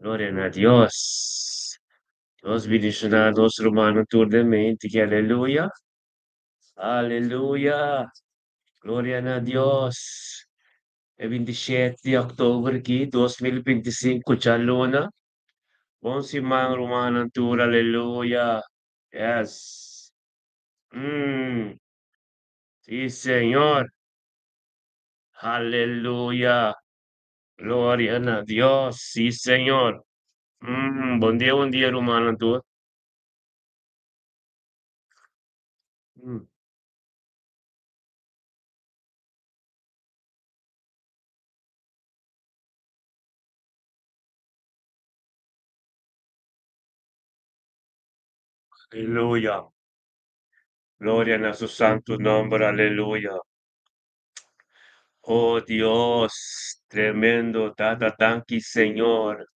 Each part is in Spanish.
Gloria a Dios. Dios bendicionar nosso romano turnemente, que aleluia. Aleluia. Glória a Deus. É 27 de outubro aqui, 2025, já luna. Bom semana romano tour, aleluia. Yes. Sí, Senhor. Aleluia. Glória a Deus. Sí, Senhor. Bom dia, romano tour. Mm. Aleluia. Gloria a su santo nombre, aleluya. Oh Dios, tremendo, tata, tanki, Señor.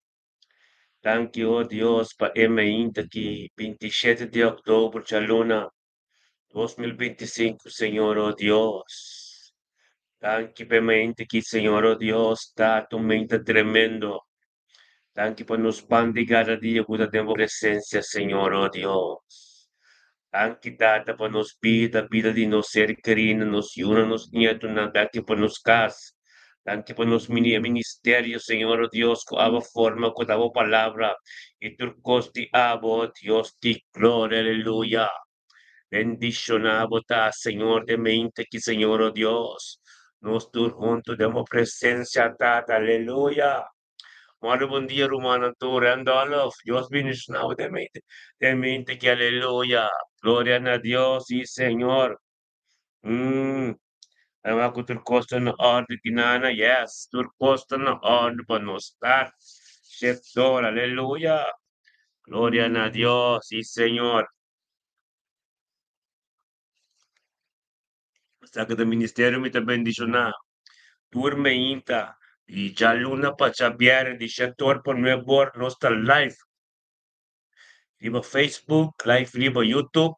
Tanki, oh Dios, pa emainta que 27 de outubro, chaluna, 2025, Señor, oh Dios. Tanki, pa emainta que, Señor, oh Dios, tato, mente tremendo. Tanki, pa nos pan de cada dia, cuida de presencia, Señor, oh Dios. Anche data para nos vida de nos ser querido, nos una, nos nieto, anche para nos cas, anche para nos ministerio, Señor oh Dios, con aba forma, con aba palabra, y tu costi abo, Dios, ti gloria, aleluya. Bendicionado ta, Señor de mente, que Señor oh Dios, nos tur juntos damos presencia, tata, aleluya. Mare bom dia, Romana Tora, Andalov, Dios bendicionado de mente que aleluya, gloria a Dios, sí, Señor. Ako turkosta na orde kinana, yes, turkosta na orde pa no start. Sheptor, aleluya, gloria a Dios, sí, Señor. Saca do ministério me ta bendicionado. Turme inta, y ya luna pa chabiare di sheptor pa nuevo, nostra life. Riba Facebook, live riba YouTube,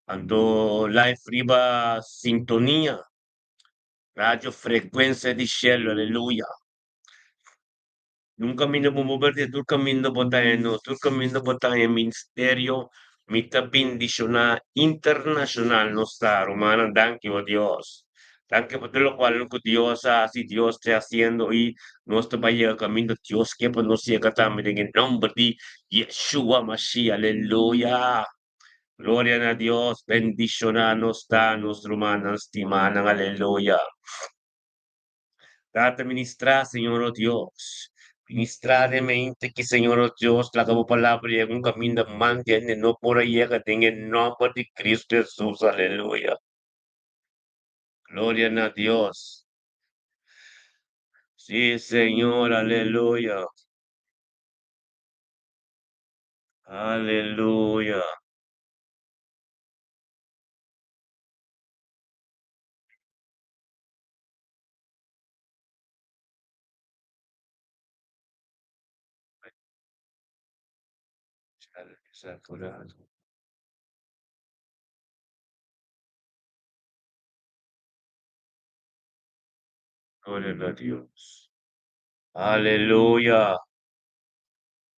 ando live riba sintonia, radio frequenza di cielo, alleluia. Nunca cammino moverti, tu cammino botano, tu cammino botano ministerio, mita bendiciona internacional no está, romana, danke oh Dios. Danke por todo lo cual lo que Dios hace, Dios está haciendo y nuestro país camino, Dios que pues nos siga también en el nombre de Yeshua Mashiach, aleluya. Gloria a Dios, bendicionanos, danos, romanos, timanang, aleluya. Date ministrar, Señor oh Dios. Ministrar de mente que, Señor oh Dios, la como palabra y un camino mantiene, no por ahí llega, en el nombre de Cristo Jesús, aleluya. Gloria a Dios. Sí, Señor, aleluya. Aleluya. Gloria a Dios. Aleluya.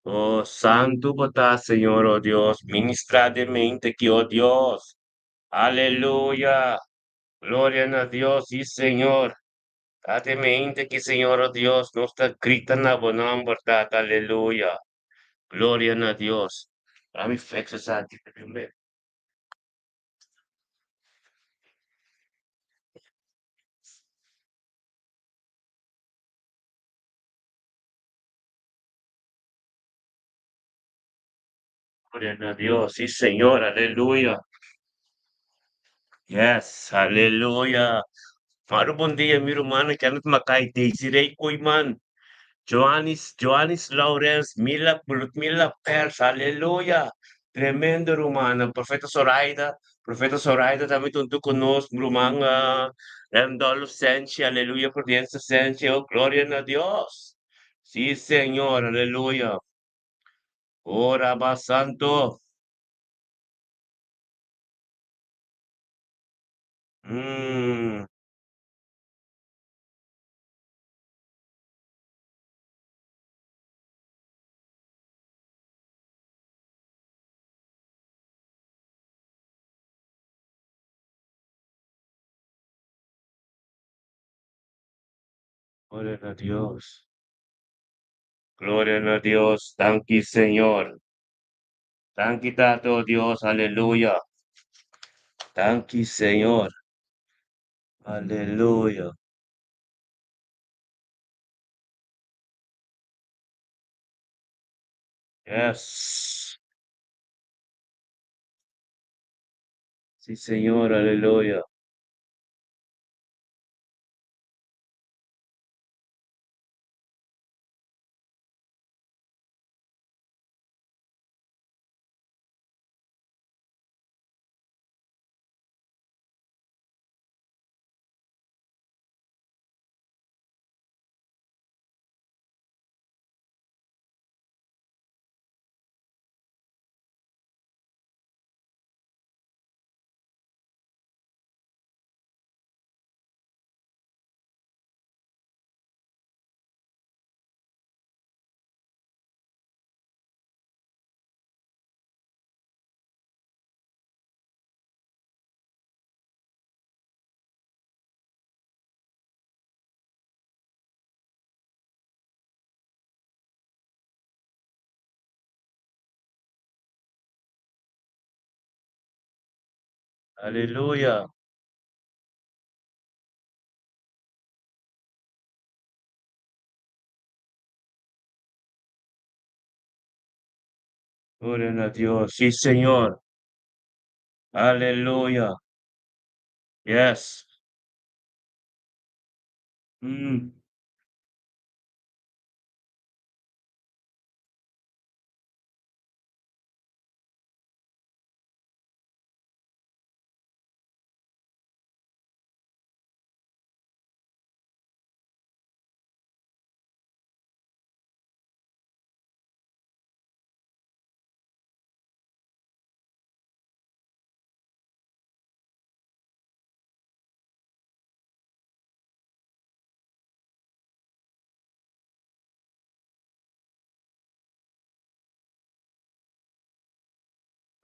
Oh, santo bota, Señor, oh Dios, ministra de mente que, oh Dios, aleluya, gloria a Dios, sí, Señor, date mente que, Señor, oh Dios, no está escrita en la buena verdad, aleluya, gloria a Dios. A mi fe, santo, gloria a Dios, sí, Señor, aleluya, yes, aleluya. Maro bom dia, meu irmão, que antes macai te sirei man. Joanis Lawrence, Mila Pers, aleluya. Tremendo, rumana. Profeta Zoraida também junto conosco, rumanga. Randolph Senchi, aleluya, Prudencia Senchi, oh, gloria a Dios. Sí, Señor, aleluya. Ora, Santo. Mm, Gloria a Dios. Gloria a Dios. Thank you, Señor. Thank you, Tato Dios. Aleluya. Thank you, Señor. Aleluya. Yes. Sí, Señor. Aleluya. Aleluya. Gloria a Dios. Sí, Señor. Aleluya. Yes. Mm.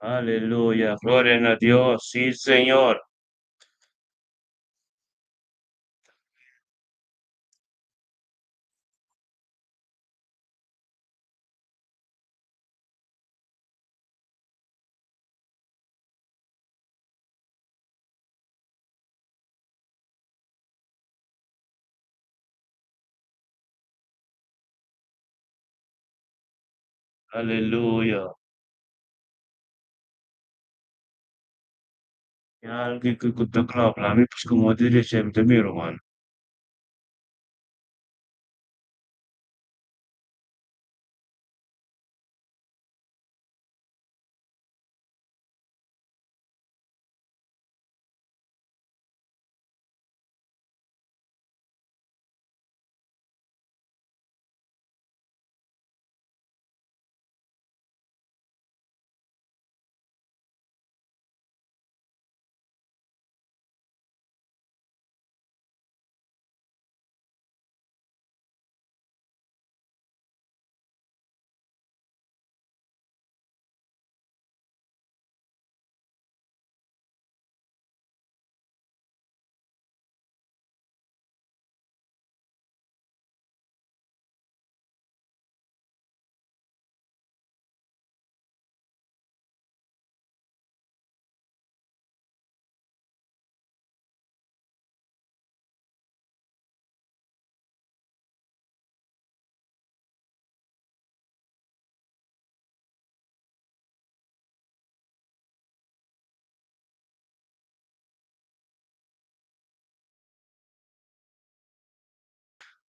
Aleluya. Gloria a Dios. Sí, Señor. Aleluya. Yani que te claro, pues como diría siempre, mi hermano.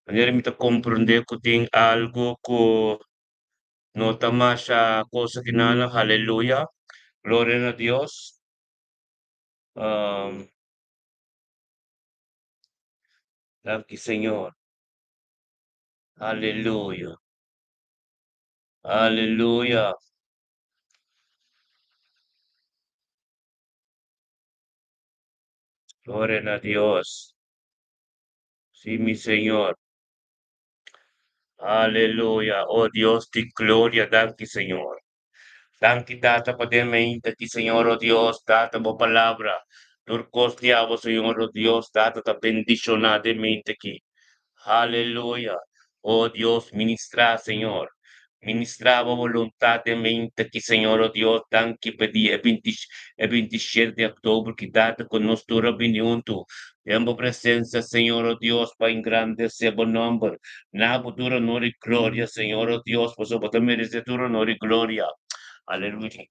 Maneira me compreender que tem algo que não está mais a coisa que nada, aleluia, glória a Deus. Um, Thank you, Senhor. Aleluia, aleluia, glória a Deus. Sim, meu Senhor. Aleluia. Oh Deus de glória, thank you, Senhor. Thank you, Tata, podermente aqui, Senhor, oh Deus, Tata, boa palavra. Turcos diabo, Senhor, oh Deus, Tata, tá bendicionadamente aqui. Aleluya. Oh Dios, ministra, Señor. Ministrava volontariamente que, Senhor, oh Deus, tanque pedia 20, 27 de outubro, que data conosco rabiniunto. Tempo presença, Senhor, oh Deus, para engrandecer o nome. Na futura honor e glória, Senhor, oh Deus, pois eu botar merecer tua honor e glória. Aleluia.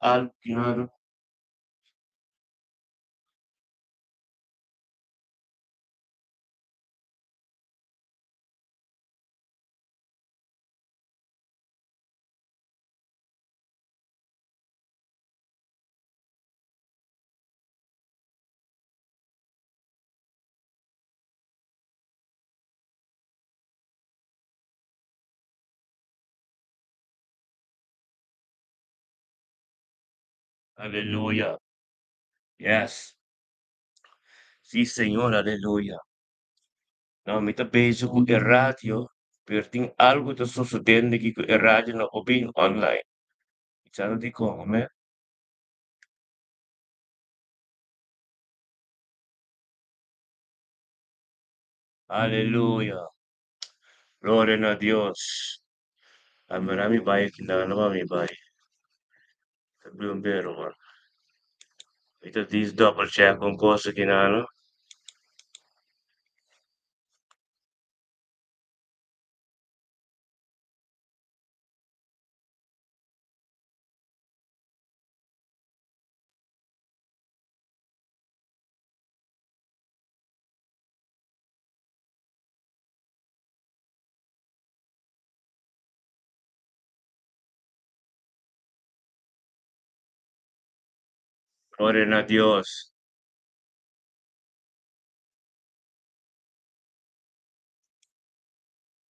Aleluia. Yes. Sim, Senhor, aleluia. Não, muita vez com o rádio, pero tem algo está sucedendo aqui com o rádio não ouvindo online. Já não tem como, né? Aleluia. Glória a Deus. Ah, marami bahay kilala, marami bahay. Sabi yung pero, man. Ito, this double check kung ko sa kinano. Gloria a Dios.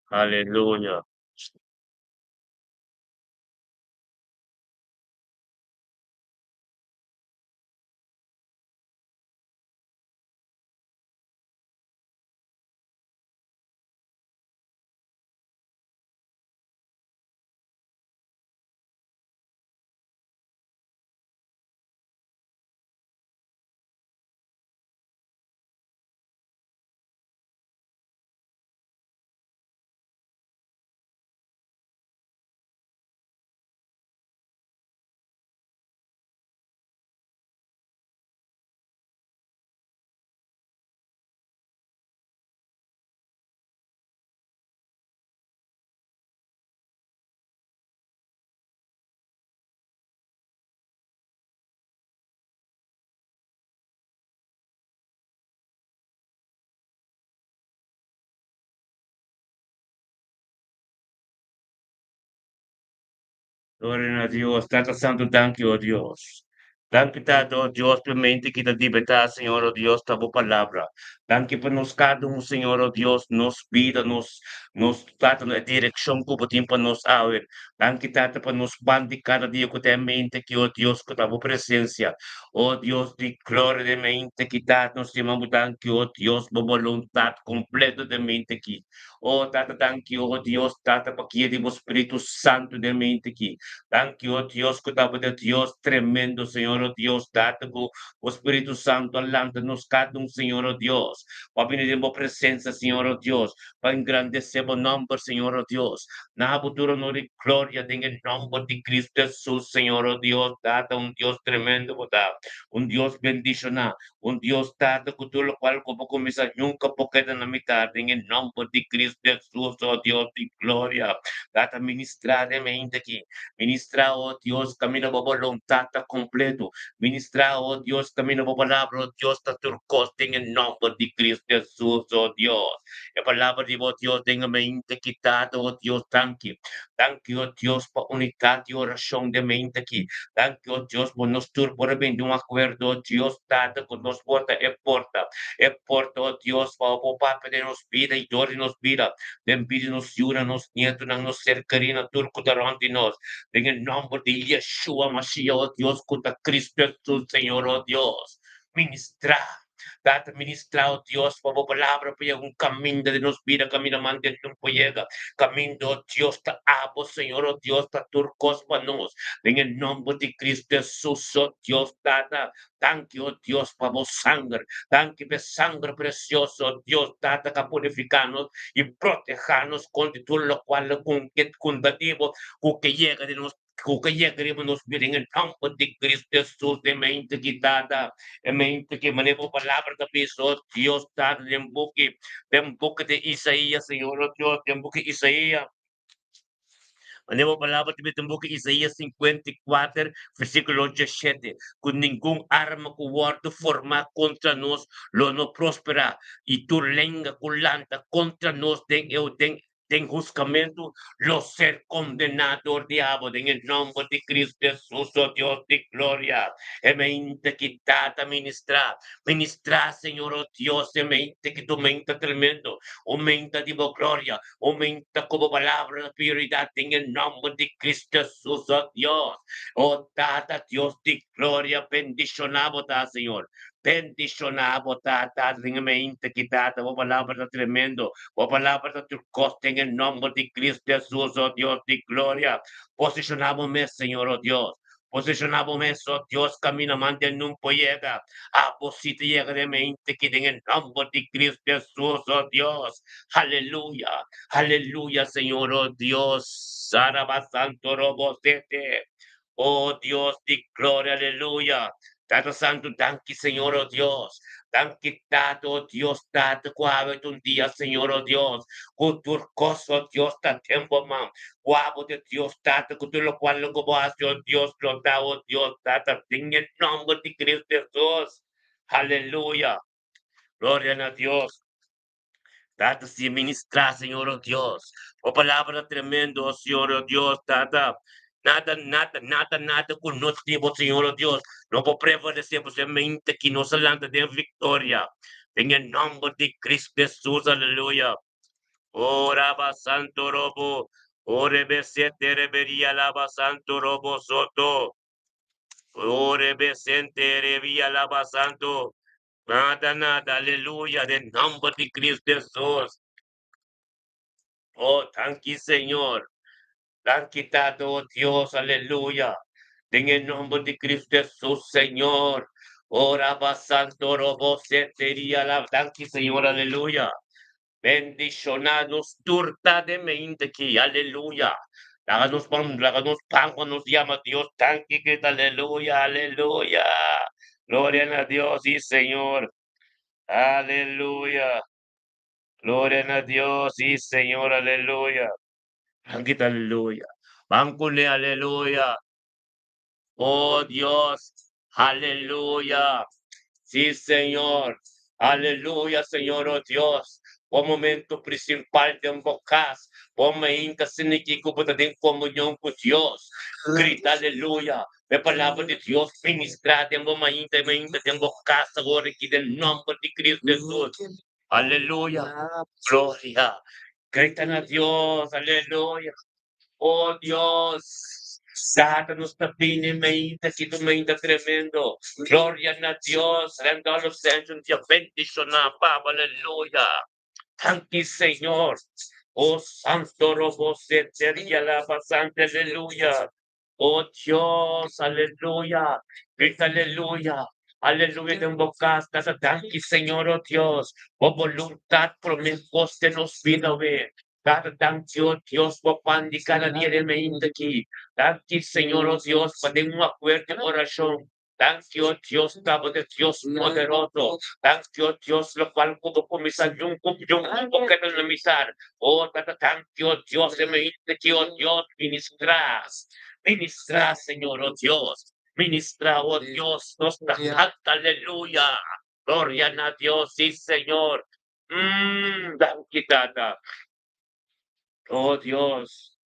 Aleluya. Gloria a Dios. Tata Santo, thank you, oh Dios. Thank you, Tata, oh Dios, clemente que te libertad, Señor, oh Dios, ta boa palavra. Thank you por nos cada um, Senhor, oh Deus, nos vida, nos Tata, na direção que o tempo nos abre. Thank you, Tata, por nos bandi cada dia com a mente que, oh Deus, que a tua presença. Oh Deus, de glória de mente que Tata, nos chamamos, thank you, oh Deus, por vontade completa de mente aqui. Oh Tata, thank you, oh Deus, Tata, para que o Espírito Santo de mente aqui. Thank you, oh Dios, que estava de Dios tremendo, Senhor, oh Dios, data com o Espírito Santo alanta nos cada um, Senhor, oh Dios, para vir em boa presença, Senhor, oh Dios, para engrandecer o nome, Senhor, oh Dios, na futuro honor e glória, em nome de Cristo Jesus, Senhor, oh Dios, data um Deus tremendo, um Deus bendicionar, um Deus data com tudo o qual como começar nunca porque na metade, em nome de Cristo Jesus, oh Deus de glória, data ministrar de mente aqui, ministrar, oh Dios, camino por voluntad completo. Ministrar, oh Dios, camino por palabra, oh Dios, está turcoste en el nombre de Cristo Jesús, oh Dios. La palabra de oh Dios, tenga mente quitado, oh Dios, thank you. Thank you, oh Dios, por unidad y oración de mente aquí. Thank you, oh Dios, por nos tur por bien de un acuerdo, oh Dios, data con nos porta, e porta, oh Dios, para o Papa de nos vida e dor de nos vida. Den vida nos jura, nos nieto, nos cercarina, turco, darante nos. En el nombre de Yeshua Mashiach, oh Dios, contra Cristo Jesús, Señor, oh Dios. Ministra. Data ministra, oh Dios, por palabra, por un camino de nos vida, camino mante tiempo llega, camino, oh Dios, ta abo, Señor, oh Dios, ta turcos panos, en el nombre de Cristo Jesús, oh Dios, data, thank you, oh Dios, por vos sangre, thank you, por sangre precioso, oh Dios, data, que purificanos y protejanos contra todo lo cual, con que con que llega de nos que llegaremos nos ver en el campo de Cristo Jesús de mente quitada, de mente que manejo palabra de piso, Dios está en boca de Isaías, Señor, oh Dios, en boca de Isaías. Maneho palabra de en boca de Isaías 54, versículo 17. Con ningún arma que forma contra nos, lo no prospera. Y tu lengua culanta contra nos, ten juzgamento, lo ser condenado, diablo, en el nombre de Cristo Jesús, oh Dios de gloria. Mente quitada, ministra, Señor, oh Dios, mente que tu mente tremendo, aumenta de gloria, aumenta como palabra de prioridad en el nombre de Cristo Jesús, oh Dios. Oh, dada Dios de gloria, bendicionamos, Señor. Bendicionamos, en mente quitada, oh palabra tremendo. O palabra de tu costa en el nombre de Cristo Jesús, oh Dios de gloria. Posicionámosme, Señor, oh Dios. Posicionámosme, oh Dios, caminamante en un llega. A posita llega de mente que en el nombre de Cristo Jesús, oh Dios. Aleluya, aleluya, Señor, oh Dios. Saraba santo robosete. Oh Dios de gloria, aleluya. Tato santo, danke, Señor, oh Dios. Dan quitado, oh Dios, date cuave un día, Señor, oh Dios. Culturcoso, oh Dios, da tiempo, man. Guavo de Dios, date, con lo cual lo como hace, oh Dios, lo da, oh Dios, date, en el nombre de Cristo Jesús. Aleluya. Gloria a Dios. Date si ministra, Señor, oh Dios. Oh palabra tremendo, oh Señor, oh Dios, data. Nada conocido, Señor, oh Dios. No puedo prevalecer mente que nos alanta de victoria. En el nombre de Cristo Jesús, aleluya. Oraba santo robo. Orebe siete revería lava santo robo soto. Orebe siete revía lava santo. Nada, aleluya, en nombre de Cristo Jesús. Oh, thank you, Señor. Han quitado, oh Dios, aleluya. En el nombre de Cristo Jesús, Señor. Oraba santo robo sería la thank you, Señor, aleluya. Bendicionados turta de mente que, aleluya. Láganos pan cuando nos llama Dios, thank you, que aleluya, aleluya. Gloria a Dios, sí, Señor. Aleluya. Gloria a Dios, sí, Señor, aleluya. Angkit aleluya. Bangkule aleluya. Oh Dios, aleluya. Sí, Señor. Aleluya, Señor, oh Dios. O momento principal de invocas. O momento sinikiku de comunión con Dios. Grita aleluya. La palabra de Dios ministrada en momento de invocas ahora aquí del nombre de Cristo Jesús. Aleluya. Gloria. Gritan a Dios. Aleluya. Oh Dios, sácanos también que tu mente tremendo. Gloria a Dios, rendo a los ángeles y bendición a Pablo, aleluya. Thank you, Señor. Oh Santo Robo, sería la pasante, aleluya. Oh Dios, aleluya. Grita, aleluya. Aleluya, te invocaste, thank you, Señor, oh Dios. Oh voluntad, promesas de nos vida, ver. Cada tanto, Dios, por pan de cada día de mente aquí. Thank you, Señor, oh Dios, para una fuerte oración. Thank you, Dios, Cabo de Dios poderoso. Thank you, Dios, lo cual pudo comenzar yung que no limitar. Oh, thank you, Dios, de mente que, oh Dios, ministras. Ministra, Señor, oh Dios. Ministra, oh Dios, nos da aleluya. Gloria a Dios, sí, Señor. Dan quitada. Oh Dios.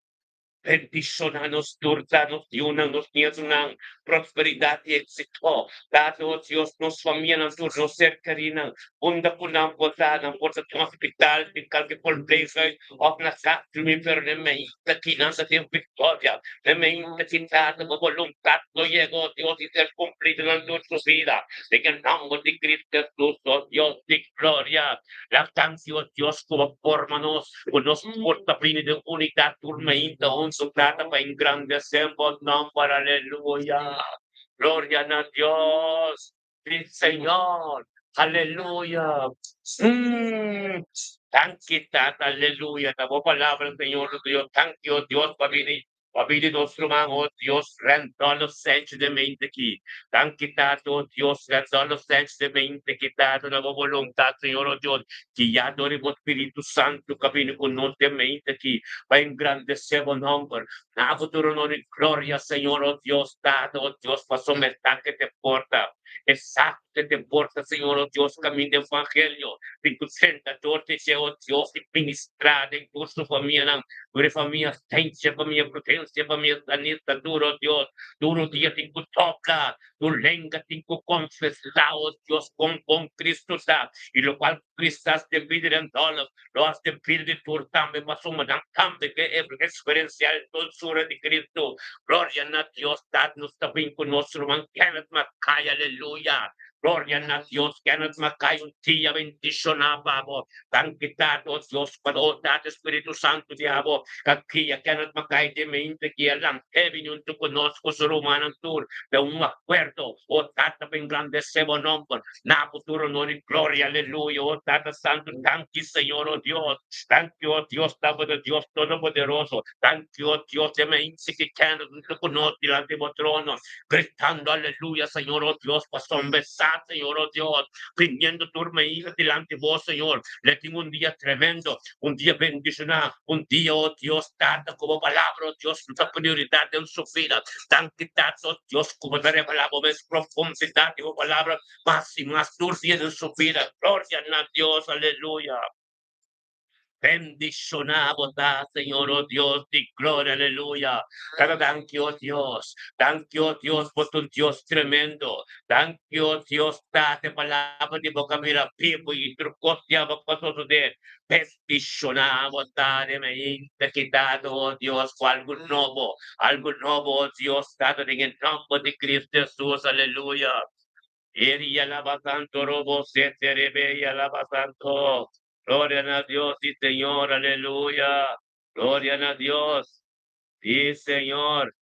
Bendicionanos, danos y unanos días una prosperidad y éxito. Danos Dios nos familia nos cercarina. Unda kunam botada por el hospital de calque por place of la sacra mi per me la quinanza de victoria. Me intentado con voluntad no llegó Dios y ser cumplido en nuestra vida. En el nombre de Cristo Jesús, oh Dios de gloria. La canción Dios como formanos, con los portapines de unidad, turma inta, un soldado para engrandecer vos nombre, aleluya. Gloria a Dios, sí, Señor, aleluya. Mm. Thank you, Tata, aleluya. Tamo palabra, Señor Dios, thank you, Dios, pabili nostro man, oh Dios, rendo semplicemente aqui. Thank you, Tato, oh Dios, rendo semplicemente aqui, Tato, na volontà, Senhor, oh Deus, que já adore o Espírito Santo, caminho conosco, aqui, para engrandecer o nome, na futuro nome, glória, Senhor, oh Deus, Tato, oh Deus, para someter que te porta, exacto que te porta, Senhor, oh Deus, caminho do Evangelho, que tu senta, torte, oh Deus, e ministrar em tua família, por família, assistência, família, potência, família, sanita, duro, Deus, duro dia, tem que tocar, tu lenga, tem que confessar, oh Deus, com Cristo, tá? E lo qual Cristo te pide en todo, lo has te pide tu también, mas uma dan también que é experiencial dulzura de Cristo. Gloria a Dios, dad nos también con nuestro man, Kenneth Mackay, aleluya. Gloria a Dios, Kenneth Mackay, un día bendición a babo. Thank Dios, para dad Espíritu Santo, diabo. Aquí, Kenneth Mackay, de mente que alam, Kevin, un tu conozco su romano tour, de un acuerdo, o tata ben grande sebo nombre, na futuro no ni gloria, aleluya, oh tata santo, thank you, Señor, oh Dios, thank you, oh Dios, Tabo de Dios Todopoderoso, thank you, oh Dios, de me insignificante, no conoce delante de trono, gritando, aleluya, Señor, oh Dios, pasón besar, Señor, oh Dios, pidiendo tu hija delante de vos, Señor, le tengo un día tremendo, un día bendicionado, un día, oh Dios, tata como palabra, oh Dios, nuestra prioridad en su vida, tan quitado, Dios, como daremos la más profundidad de tu palabra, más y más dulce en su vida. Gloria a Dios, aleluya. Bendicionado da, Señor, oh Dios, de gloria, aleluya. Thank you, oh Dios. Thank you, oh Dios, por tu Dios tremendo. Thank you, oh Dios, date palabra de boca mira vivo y tu cosa va a de bendicionado da de me quitado, oh Dios, con algo nuevo, oh Dios, dado en el nombre de Cristo Jesús, aleluya. Eri alaba santo, robo se terebe y alaba santo. Gloria a Dios y Señor, aleluya. Gloria a Dios. Sí, Señor.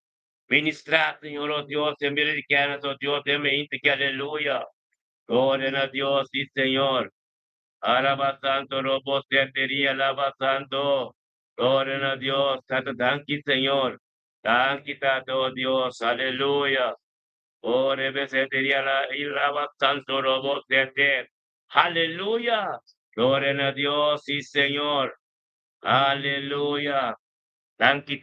Ministra, Señor, oh Dios, en americanas, oh Dios, de mente que aleluya. Gloria a Dios y Señor. Alaba santo, robo se tería, alaba santo. Gloria a Dios, santo, danki, Señor. Danki, oh Dios, aleluya. Ore beseteria la ilaba santo robo de Aleluya. Gloria a Dios, sí, Señor. Aleluya. Thank you,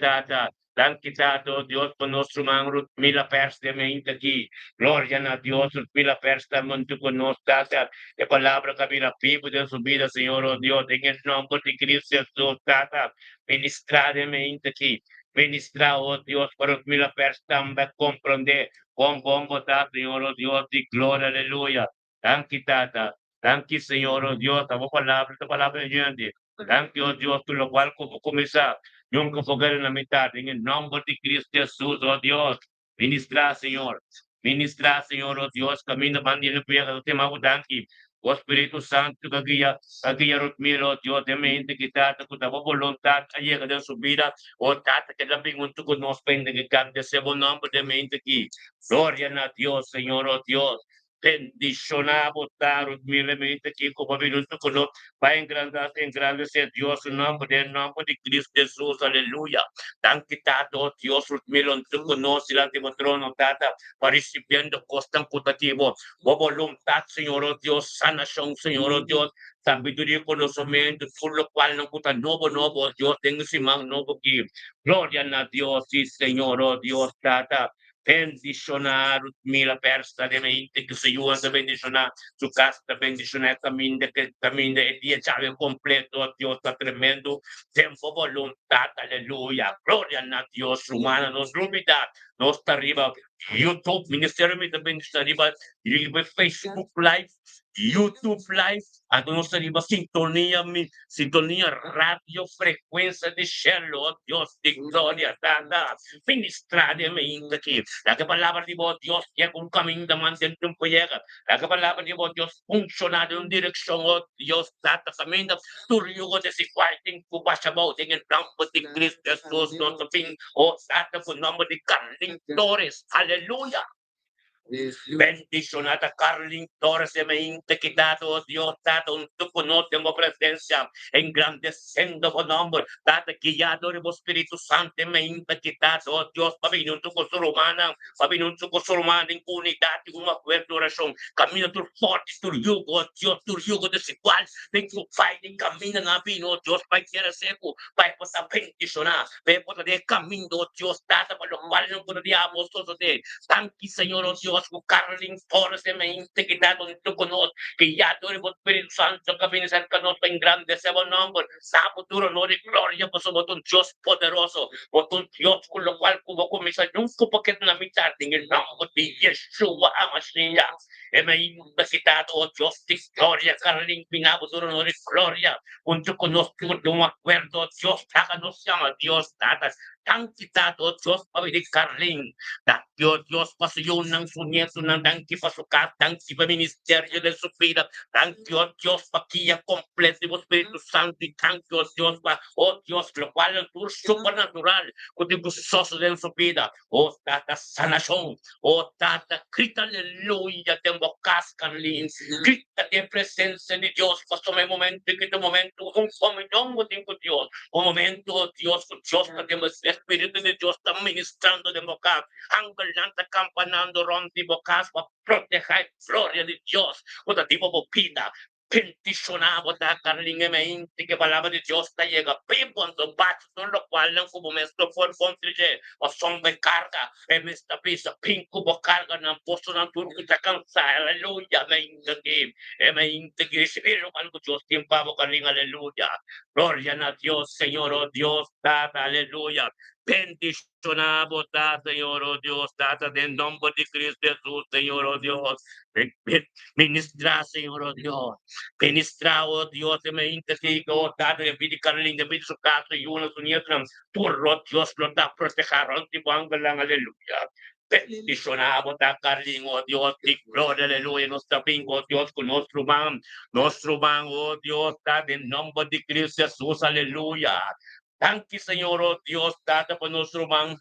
Dios, por nuestro mangro, mila perste mente aquí. Gloria a Dios, mila perste mantu con nuestra de palabra que mira vivo de su vida, Señor, oh Dios, en el nombre de Cristo Jesús, tata, ministra de mente aquí. Ministra, oh Dios, para mila perste también comprender, con bombo, Señor, oh Dios, de gloria, aleluya. Thank you, tata. Thank you, Señor, oh Dios, tu palabra, gente. Thank you, oh Dios, por lo cual como comenzar. Nunca fogueira na metade, em nome de Cristo Jesus, oh Deus. Ministrar, Senhor. Ministrar, Senhor, oh Deus. Caminho da bandeira pega do tema udanki. O Espírito Santo que guia Rutmiro, oh Deus, de mente que tata com a vontade, a chega da subida, o tata que também muito conosco, pende que canta, se o nome de mente aqui. Glória a Deus, Senhor, oh Deus. Bendicionamos, Taro, humildemente aqui, como minuto conosco. Vai engrandecer Deus, o nome de Cristo Jesus, aleluia. Thank you, Tata, oh Dios, milon tu conosco delante do trono, Tata, participando costan putativo. O voluntad, Señor, oh Dios, sanación, Señor, oh Dios, sabiduría y conocimiento, por lo cual no puta nuevo, oh Dios, tengo si man nuevo aquí. Gloria a Dios, sí, Señor, oh Dios, Tata. bendicionar mila personalmente que se ayudan a bendicionar su casa, bendicionar camino el día sabe completo, Dios está tremendo, tiempo voluntad, aleluya, gloria a Dios, humana, nos lumida, nos está arriba, YouTube, Ministerio de Bendición arriba, y Facebook Live, YouTube Live, a nos arriba, sintonía, radio, frecuencia de cielo, Dios de gloria, dada, ministradamente aquí. La que palabra de vos, Dios, llega un camino de más del tiempo llega. La que palabra de vos, Dios, funciona en dirección, oh Dios, data camino, tu yugo desigual, en tu pasamo, en el campo de Cristo Jesús, nuestro fin, oh, data por nombre de Carlin Torres, aleluya. Bendicionada Carlin Torres de mente quitado, Dios, dado un tuco, no tengo presencia, engrandeciendo por nombre, date guiado de Espíritu Santo, mente quitado, Dios, para venir un tuco surumana, para venir un tuco surumana en unidad, en una fuerte oración, camina tu fuerte, tu yugo, Dios, tu yugo desigual, en tu fighting, camina na vino, Dios, para que era seco, para pasar bendicionar, para poder camino, Dios, data, para lo cual no podríamos de Tanki, Señor, oh Dios, Carlin Torres de mente que dado en tu conozco, que ya tú eres Espíritu Santo, que viene cerca de nosotros en grande, sea buen nombre, sa futuro, honor y gloria, pues somos un Dios poderoso, o un Dios con lo cual como comienza nunca porque una mitad en el nombre de Yeshua HaMashiach, me invitado, oh Dios de gloria, Carlin, Pina, futuro, honor y gloria, junto con nosotros, de un acuerdo, Dios, háganos llama, Dios, dadas, tan quitado, Dios, para venir Carlin, Dios pasión ng sunyeto ng tangki pasukat, tangki pa ministerio de su vida, tangki o Dios pa kia completo mo Espíritu Santo, y tangki o Dios pa, oh Dios, lo cual es tu supernatural, kundi gustoso de su vida, oh tata sanación, oh tata, grita aleluya, te embocas, Carlin, grita de presencia de Dios, pasó mi momento, que tu momento, un comunión con Dios, un momento, oh Dios, con Dios, que el Espíritu de Dios está ministrando de boca, Ángel anda campanando ronti bocas para proteger gloria de Dios. Otra tipo bopina. Bendicionado da carlingemente que palabra de Dios te llega. Cuando bates son lo cual no como me estoy por contribuir. O son de carga. En esta pista. Pinco bo carga. No puedo no turco te cansa. Aleluya. Me integri. Me integri. Espíritu cuando Dios tiempo carling. Aleluya. Gloria a Dios, Señor, oh Dios, dada, aleluya. Bendicionamos, da, Señor, oh Dios, dada en nombre de Cristo Jesús, Señor, oh Dios. Ministra, Señor, oh Dios. Ministra, oh Dios, me intercedió, oh dada, de vida carolina, de vida su casa y una su nieta. Tu Dios, lo da proteger, tipo ángel, aleluya. Bendicionamos, da, Carlin, oh Dios, y gloria, aleluya, nuestra pingo, oh Dios, con nuestro man, oh Dios, da, en nombre de Cristo Jesús, aleluya. Thank you, Señor, oh Dios, data por nuestro man.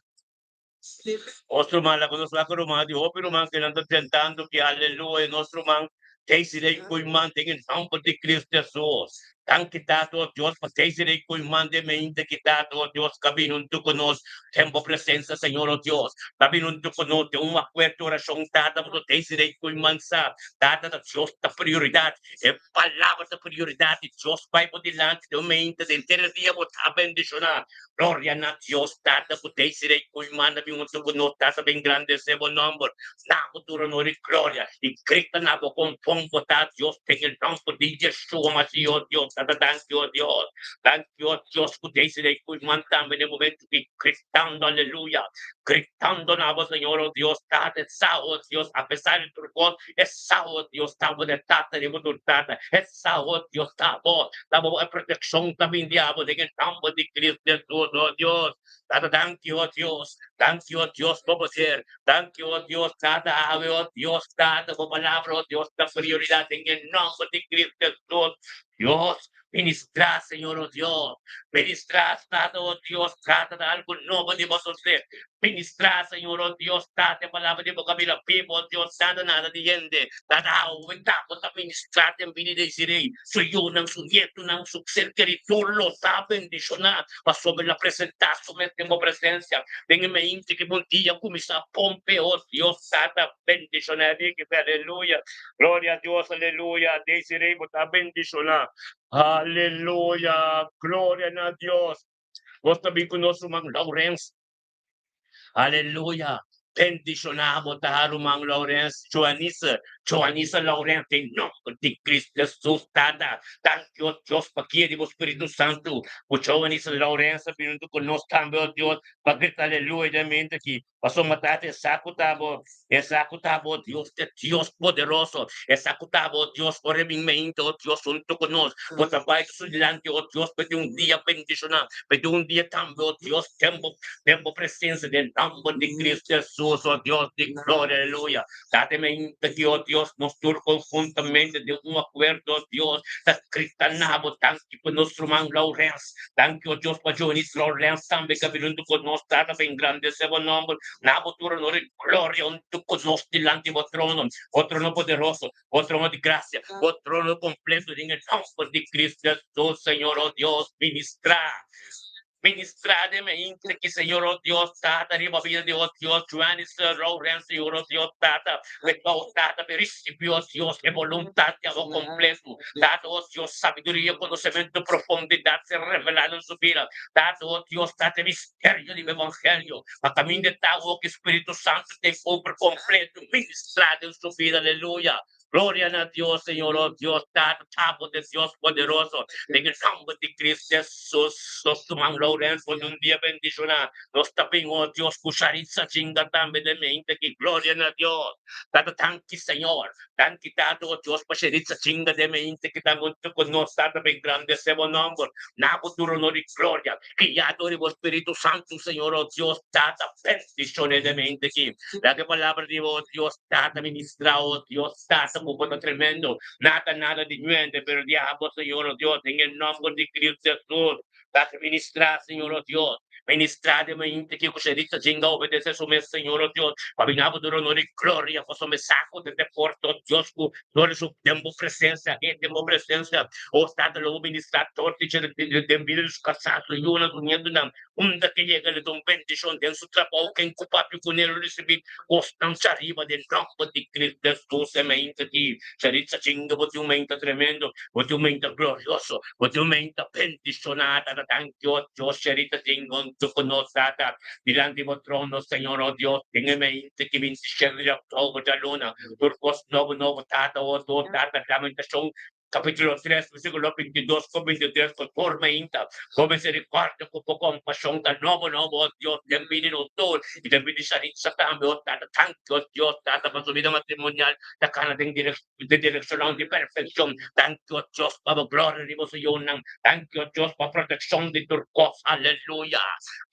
Nuestro man, la conosco la rumah, di pero man, que nando tentando que aleluya, nuestro man, que sirei kui man, tingin nombre de Cristo Jesús. Thank you, Tato, Dios, pa que sirei kui man, de mente que Tato, Dios, cabinunto con nos, tempo presencia, Señor, oh Dios, cabinunto con nos, de una fuerte oración, Tata, por que sirei kui man sa, Tata, Dios, da prioridad, palabra da prioridad, Dios, vai por delante, de mente, de entero dia, vou tá bendicionar, gloria a Dios, Tata, por que sirei kui man, de un tuco no, Tata, bem grande, esse bom nome, na futuro, no, de glória, e grita na boca, com fome, botar, Dios, tem el nombre de Yeshua, Mashiach, oh Dios, Tata, thank you, oh Dios, thank you, oh Dios, por que sirei kui man, também, no momento que gritando, aleluia, gritando na voz, Señor, oh Dios, Tata, essa, oh Dios, a pesar de tu voz, essa, oh Dios, tava de Tata, de muito Tata, essa, oh Dios, tava a proteção também, diabo, de que tambo de Cristo Jesus, oh Dios, Tata, thank you, oh Dios, por ser, thank you, oh Dios, Tata, ave, oh Dios, Tata, por palabra, oh Dios, la prioridad en el nombre de Cristo Jesús, Dios, ministra, Señor, oh Dios, ministra, Tata, oh Dios, trata de algo nuevo de vosotros, ministrar, Señor, oh Dios, date palabra de boca mira, people, Dios, nada de yende, dada, tapos na ministrar, ang binidesirei, suyo ng suyeto ng sukser, lo saben, dishona, pasobre la presentazo, metemo presencia, tengan me inti que un día kumisa pompe, oh Dios, sata, bendicionar, que aleluya, gloria a Dios, aleluya, desirei, bota bendicionar, aleluya, gloria a Dios, vos también con nuestro man Lawrence, aleluya. Bendicionamos a Romang Lawrence, Joanisa Lawrence, em nome de Cristo Jesus, Tata. Thank you, Dios, paquiere o Espírito Santo. O Joanisa Lawrence, vindo conosco também, ó Deus, para gritar aleluia, mente aqui. Passou matar essa cutabo, Deus, é Deus poderoso, essa cutabo, Deus, por mim, ó Deus, junto conosco. O trabalho delante, ó Deus, pede dia bendicionar, pede dia também, ó Deus, tempo presença de nome de Cristo Jesus, ó Deus de glória, aleluia. Dá-me que, ó Deus, nós todos conjuntamente de acordo, ó Deus, da cristanabo, tanto por nosso irmão Laurence, tanto, ó Deus, para Jonis Laurence, também que vindo conosco, dá bem grande esse nome, na futuro, no glória, unto conosco delante do trono, o trono poderoso, o trono de graça, o trono completo, em nome de Cristo Jesus, Senhor, ó Deus, ministradamente que Senhor, oh Deus, Tata, riba vida de oh Deus, Joanis, Lawrence, Senhor, oh Deus, Tata, Tata, principio, oh Deus, e voluntad de algo completo, Tata, oh Deus, sabiduria, conhecimento, profundidad, se revelado en su vida, Tata, oh Deus, Tata, misterio del evangelio, a caminho de tal, oh, que Espírito Santo te por completo, ministrado en su vida, aleluya. Gloria a Dios, Señor, oh Dios, Tata, Tabo de Dios poderoso, en el nombre de Cristo Jesús, nos tomamos Lawrence por un día bendicionar. Nos tapamos, oh Dios, cuchariza chinga también de mente, que gloria a Dios. Tata, tanki, Señor. Tanki, Tata, oh Dios, cuchariza chinga de mente, que estamos con nosotros, Tata, bien grande, ese buen nombre. Nabo, tu honor y gloria. Que ya adore el Espíritu Santo, Señor, oh Dios, Tata, bendiciones de mente, que la que palabra de oh Dios, Tata, ministra, oh Dios, Tata, muy bueno, tremendo. Nada de nuente, pero diablo, Señor, oh Dios, en el nombre de Cristo Jesús. Date ministrar, Senhor, oh Deus. Ministrar de mim, que o xerita jinga obedecer o meu Senhor, oh Deus. Abinabo do honor e glória, fosse o saco de deporte, oh Deus, glória, o tempo presença, e tempo presença, o estado do ministrar, torte, de vida dos casados, e uma união não, que chega de bendição, dentro do trabalho, quem culpado com ele receber, constância arriba, de nome de Cristo Jesus, semente aqui, xerita jinga, o teu mente tremendo, o teu mente glorioso, o teu mente bendicionada, thank you, oh Dios, Sherita Jingon, tu conosata, delante del trono, Señor, oh Dios, en mente que 27 de octubre de luna, turcos novo, tata, oh Dios, tata, lamentación, capítulo 3, versículo 22, con 23, con tormenta, con misericordia, con compasión, tan novo, oh Dios, de envío todo, y de envío sa cambio, oh tata, thank you, oh Dios, tata, para su vida matrimonial, la cana de dirección, de perfección, thank you, oh Dios, para gloria, de vos y yo, thank you, Dios, por protección de turcos. Aleluya.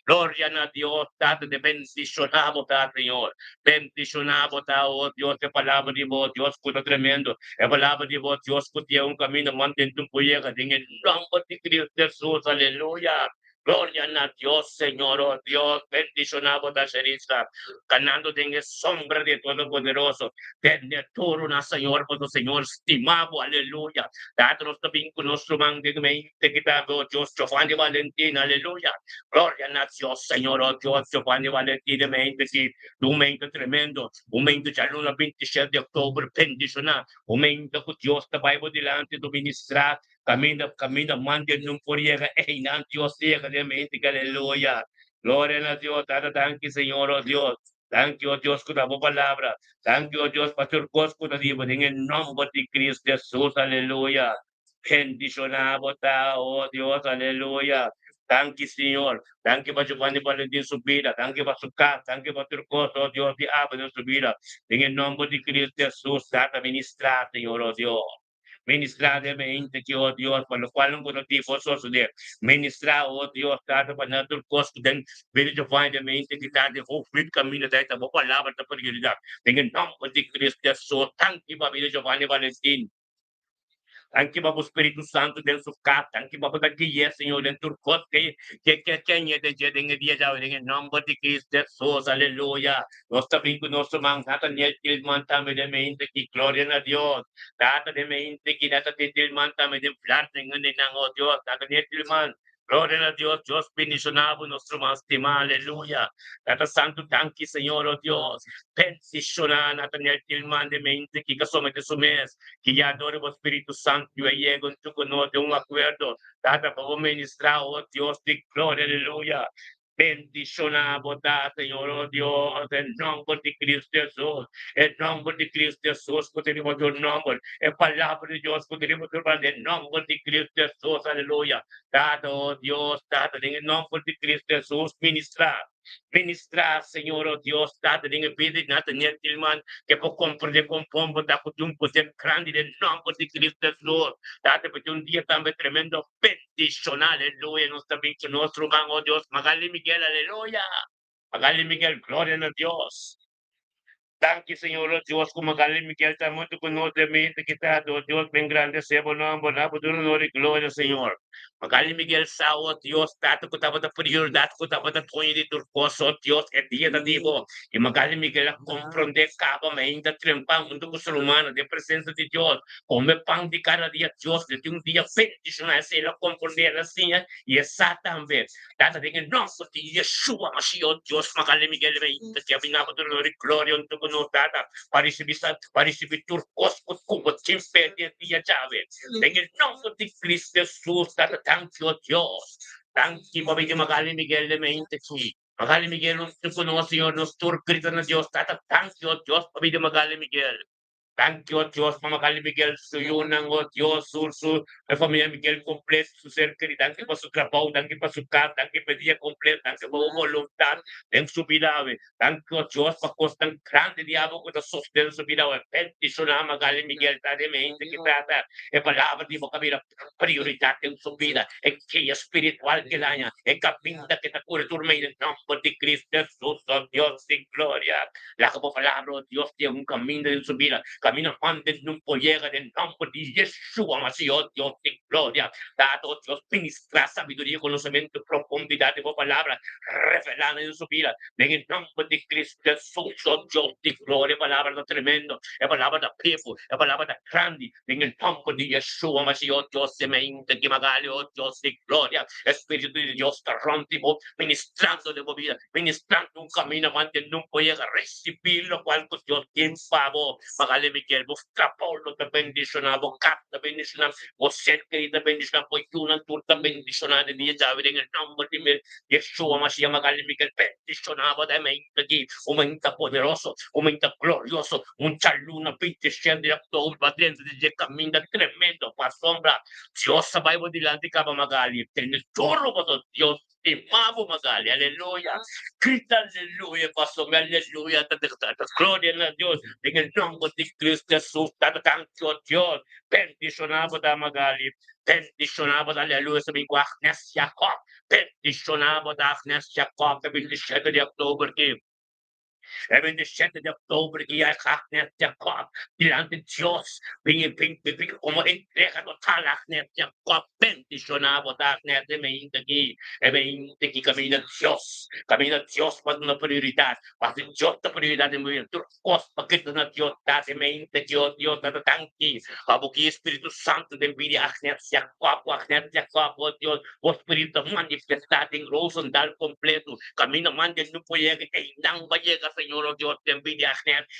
Gloria a Dios, Tata, te bendicionamos, Señor. Bendicionamos, oh Dios, de palabra de vos, Dios, cuida tremendo. La palabra de vos, Dios, cuida un camino, mantén tu puñega, en el nombre de Cristo Jesús. Aleluya. Gloria a Dios, Señor, oh Dios, bendicionamos a Sherista, ganando en la sombra de Todopoderoso. Tener todo una Señor, por tu Señor, estimado, aleluya. Danos también con nuestro man de mente que está, oh Dios, Giovanni Valentín, aleluya. Gloria a Dios, Señor, oh Dios, Giovanni Valentín, de mente, sí, un mente tremendo, un mente ya el 27 de octubre, bendicionar, un mente que Dios te va delante de ministrar, camina, mande num poriega, nan Dios, ciega de mente, aleluya. Gloria a Dios, thank you, Señor, oh Dios. Thank you, oh Dios, por la palabra. Thank you, oh Dios, Pastor Cosco, en el nombre de Cristo Jesús, aleluya. Bendicionamos, oh Dios, aleluya. Thank you, Señor. Thank you, Pastor Juan de Valentín, su vida. Thank you, Pastor Cas. Thank you, Pastor Cosco, oh Dios, de Abba, en su vida. En el nombre de Cristo Jesús, data ministrar, Señor, oh Dios. Ministrar de mente que, oh Dios, por lo cual no puedo ti fosos de ministrar, oh Dios, data para nada costo den Billy Divine de mente que está de whole free caminho da esta boa palavra da prioridade. Em nome de Cristo Jesus, thank you, Billy Giovanni Valentim. Thank you, Baba Espírito Santo, dentro do carro. Thank you, Baba, que é, Senhor, dentro do corpo, que quem é de dia, já, em nome de Cristo Jesus, aleluia. Nós também com nosso man, nata niel tilman também de mente, que glória a Deus. Nata de mente, que nata de tilman também de flarte, nang, oh Deus, nata niel tilman. Glória a Deus, Deus bendicionado, nosso mais estimado, aleluia. Nata santo, thank you, Senhor, oh Deus. Bendicionar, nata niel tilman de mente, que kasome de sumes, que ya adore o Espírito Santo, e aí junto conosco de acordo, data para ministrar, oh Deus de glória, aleluia. Bendicionamos, Señor, oh Dios, en nombre de Cristo Jesús, en nombre de Cristo Jesús, que tenemos tu nombre, en palabra de Dios, que tenemos tu nombre, en nombre de Cristo Jesús, aleluya. Dado, oh Dios, dado, en el nombre de Cristo Jesús, ministrar, Señor, oh Dios, dado, en el vida de Nathaniel Tillman, que por comprender con pombo, da por un poder grande, en nombre de Cristo Jesús, date por un día también tremendo, bendicional, aleluya, nos también que nuestro hermano, oh Dios, Magali Miguel, aleluya, Magali Miguel, gloria a Dios. Thank you, Señor, oh Dios, como Magali Miguel, estamos con nosotros, mente quitado, oh Dios, bien grande, sea por nombre, por tu honor y gloria, Señor. Magali Miguel, sao, oh Dios, dato ko dapat na prioridad ko dapat na tuloy di turcos, oh Dios, et dia da divo. E Magali Miguel, comprende capa, ainda trempang, mundo ko sa lumana, de presença de Deus, come pão de cada dia, Deus, de um dia feito, se ela compreender assim, e exatamente, data de nosso de Yeshua, Mashiach, Deus, Magali Miguel, ainda que a minha glória, untuk notata, para receber turcos, como timpe de dia chave. Dengan nombre de Cristo Jesús, thank you, Dios. Thank you, Bobby, Magali Miguel, de mente aquí. Magali Miguel, nos conoce, Señor, nos turcrita na Dios, thank you, Dios, Bobby, Magali Miguel. Thank you, Diyos, Mamakali Miguel, suyunang o Diyos, sursu, na familia Miguel completo, su ser querido, thank you pa su trabaho, thank you pa su camp, thank you pa dia completo, thank you pa voluntad, en su vida, thank you, Diyos, pa costang grande diabo ko na sostén su vida, bendición na Magali Miguel, tade me hindi kita, e palabra di mo kami na prioridad en su vida, e kaya espiritual kailangan, e kapinda kita kuriturma en nombre de Cristo Jesús, oh Dios, sin gloria, la como palabra, oh Dios, tiene un camino en su vida, camino antes de un pollera del nombre de Yeshua, Mashiach, Dios de gloria, dado Dios, ministra sabiduría, conocimiento, profundidad de tu palabra, revelada en su vida, en el nombre de Cristo Jesús, oh Dios de gloria, palabra de tremendo, palabra de pipo, palabra de grande, en el nombre de Yeshua, Mashiach, Dios de mente, que magalio, oh Dios de gloria, Espíritu de Dios, te rompivo, ministrando de tu vida, ministrando un camino, antes de un pollera, recibir lo cual, pues Dios, quien favor, Magali Miguel, vos trapolo te bendicionar, vos cap te bendicionar, vos ser querida bendicionar, vos yunan tur te bendicionar, de día ya en el nombre de Yeshua Mashiach, Magali Miguel, bendicionado de mente aquí, aumenta poderoso, aumenta glorioso, mucha luna, 27 de octubre, va dentro de camino tremendo, pa sombra, Dios sabay mo dilante ka pa Magali, tenetoro mo to, Dios, Imamo Magali, aleluya, grita aleluya, paso, aleluya, gloria a Dios, en el nombre de Cristo Jesús, tanto Dios, bendicionamos a Magali, bendicionamos, aleluya, sa minggu Agnes Jacob, bendicionamos a Agnes Jacob, que 27 de octubre, que el 27 de octubre, que ya Agnes Jacob, delante de Dios, como entrega total a Agnes Jacob, bendicionamos a Agnes de mente que camina Dios para una prioridad, para Dios la prioridad de mi vida, tu cos, para que tu na Dios, date mente que Dios, date tanque, para que Espíritu Santo de vida, Agnes Jacob, oh Dios, o Espíritu manifestado en horizontal completo, camina mande no puede que nang vaya Señor, oh Dios, te envidia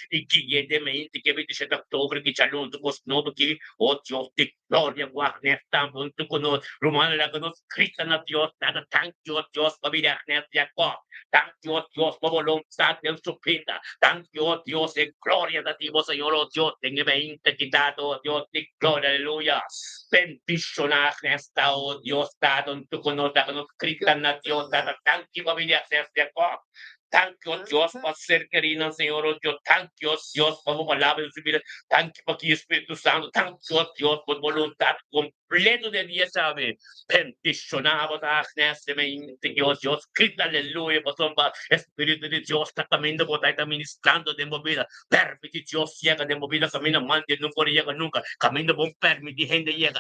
y que de mente que 27 de octubre que chalón tu no que oh Dios de gloria guarne estamos tu cono romano la cono Cristo na Dios nada thank you Dios para vida Jacob, thank you Dios por voluntad en su vida, thank you Dios en gloria de ti Señor, oh Dios, tenga mente quitado Dios de gloria, aleluya, bendicionar esta, oh Dios, dado en tu cono Cristo na Dios, nada thank you para vida Jacob. Thank you, Dios, por ser querido, Señor, oh Dios. Thank you, Dios, por tu palabra en su vida. Thank you, por aquí, Espíritu Santo. Thank you, Dios, por voluntad completo de Dios, ¿sabe? Bendicionamos a Agnes de mente, Dios, Cristo, aleluya, por sombra. Espíritu de Dios, está caminando por ahí, está ministrando de movida. Permite Dios, llega de movida, camina, mande, no puede llegar nunca. Camino, bon, permite, gente llega.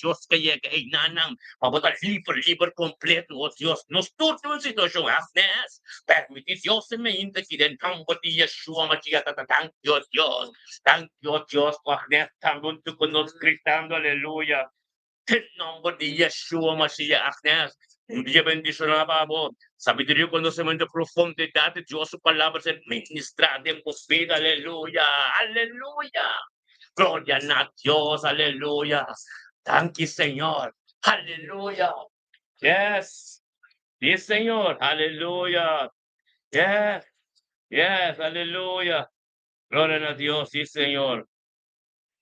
Dios, que llega, nanang. Vamos a estar libre completo, oh Dios. Nos turno en situación, Agnes. Permite Dios en mente que den nombre de Yeshua Mashiach, thank you Dios, por estando con nos gritando, aleluya, en nombre de Yeshua Mashiach, Agnes, un día bendicionaba, sabiduría, conocimiento, profundidad de Dios, su palabra ser ministrada en vos vida, aleluya, aleluya, gloria a Dios, aleluya, thank you Señor, aleluya, yes. Sí, Señor, aleluya. Yes, yes, aleluya. Gloria a Dios, sí, Señor.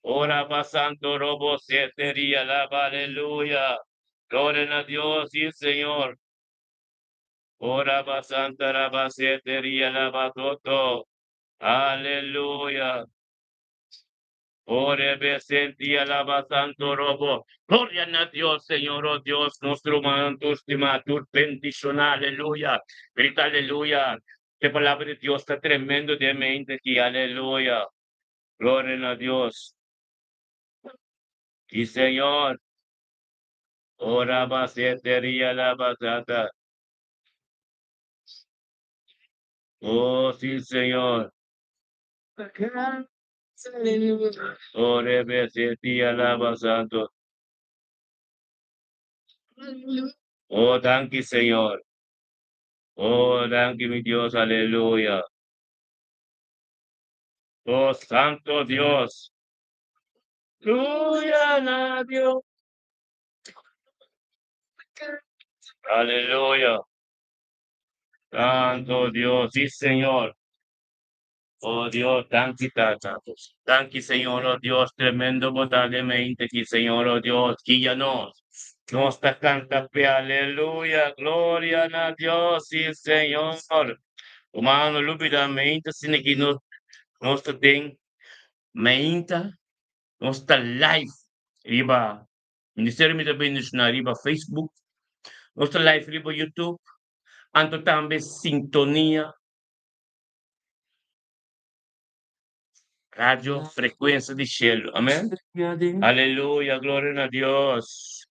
Ora pasando robo setería, la aleluya. Gloria a Dios, sí, Señor. Ora pasando la setería, la todo. Aleluya. Ore besenti alaba santo robo. Gloria a Dios, Señor, oh Dios, nuestro manto estimato, bendición, aleluya. Grita aleluya. Que palabra de Dios está tremendo de mente aquí, aleluya. Gloria a Dios. Y Señor, ora basetería la basata. Oh, sí, Señor. Ore beseti alaba santo. Oh, thank you, Señor. Oh, thank you, mi Dios, aleluya. Oh, santo Dios. Gloria a Dios. Aleluya. Santo Dios. Sí, Señor. Oh Dios, thank you, Tata. Thank you, Señor, oh Dios, tremendo totalmente que Señor, oh Dios, guíanos. Nos te canta, aleluya, gloria a Dios, sí, Señor. Humano, lupidamente, sin que nos den, meinta, nos live, riba, Ministerio de Bendición, riba Facebook, nos live, riba YouTube, anto también sintonía, radio, frecuencia de cielo. Amén. Aleluya, gloria a Dios.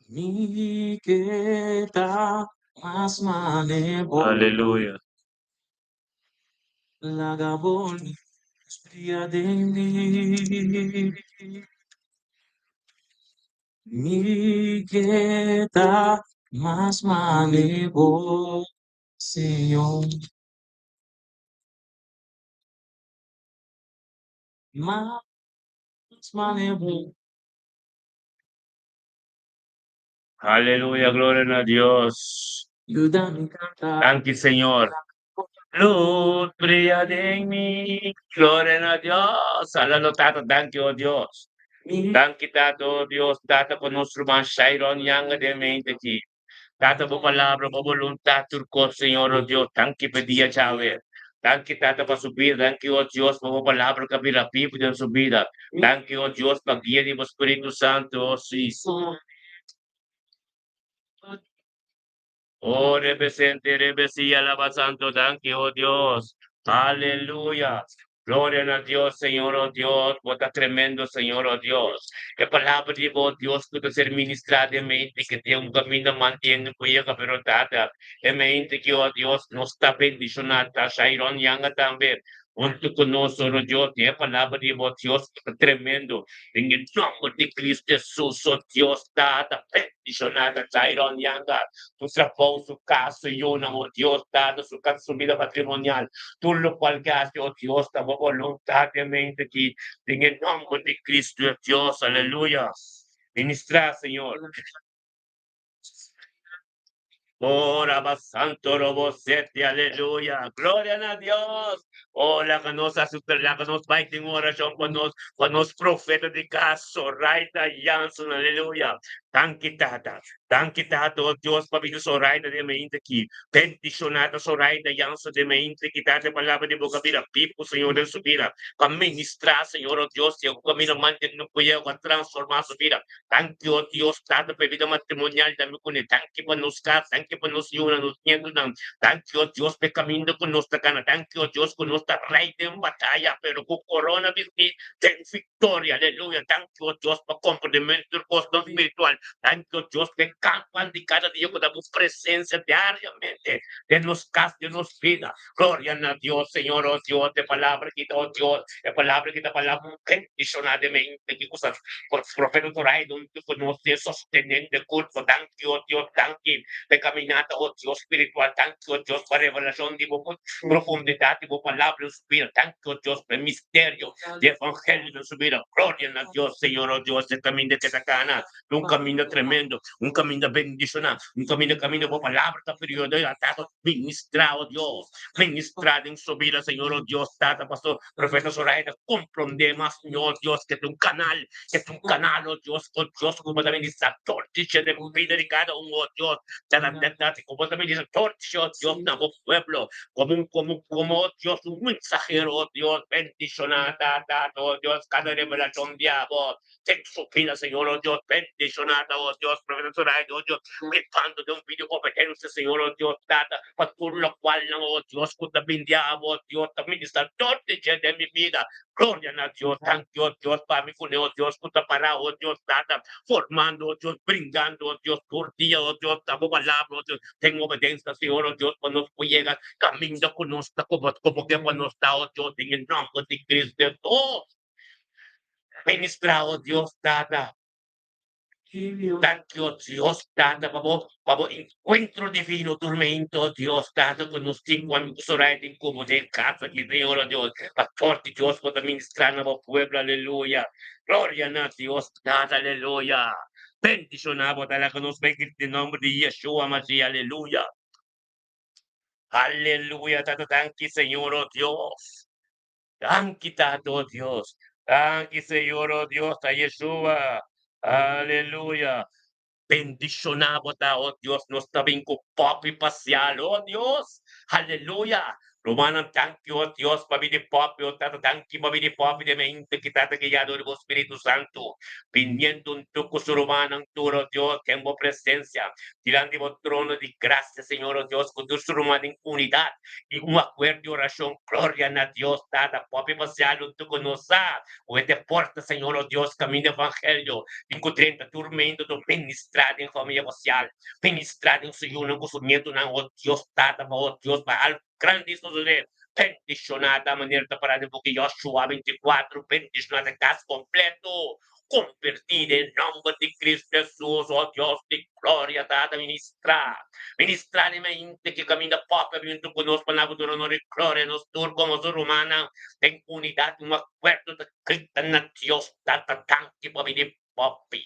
Mi kita mas malebo Aleluya. lagabon dia dendi mi kita mas malebo Señor mas malebo Aleluya, gloria a Dios. ayúdame a cantar Thank you, Señor. Luz brilla en mí, gloria a Dios. Alalo tato, thank you, oh Dios. Thank you, tato, oh Dios, tato con nuestro man Shairon yang de mente aquí. Tato po palabra, po voluntad, turco, Señor, oh Dios, thank you, pedía chave. Thank you, tato, pa su vida. Thank you, oh Dios, po palabra, kabila, pipo de su vida. Thank you, oh Dios, pag guía de Espíritu Santo, oh sí. Oh, represente, rebesía, alaba santo, thank you, oh Dios. Aleluya. Gloria a Dios, Señor, oh Dios. Bota tremendo, Señor, oh Dios. Que palabra de vos, Dios, puede ser ministrada en mente, que tiene un camino mantiene cuya caperotada. En mente que, oh Dios, nos está bendicionada. Shairon Yanga también. Junto con nosotros, Dios, tiene palabra de vos, Dios, tremendo. En el nombre de Cristo Jesús, oh Dios, dada bendicionada. Shairon Yanga. Tu trapão, su caso, yo no, Dios, dado su casa, su vida patrimonial, tú lo cual que hace, oh Dios, estamos voluntariamente aquí, en el nombre de Cristo, Dios, aleluya. Ministra, Señor. Ora santo robo sete, aleluya. Gloria a Dios. Oh, la que nos asusta, la que nos va en oración con los profetas de caso, Raita Jansson, aleluya. Thank you, Tata, oh Dios, papi, so Raita de mente aquí. Bendicionada, so Raita Jansson de mente, que Tata, palabra de boca, vida, pipo, Señor, en su vida. Para ministrar, Señor, oh Dios, y el camino mantiene, no puede transformar su vida. Thank you, oh Dios, Tata, vida matrimonial, dame con el tanque para nos casar, tanque para nos ayudar, nos niegan. Thank you, oh Dios, pecamino con nuestra cana. Thank you, oh Dios, con nuestra rey en batalla, pero con corona, ten victoria, aleluya. Thank you, oh Dios, para complemento el costo espiritual. Thank you, oh Dios, que campan de cada día con tu presencia diariamente. De nos casa, de nos vida. Gloria a Dios, Señor, oh Dios, de palabra que oh Dios, de palabra que palabra bendicionadamente, que cosas por profeta Toray, donde conoce sosteniendo el culto, thank you, oh Dios, thank you, de caminata, oh Dios, espiritual, thank you, oh Dios, para revelación de profundidad, de palabra, su vida, thank you, oh Dios, para misterio, de evangelio de su vida, gloria a Dios, Señor, oh Dios, de camino de Ketacana, un camino tremendo, un camino caminho bendicionar, caminho por palavra da período e atato ministrar, oh Deus, ministrar em subida, Senhor, oh Deus, tata, pastor, profeta Zoraida, compreender mais, Senhor, Deus, que é um canal, oh Deus, completamente satortiche de vida de cada um, oh Deus, tata, completamente satortiche, oh Deus, na voz pueblo, como, oh Deus, un mensajero, oh Dios, bendicionar, oh Dios, cada revelación de amor, ten su vida, Señor, oh Dios, bendicionada, oh Dios, profesora, oh Dios, gritando de un video competencia, Señor, oh Dios, data, por lo cual, oh Dios, con también diabo, oh Dios, también está todo de mi vida, gloria a Dios, thank you, oh Dios, para mí, oh Dios, con para, oh Dios, data, formando, oh Dios, brindando, oh Dios, tortilla, oh Dios, damos palabra, oh Dios, tengo obediencia, Señor, oh Dios, cuando llega, camino con nosotros, como que cuando está, oh Dios, en el nombre de Cristo, oh, ministra, oh Dios, data, thank you, Dios, data, vamos, encuentro divino, tormento, Dios, data, con los cinco amigos orando en como del caso, y Señor, oh Dios, pastor, Dios, por administrar nuevo pueblo, aleluya, gloria a Dios, data, aleluya, bendicionado, dala, que nos venga en nombre de Yeshua, Mashiach, aleluya, aleluya, data, thank you, Señor, oh Dios, thank you, data, oh Dios, thank you, Señor, oh Dios, a Yeshua, aleluya, bendicionado, oh Dios, nuestra vinco papi parcial, oh Dios, aleluya. Romana, thank you, oh Dios, papi de papi, oh Tata, thank you, papi de papi de mente, que tata guiado del Espíritu Santo, viniendo un tuco su romana, un turo, Dios, tengo presencia, tirando el trono de gracia, Señor, oh Dios, con tu romana en unidad, y un acuerdo de oración, gloria a Dios, Tata, papi parcial, un tuco no sabe, o este porta, Señor, oh Dios, camino evangelio, encontrando dormindo do ministrado em família social, ministrado em Senhor, não consumindo na oh Deus, data, oh Deus, para grande isso de bendicionada a maneira da parada porque Joshua 24, bendicionada casa completo, convertida em nome de Cristo Jesus, oh Deus de glória, dada ministrar em mente que caminha propriamente conosco, palavra do honor e glória, nos tur como ser humana, tem unidade, um acordo de Cristo na Deus, data tanque para me papi.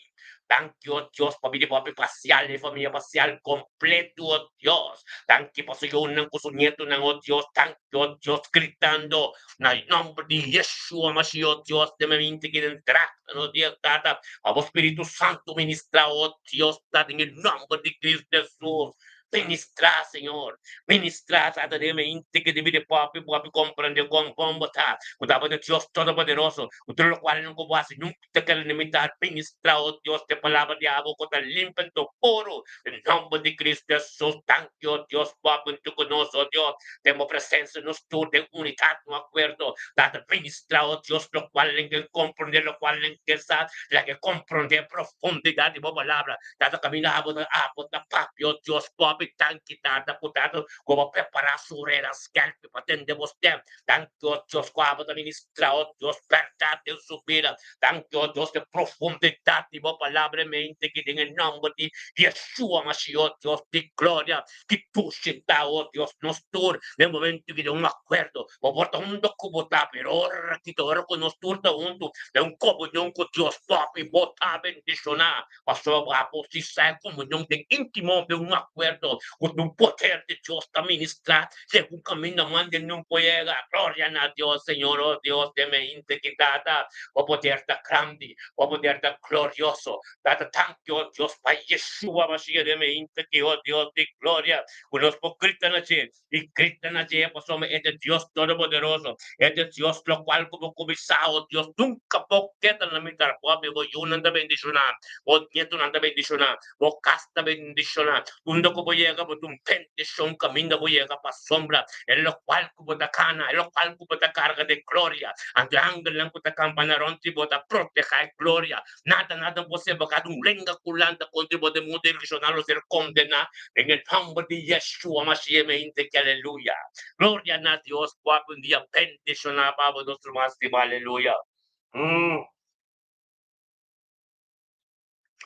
Thank you, oh Dios, pamilya papi parcial, familia parcial completo, oh Dios. Thank you, po sa iyo ng kusunyeto ng oh Dios. Thank you, oh Dios, gritando na nombre de Yeshua Mashiach, oh Dios, de mente que entra, oh Dios, tata, abo Espíritu Santo ministra, oh Dios, tata, en el nombre de Cristo Jesús. Ministrar, Senhor. Ministrar, Tata, de mente que deve de papi compreender como está. O Tapa de Deus Todo-Poderoso, o lo cual não combate, nunca te quer limitar, ministrar, oh Deus, de palavra de água, contra limpa, puro, em nome de Cristo Jesus, thank you, oh Deus, Papo, tu conosco, oh Deus, temos presença nos todos, de unidade, no acordo, Tata, ministrar, oh Deus, lo qual ninguém compreender, lo qual ninguém sabe, la que compreender profundidade de boa palavra, Tata, caminhava na água, da papi, oh Deus, Papi, thank you, Tata, portanto, como preparar sureiras, scalpi, para atender você, thank you, oh Deus, qual da ministrar, oh Deus, verdade, Deus, subida, thank you, oh Deus, de profundidade de boa palavra, mente, que tem em nome de Yeshua, Mashiach, oh Deus, de glória, que tu está, oh Deus, nos tur, no momento que de um acordo, o porta um documento, pero ora que tu ora com nos turta de um comunhão com Deus, papi, botar, bendicionar, pastor, a posição, comunhão, de íntimo, de um acordo, com o poder de Deus, para ministrar, segundo caminho, mande, não pueda, glória a Deus, Senhor, oh Deus, de mente que dada, o poder da grande, o poder da glorioso, dada tanto, oh Deus, Pai, Yeshua, Mashiach, de mente que, oh Deus, de glória, conosco grita na gente, e grita na gente, pastor, é de Deus Todo-Poderoso, é de Deus, lo qual como comisar, oh Deus, nunca poqueta na mitad, pobre, o yo nanda bendicionar, o nieto nanda bendicionar, o casta bendicionar, mundo como llega, por un bendición, camino como llega para sombra, en lo cual como da cana, en lo cual como da carga de gloria, ante ángel lang como da campanaron, tipo da proteja gloria, nada posible, cada un lenga culanta, contigo de mundo direccional, o ser condena, en el nombre de Yeshua, Mashiach, que aleluya. Gloria a Dios, guapo, un día bendicionar, Pablo, nuestro máximo, aleluya.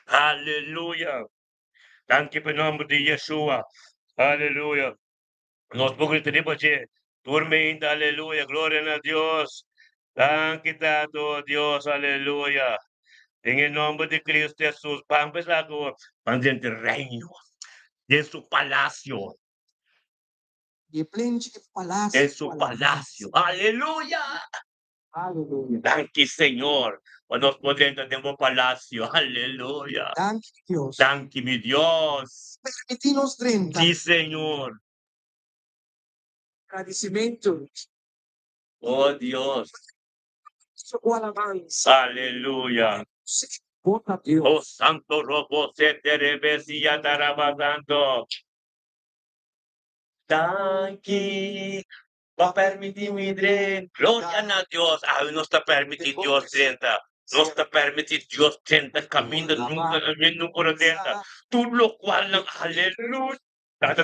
Aleluya. Thank you por nombre de Yeshua. Aleluya. Nos tenemos que tormenta, aleluya. Gloria a Dios. Thank you, Tato, Dios, aleluya. En el nombre de Cristo Jesús, para empezar, vamos en el reino, en su palacio, Geplânge en palácio, su palacio. Aleluya. Aleluia. Danke, Señor. Nos podemos tenemos palacio. Aleluya. Danke, Deus. Danke, mi Dios. Permite-nos 30. Sí, Señor. Agradecimento. Oh, Dios. Sua alabança. Aleluya. Bota Oh, Deus. santo robo se te revesía tarabazando. Danke. Va permitirme dren. Gloria a Dios. Nos está permitiendo Dios 30. Nos está permitiendo Dios 30. Camino nunca, nunca 30. Tú lo cual, aleluya.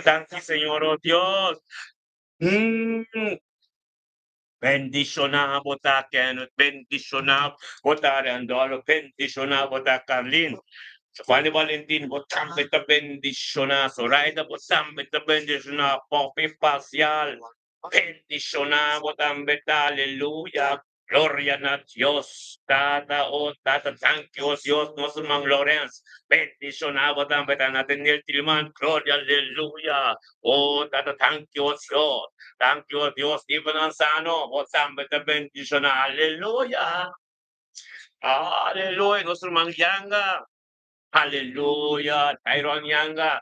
Danke, Señor, oh Dios. Bendicionado bota Kenneth, bendicionado bota Randolo, bendicionado bota Carlin. Giovanni Valentin, botam beta bendicionado, Zoraida botam beta bendicionado, Poppy Parcial, bendicionado botam beta, aleluya. Gloria a Dios, Tata, oh Tata, thank you, Dios, nuestro hermano Lorenz, bendicionado botam beta Nathaniel Tilman, gloria, aleluya. Oh Tata, thank you, Dios. Thank you, Dios, even ang sano, o samba the bendition, hallelujah. Hallelujah, nuestro mang Yanga. Hallelujah, Tyron Yanga.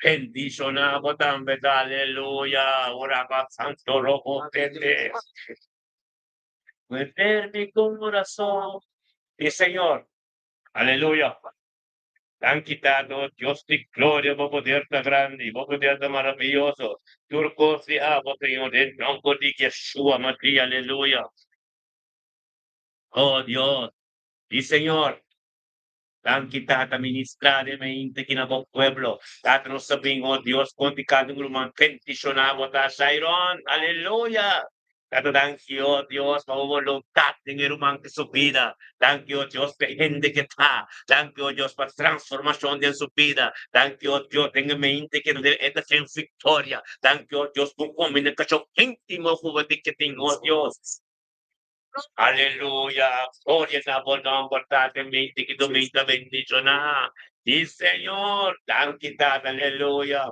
Bendición na botambe, hallelujah. Ora ka santo rojo tete. Meter mi corazón. Sí, Señor. Aleluya. Han quitado, Dios de gloria, vos poder tan grande, vos poder tan maravilloso. Turco se amo, Señor, en nombre de Yeshua, María, aleluya. Oh Dios, y Señor, han quitado ministradamente que no pueblo. Tato sabing, oh Dios, conti cada gruman peticionado ta Sairon, aleluya. Tato thank you, oh Dios, voluntad en el humano que su vida. Thank you, oh Dios, que gente que está. Thank you, oh Dios, para transformación de su vida. Thank you, oh Dios, tenga mente que esta es en victoria. Thank you, oh Dios, con comunicación íntimo juvenil que tengo, oh Dios. Aleluya, gloria a vos, importantemente que tu mente bendicionar. Sí, Señor, danke, aleluya.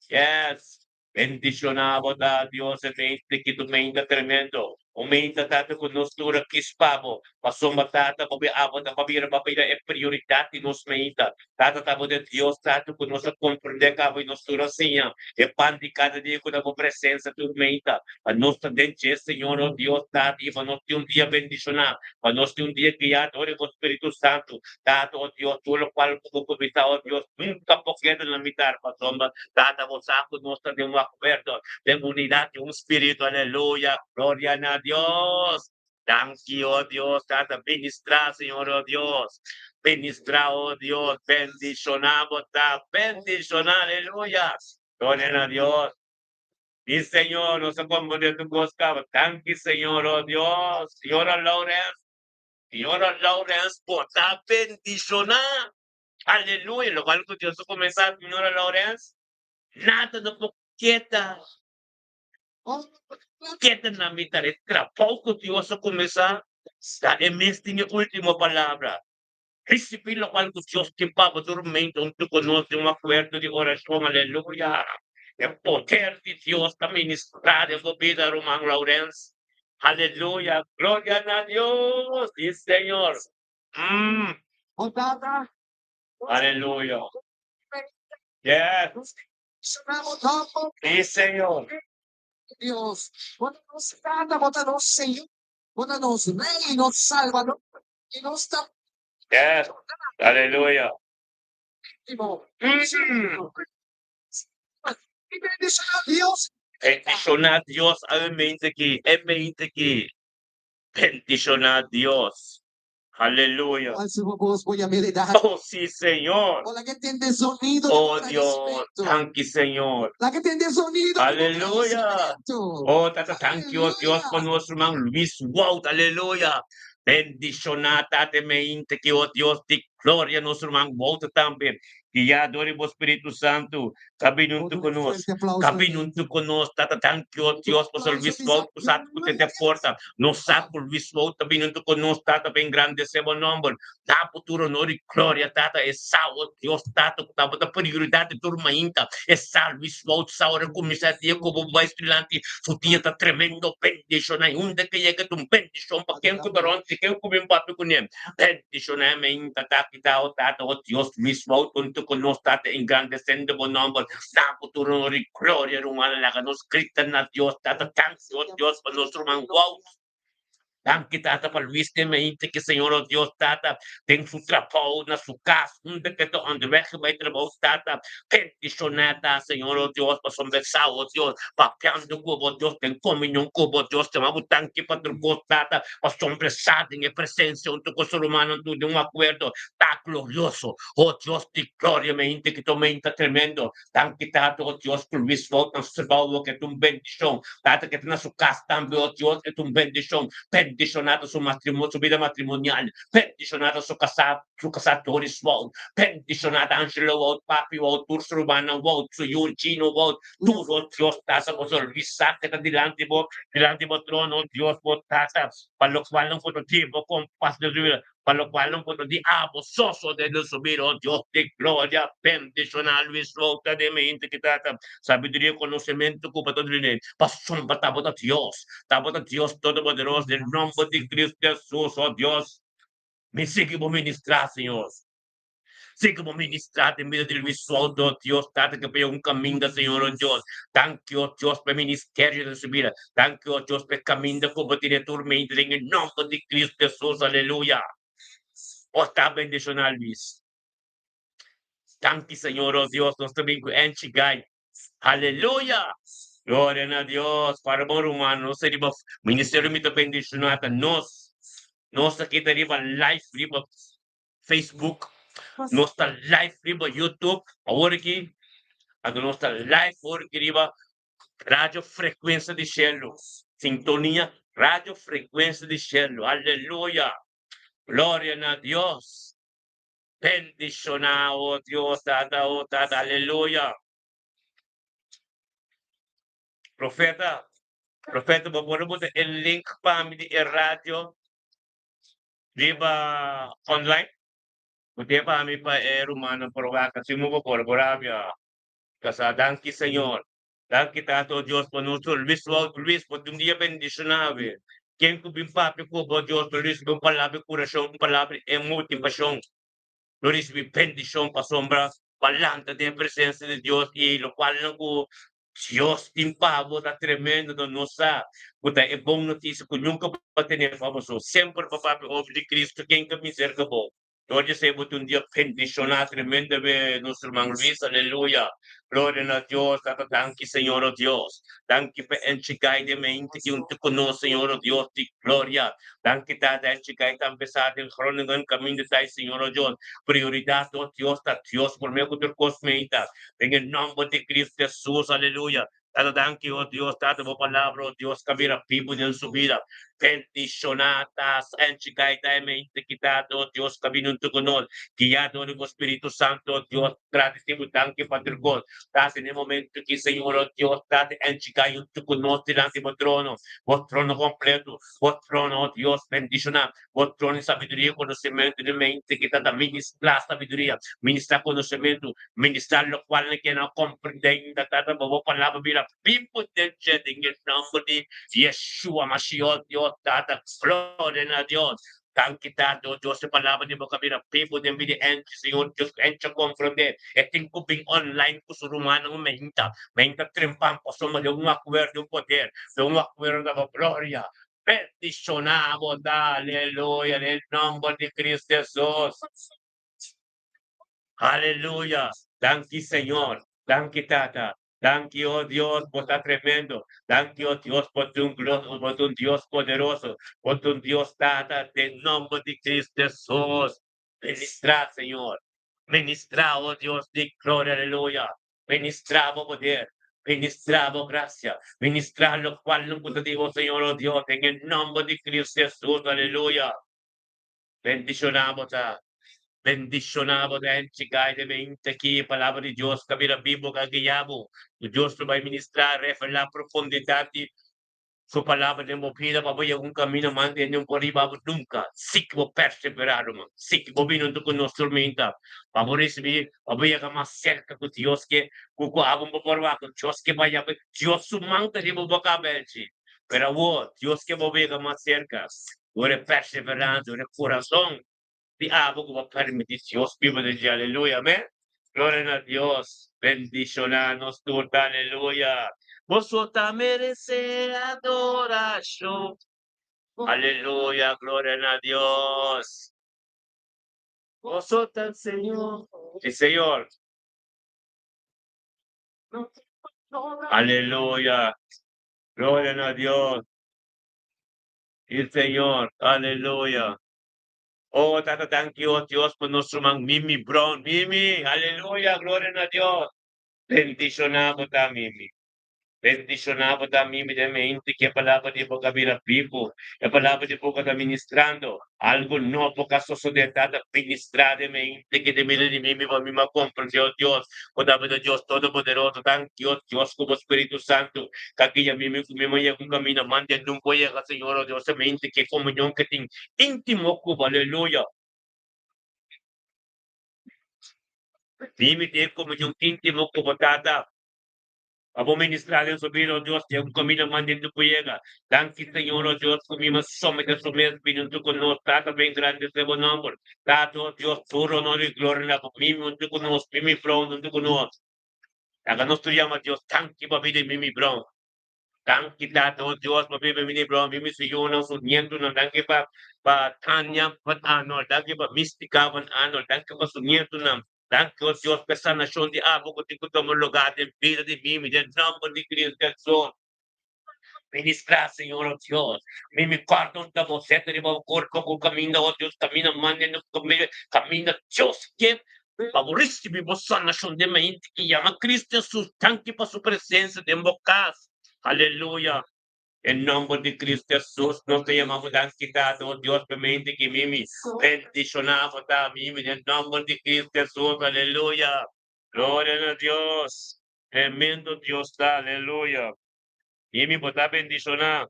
Yes. Bendicionado da Dios e mente que tu mente tremendo. O mente tata con nostura kispavo. Passou tata pabi abo da pabira papira é prioridade nos mente. Tata tabo de Deus tata com nossa compreender cabo e nostura senha. É pandi cada dia com a tua presença tu mente. A nossa dente Senhor, oh Deus tata e para nós ter dia bendicionado. Para nós ter dia guiado por Espírito Santo. Tata, oh Deus, tu lo qual tu comita, oh Deus, nunca poquedo na mitar, pasomba. Tata, vos saco, nós temos um acordo, temos unidade, um espírito, aleluia, glória a Deus. Thank you, oh Dios, Tata, ministrar, Señor, oh Dios, ministrar, oh Dios, bendicionamos, bendicionar, aleluya, gloria a Dios. Y Señor, nos acompaña tu busca, thank you, Señor, oh Dios, Señora Lawrence, por ta bendicionar, aleluya, lo cual que Dios começar, Señora Lawrence, nada de quieta. Quieta na mitad, tra pouco Dios começar, está en esta última palavra. Recibir lo cual que Dios te paga dormindo, tu conoce un acuerdo de oración, aleluya. El poder de Dios está ministrado en tu vida, Román Lawrence. Aleluya, gloria a Dios, sí, Señor. Aleluya. Yes. Sí, Señor. Deus, quando nos trata, bota nos Senhor, quando nos Rei, nos Salvador, e nos dá Yes. Aleluya. último. E bendição a Deus. Bendición a Dios, mente aquí. Bendición a Dios. Aleluya. Qual seu voz voy a habilidade? Oh, sí, Señor. O la que tiene sonido de Oh, Dios. agradecimiento. Thank you, Señor. La que tiene sonido de Aleluya. agradecimiento. Oh, Tata, thank you, Aleluya. Dios, por nuestro hermano Luis Wout. Aleluya. Bendición a Tate mente que, oh Dios, de gloria a nuestro hermano Wout también. Guiado por Espíritu Santo, cabinunto Otro conosco. fuerte aplauso. Cabinunto conosco, Tata, thank you, Dios, por Aplauso, serviço volto, por sato, por te porta. No saco, por visto volto, cabinunto conosco, Tata, bem grande, seu nome. Dá futuro, honor e glória, Tata, é salvo, Deus, Tata, que tava da prioridade, turma ainda, é salvo, volto, saura, comissaria, como vai estrilante, sutia, tá tremendo, bendição, aí, onde que chega, um bendição, para quem que durante, quem que me papo com ele, bendição, né, ainda, Tata, o Deus, volto, junto conosco, Tata, engrandecendo o nome, dá futuro, honor e glória, rumana, lá, nos crita na Deus, Tata, thanks, oh Deus, para nosso irmão, wow, Danke, Tata, para viste mente que Senhor, oh Deus, Tata, tem su trabalho na sua casa, onde que tu onde vai que vai trabalhar, Tata, peticionada, Senhor, oh Deus, para conversar, oh Deus, para piando com oh Deus, tem comunhão com oh Deus, chamamos tanque para tu Tata, para conversar em presença, onde o ser humano tudo um acordo, tá glorioso, oh Deus, de glória, mente que tu mente tremendo, danke, Tata, oh Deus, por isso volta a trabalho que tu bendição, Tata, que tu na sua casa também, oh Deus, que tu bendição, bendicionado su matrimonio, su vida matrimonial, bendicionado su casatori suo, bendicionado Angelo Walt, Papi Walt, Turso Romano Walt, su Eugino Walt, tu, oh Dios, tasa con sorrisa que está delante mo trono, Dios, por tasa, para lo cual no puedo tiempo con paz de vida, para lo cual no puedo di soso de subir, oh Dios de gloria, bendicionado Luis Volta de mente que tata, sabiduría, conocimiento, culpa todo el pasión, batabo de Dios, Tabo de Dios Todopoderoso, del nombre de Cristo Jesús, oh Dios, me sigue por ministrar, Senhor. Siga por ministrar em meio do visual do Deus, Tata, que pelo um caminho, Senhor, oh Deus. Thank you, oh Deus, pelo ministério da subida. Thank you, oh Deus, pelo caminho como diretor, em nome de Cristo Jesus, aleluia. Oh, está bendicionado, Luiz. Thank you, Senhor, oh Deus, nós também enxergai. Aleluia. Glória a Deus, para o bom humano, nós seria ministério muito bendicionado, nós aqui teria live, riba Facebook, nós está live, riba YouTube, agora aqui, nós está live, agora aqui, riba rádio frequência de cielo, sintonia, rádio frequência de cielo, aleluia, glória a Deus, bendicionado, oh Deus, oh, aleluia, profeta, vamos botar o link para mim de rádio, riba online, porque para mim pa rumano provar kasi mo po colaborar kasadang ki Señor. Dan kita to Dios por nuestro Luis por un día bendicionado. Quien ku bimpapi ko po Dios Luis kung palabra coração, palabra e motivação. Luis bi bendición pa sombra palanta de presença de Dios y lo cual não ko Dios timpavo tá tremendo no nossa. Puta, é bom notícia que nunca pa tener famoso. Sempre papapi obra de Cristo quem que me cerca bom. Hoje temos um dia bendicionado tremendo de nosso irmão Luis, aleluia. Glória a Deus, danke Senhor, oh Deus. Danke por enxergar de mente que te conosco, Senhor, oh Deus, de glória. Danke, Tata, enxergar e empezar em crônica, caminho de Tai, Senhor, oh Deus. Prioridade, oh Deus, tá Deus, por meio de cosmeita. Em nome de Cristo Jesus, aleluia. Tata, danke, oh Deus, Tata, por palavra, oh Deus, cabira, pipo de sua vida. Bendicionadas, enxergar e mente que Tata, oh Deus, caminho de conosco. Guiado do Espírito Santo, oh Deus, agradecemos, danke, Padre God. Dati nel momento che Signore, oh Dio, date enchigai un tu conosci davanti al trono completo, al trono, oh Dios, bendicionar, al trono di sabiduria, conocimiento de mente, que está ministrar sabiduria, ministrar conhecimento, ministrar lo qual que não compreende, tata, bobo palavra, vira, pipo de gente, em nome de Yeshua, Mashiach, Dios, tata, glória a Deus. Thank you, Diyos, sa palavra ni mo kami na people din bini Senhor, Diyos, sa comprender. E tem ko bing online ko sa rumano mahinta trimpam po sa yung akwerde yung poder, yung akwerde na gloria. Bendicionamos, aleluya, nel nombre de Cristo Jesús. Aleluya. Thank you, Señor. Thank you, Tata. Thank you, oh Dios, por estar tremendo. Thank you, oh Dios, por un Dios poderoso, por un Dios, Tata, en nombre de Cristo Jesús. Ministra, Señor. Ministra, oh Dios, de gloria, aleluya. Ministramos poder. Ministramos gracia. Ministrar lo cual no podemos, Señor, oh Dios, en el nombre de Cristo Jesús, aleluya. Bendicionamos, Bendicionado dahil chikay de mente aqui, a palavra de Deus, kabila Bíblia kagiyabo. O Deus vai ministrar, revelar a profundidade. Sua palavra de movida, papai, um caminho mande não pode babu nunca. Sik mo perseverar, mano. Sik mo binundo ko nosso menta. Papai, se papai, ka mas cerca com Deus que kuko abong paporwa com Deus que vai abrir. Deus sumanta de mo bacabelchi. Pero wo, Deus que mo ka mas cerca. Ore perseverança, ore coração. Diabo que va a permitir Dios vivo de aleluya, amén. Gloria a Dios, bendicionanos tú, aleluya. Vosotros merece adoración. Aleluya, gloria a Dios. Vosotros, Señor. Sí, Señor. Aleluya. Gloria a Dios. Y Señor, aleluya. Oh, Tata, thank you, Dios, por nuestro man Mimi Brown. Mimi, aleluya, gloria a Dios. Bendicionado ta, Mimi. Bendicionado da Mimi de mente que a palavra de boca vira vivo, a palavra de boca está ministrando, algo novo que a sociedade ministrar de mente que de mim de Mimi vai me compreender, Deus, o Davi Deus Todo-Poderoso, thank you, Deus, como Espírito Santo, que aqui a Mimi, como eu com caminho, mande não foi a Senhor, Deus, a mente que comunhão que tem íntimo com, aleluia. Mimi tem comunhão íntimo com batata. Abo ministrar el subir, oh Dios, que un camino mandando llega. Thank you, Señor, oh Dios, que mi somos que somos vindo con nos, tata bem grande se bom nombre. Tato, oh Dios, puro honor y gloria na mimi, unto con nos, mimi brown, unto con nos. Taga nos tu llama Dios, thank you, papi, de mimi brown. Thank you, tato, oh Dios, papi, de mimi brown, mimi si yo na suniendo na, thank you pa Tanya, pa ano, thank you pa Mystica, pa ano, thank you pa suniendo na. Thank you, Dios, que esa nación de abo que te tomo lugar de vida de mí, de nombre de Cristo Jesús. Ministrar, Señor, oh Dios. Mi cuarto un tamo sete de bom corpo com caminho, oh Deus, caminho, mande no caminho, Deus, que favoríssimo vossa nação de mente que ama Cristo Jesus, tanque para sua presença de bocas. Aleluia. Em nome de Cristo Jesus, nós te chamamos a quitado, oh Deus, mente que mimi, bendicionava da mimi, em nome de Cristo Jesus, aleluia. Glória a Deus. Tremendo Deus está, aleluia. Mimi, botar bendicionar.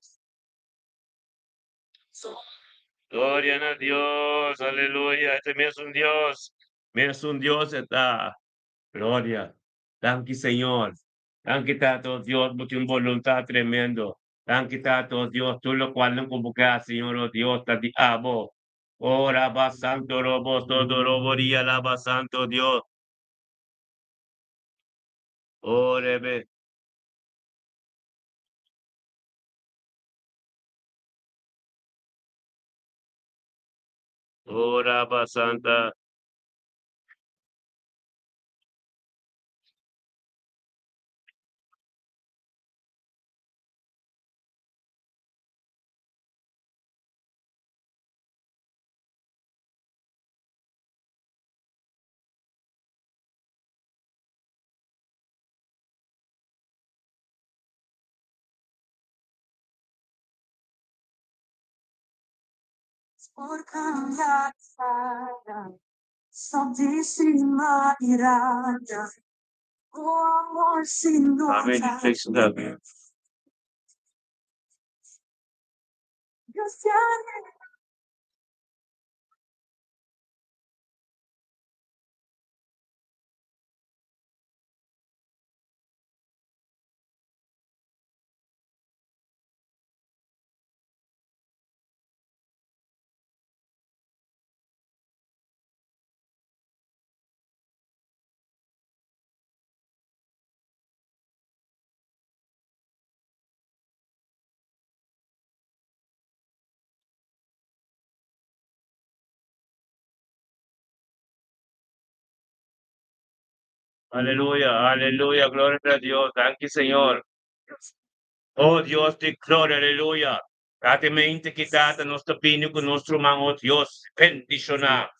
Gloria a Dios, aleluya. Este me es un Dios está. Gloria. Thank you, Señor. Thank you, Tato Dios, por tu voluntad tremendo. Thank you, Tato Dios, tú lo cual no convocas, Señor, oh Dios, te amo. Oh, Rabba Santo, Robo, todo roboría, Rabba Santo Dios. Oh, Rebe. Oh, Rabba Santa. Por cambiar santísima irada, o amor sin Amén. nota. Flexion love. Dios te ama. Aleluya, aleluya, gloria a Dios. Thank you, Señor. Oh Dios, te gloria, aleluya. Date mente que data nostro pino con nostro man, oh Dios, bendiciona.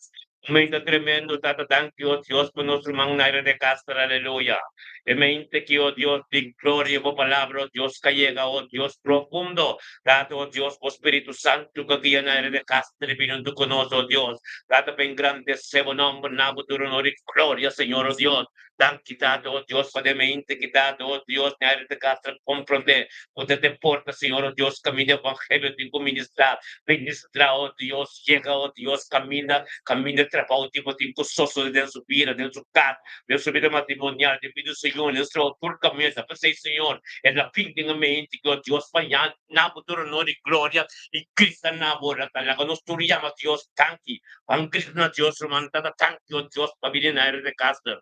Mente tremendo, tata, thank you, oh Dios, por nostro man, naira de castra, aleluya. de mente que, oh Dios, de gloria, oh palabra, oh Dios, que llega, oh Dios, profundo. Date, oh Dios, oh Espíritu Santo, que guía en el castre, viniendo con nosotros, oh Dios. Date ben grande, sebo nombre, nabo, tu honor y gloria, Señor, oh Dios. Dan quitado, oh Dios, para mente, quitado, oh Dios, en el castre, comprende. Usted te porta, Señor, oh Dios, camina evangelio, tengo ministrar. Ministra, oh Dios, llega, oh Dios, camina, trabajo, tipo, soso de su vida, de su casa, de su vida matrimonial, de vida, Señor, de su turca mesa, pues, Señor, en la fin de la mente, que, oh Dios, mañana, nabo, tu honor y gloria, y Cristo, nabo, la talaga, nos turiyama, Dios, tanki, ang Cristo na Dios, romantada, tanki, oh Dios, pabilin na de casa.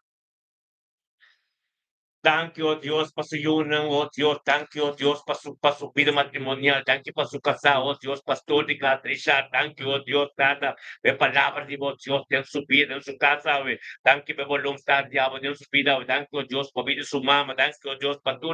Thank you, oh Dios, para su yunang, oh Dios. Thank you, oh Dios, para su vida matrimonial. Thank you para su casa, oh Dios, pastor de Catrisha. Thank you, oh Dios, tata. De palabra de oh Dios, en su vida, en su casa, güey. Thank you, de voluntad, diablo, en su vida, güey. Thank you, oh Dios, para vida de su mamá. Thank you, oh Dios, para tu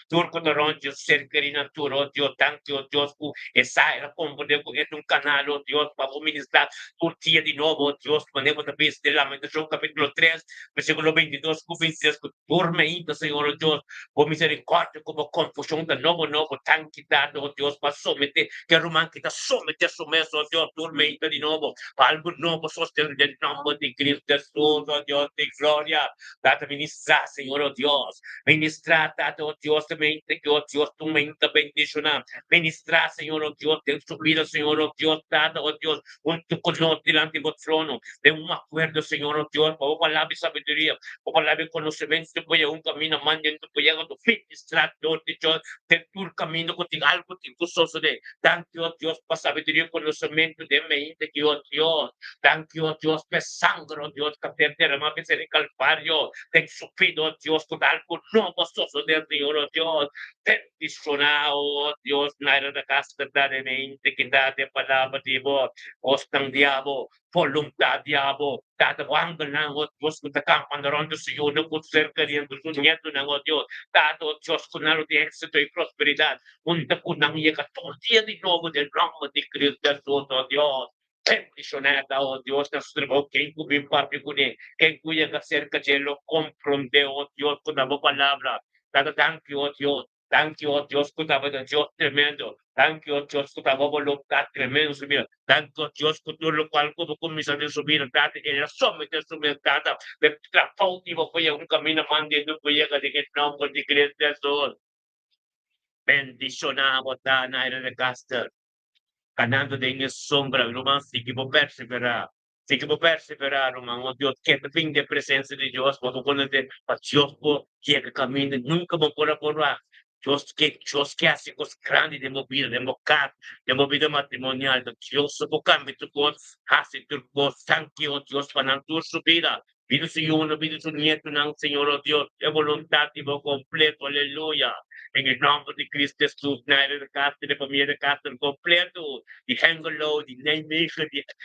turco de roncho, ser querida, tu, oh Dios. Thank you, oh Dios, por esa era como de un canal, oh Dios, para ministrar tu tía de nuevo, oh Dios. Ponemos la vista de la meditación, capítulo 3, versículo 22, 23, durme ainda, Senhor, oh Deus, por misericórdia, como confusión de novo, tan quitado, oh Deus, para someter, quero man que está someter sumesso, oh Deus, durme ainda de novo, para algo novo, sostener de nome de Cristo Jesus, oh Deus, de glória, data ministrar, Senhor, oh Deus, ministrar, data, oh Deus, também, que, oh Deus, tu mente bendicionar, ministrar, Senhor, oh Deus, tem subida, Senhor, oh Deus, data, oh Deus, junto conosco, delante do trono, de un acuerdo, Señor, oh Dios, por palabra y sabiduría, por palabra y conocimiento, voy a un camino, mandiendo, voy a tu fin, distractor, Dios, de tu camino, contigo, algo, tipo, soso de, thank you, oh Dios, para sabiduría y conocimiento, de mente, que, oh Dios, thank you, oh Dios, por sangre, oh Dios, que te derrama, que se el calvario, te supido, oh Dios, con algo nuevo, soso de Señor, oh Dios, bendicionado, oh Dios, nada de casa, de mente, que da de palabra, digo, ostang diabo, voluntad diabo, tatawanggal na ang Diyos kung takampan na ron sa iyo na kung cerca riyan gusto niya ito ng Diyos. Tato Diyos kung naro di éxito y prosperidad. Punta ko nang iya katultiya di nuovo del ramo di Cristo Jesus, oh Dios. Bendicionada, oh Dios, nuestro trabajo, quien cubrir papi kuni, quien cuya ka cerca cielo, comprende, oh Dios, con la palabra. Tata, thank you, oh Dios. Thank you, oh Dios, kung tama ng Diyos tremendo. Thank you, oh Diyos, kung tama voluntad tremendo sa mina. Thank you, oh Diyos, kung tulong ko kung minsan din sumira dati, somit na sumira dati. Nagtrapaw, di ba po yung kami naman din, po yung kadikit na ako di Cristo. Bendicionamos, na irenegaster. Canando degli sombra, romance, que vou perseverar. Sei que vou perseverar, irmão, oh Deus, que vem de presença de Deus, vou quando de Deus, que é que caminho, nunca vou por lá. Deus que hace cosas grandes de meu vida matrimonial, de Deus, o cambio tu voz, hace tu voz, thank you, oh Deus, para tu subida. Pido Señor, no pido su nieto, Señor, oh Dios, de voluntad y completo, aleluya. En el nombre de Cristo Jesús, nära de casa, de familia de casa, completo, de hengelo, de nemigo,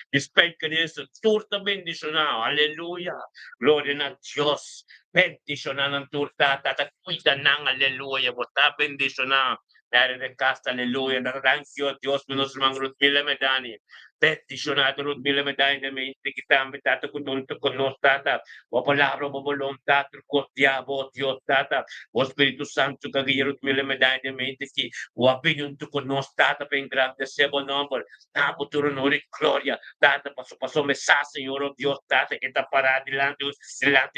de spänkanis, turta bendicionado, aleluya. Gloria a Dios, bendicionado ang turta, tatakwida ng aleluya, bota bendicionado. Nära de casa, aleluya, thank Dios, menos mga Rutmila Medani. Bendicionado Rutmila Medani, na may kita, tata kununto con nos, tata, o palabra mo voluntad, ko diabo, Dios, tata, o Espíritu Santo, kagiyarot mila medalya de mente que o opinion to conos tata pen grande sebo nombre, na futuro nori gloria, tata paso mesa, Señor, oh Dios, tata, esta para delante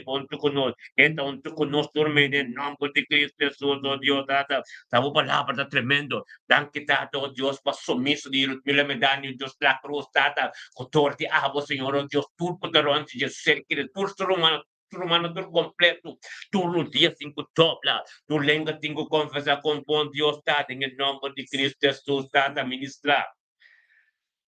ponto conos, enta unto conos dorme en nombre de Cristo Jesús, oh Dios, tata, tabo palabra da tremendo, dan que tata, oh Dios, paso miso di mila medalya, Dios, la cruz, tata, cotor di abo, Señor, oh Dios, turco de ron, si Jesús, que el turco romano tur completo, tu dia cinco dobla, tu lengua tengo confesar con buen Dios, Tata, en el nombre de Cristo Jesús, Tata, ministra.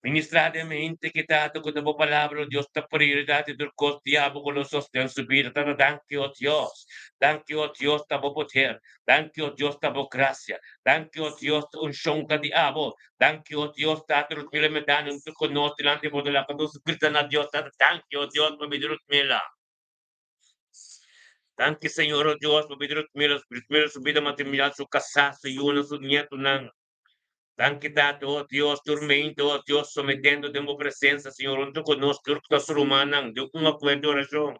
Ministradamente que Tata, con tu palabra, Dios, ta prioridad de tu diabo con los sostén subir, Tata, thank you, oh Dios, thank you, oh Dios, ta poder, thank you, oh Dios, ta gracia, thank you, oh Dios, un shonka diabo, thank you, oh Dios, Tata, los mil medanos, tu conoce delante de la cuando Cristo na Dios, Tata, thank you, oh Dios, por mi Dios, mila. Thank you, Senhor, oh Deus, por pedir os primeiros subida matrimonial, su casa, su hijo, su nieto, nan. Thank you, Tato, oh Deus, dormindo, oh Deus, sometendo de uma presença, Senhor, onde conosco, tu que ser humano, de um acordo de oração.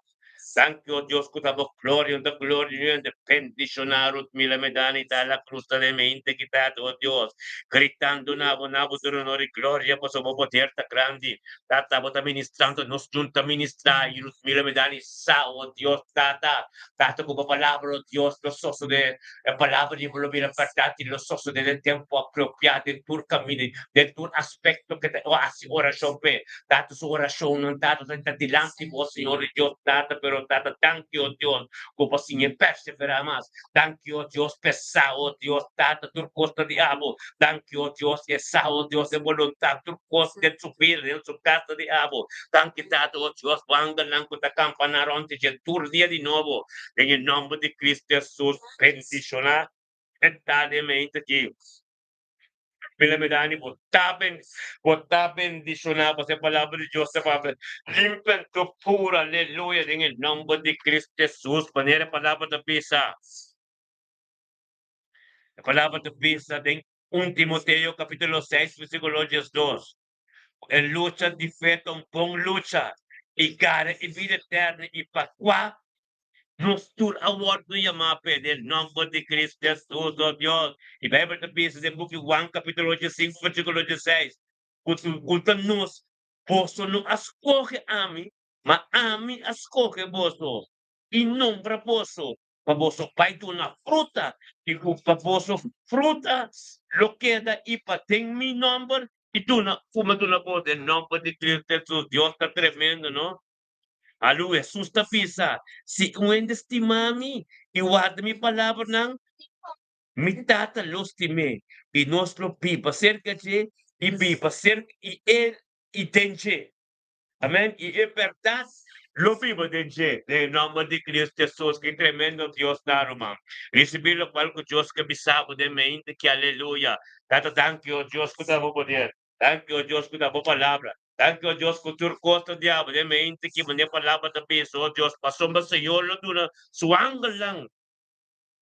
Thank you, Dios, que damos gloria, the gloria, and the pendicionarut mila medani la cruz de mente quitado, oh Dios, gritando nabo tu honor y gloria, pues somos potierta grande, tata bota ministrando, nos junta ministrar, y los mila medani sa, oh Dios, tata como palabra, oh Dios, los osos de la palabra di volumi partati lo stesso del tempo appropriato del tuo cammino, del tuo aspetto che te oasi ora pe, dato su ora non dato tenta di lanti, oh Signore Dio, data però data tanti oh Dio, come signe persevera mas, tanti oh Dio, spessa oh Dio, data tur costa di amo, tanti oh Dio, e sa oh Dio, e volontà tur costa del subire, del su casa di amo, tanti dato oh Dio, quando l'anco da campanaronti, c'è tur dia di nuovo, em nome de Cristo Jesus, bendicionar eternamente que pela medani botar bendicionar, você a palavra de Deus, a palavra limpa tu pura, aleluia, em nome de Cristo Jesus, maneira a palavra da pisa, a palavra da pisa, em 1 Timoteo capítulo 6, versículo 2, en lucha de fe, con lucha, e cara, e vida eterna, e para qual nos tur award no yamape del nombre de Cristo Jesus, oh Dios. Y Bible te piensas en Book 1, capítulo 5, versículo 16. Culta nos, posso não escoge a mim, mas a mim escoge vosso. E não para vosso. Para vosso pai tu na fruta. E para vosso fruta, lo queda e para tem mi nombre. E tu na, como tu na voz, em nome de Cristo Jesus, Deus está tremendo, não? Aleluia, susta pisa. Si kung estimami, iwad mi palabra ng mitata lostime. Y nuestro pipa cerca de, y pipa cerca, y el, y tenche. Amén. Y es verdad, lo vivo denche. En nombre de Cristo Jesús, que tremendo Dios daruma. Recibir lo cual que Dios que bisabo de mente, que aleluya. Tata, thank you, Dios, que damos poder. Thank you, Dios, que damos palabra. Thank you, Dios, que tu costa diabo de mente, que mane palabra de peso, oh Dios, pasomba Senhor, lo duna, su ángel lang,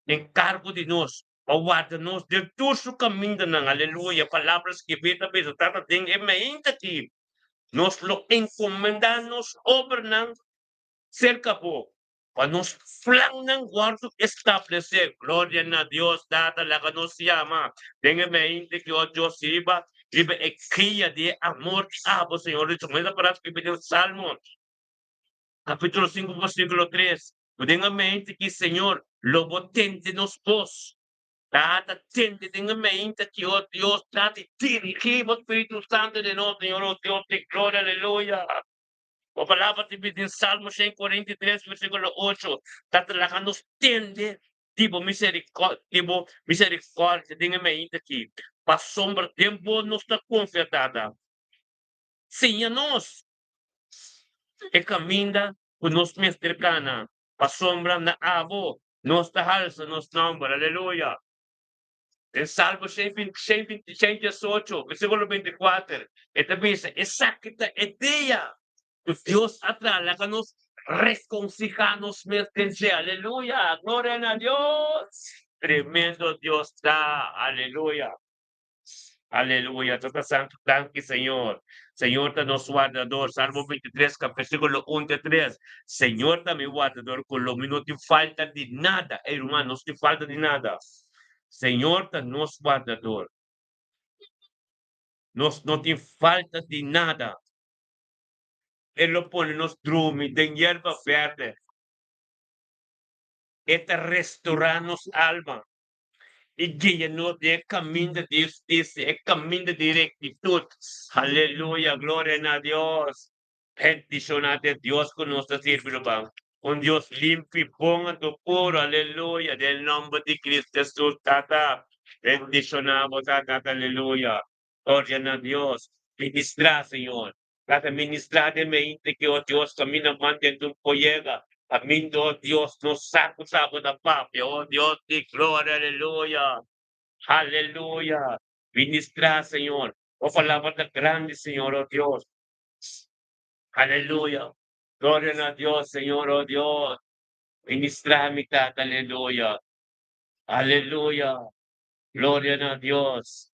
encargo de nós. Aguarda-nos de tudo o caminho, aleluia. Palavras que vita peso, tata, tem em mente aqui. Nos lo encomendamos obra não cerca po. Para nos flang ng guardo establecer. Gloria a Dios, data la que nos llama. Tenga mente que oh Dios iba equia de amor abo, Señor. Eso me da para escribir el Salmo, capítulo 5, versículo 3. Tenga mente que, Señor, lo potente nos vos. Data tente, tenga mente que, oh Dios, date dirigimos Espíritu Santo de nosotros, Señor, oh Dios, te gloria, aleluya. A palavra te diz em Salmo 143, versículo 8, está trabajando tende, tipo misericórdia, tenha mente aqui. Para sombra tempo não está confiada. Sim, a nós. E caminha por nos mestricana. Para sombra na abo, nos halsa, nos nombra, aleluia. Em Salmo 118, versículo 24, esta diz, exacta ideia. Dios atrás, que nos reconciliamos meramente. Aleluya, gloria a Dios. Tremendo Dios está, aleluya. Aleluya, todo santo, tanque, Señor. Señor, está nos guardador. Salmo 23, versículo 1 a 3. Señor, está mi guardador, con lo no te falta de nada, hermano, no te falta de nada. Señor, está nos guardador. No te falta de nada. Él lo pone nos drumi, de hierba verde. Este restaurarnos alma. Y guíanos de camino de justicia, el camino de rectitud. Aleluya, gloria a Dios. Bendición a Dios con nuestra sirve, un Dios limpio y ponga tu puro, aleluya, del nombre de Cristo Jesús, tata. Bendicionamos, tata, aleluya. Gloria a Dios. Ministra, Señor. Tata, ministra de mente que, oh Dios, camina mantén tu pollega. Amén, oh Dios, nos saco da papia, oh Dios, de gloria, aleluya, aleluya. Ministra, Señor, oh palabra grande, Señor, oh Dios, aleluya. Gloria a Dios, Señor, oh Dios. Ministra mi tata, aleluya, aleluya. Gloria a Dios.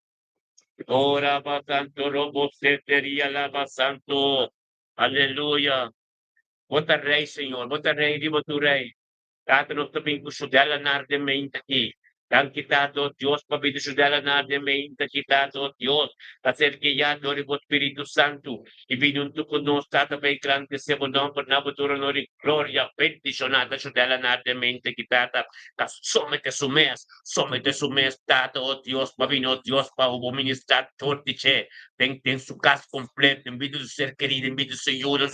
Ora ba santo, robo setería la ba santo, aleluya. Monterrey, Señor, Monterrey, vivo tu Rey. Tatanong tabing ko sudala narde main taki. Dan kita to Dios pabido sudala narde main taki to Dios. Acerquillado ribo Espíritu Santo. Y binunto con nos tata bay grande se bonon por nabutura nori gloria bendicionata sudala narde main taki tata. Somete sumes tata o Dios pabino Dios pa ubo ministrar tortiche. Ten su casa completo, en vez de ser querido, en vez de ser ayuda,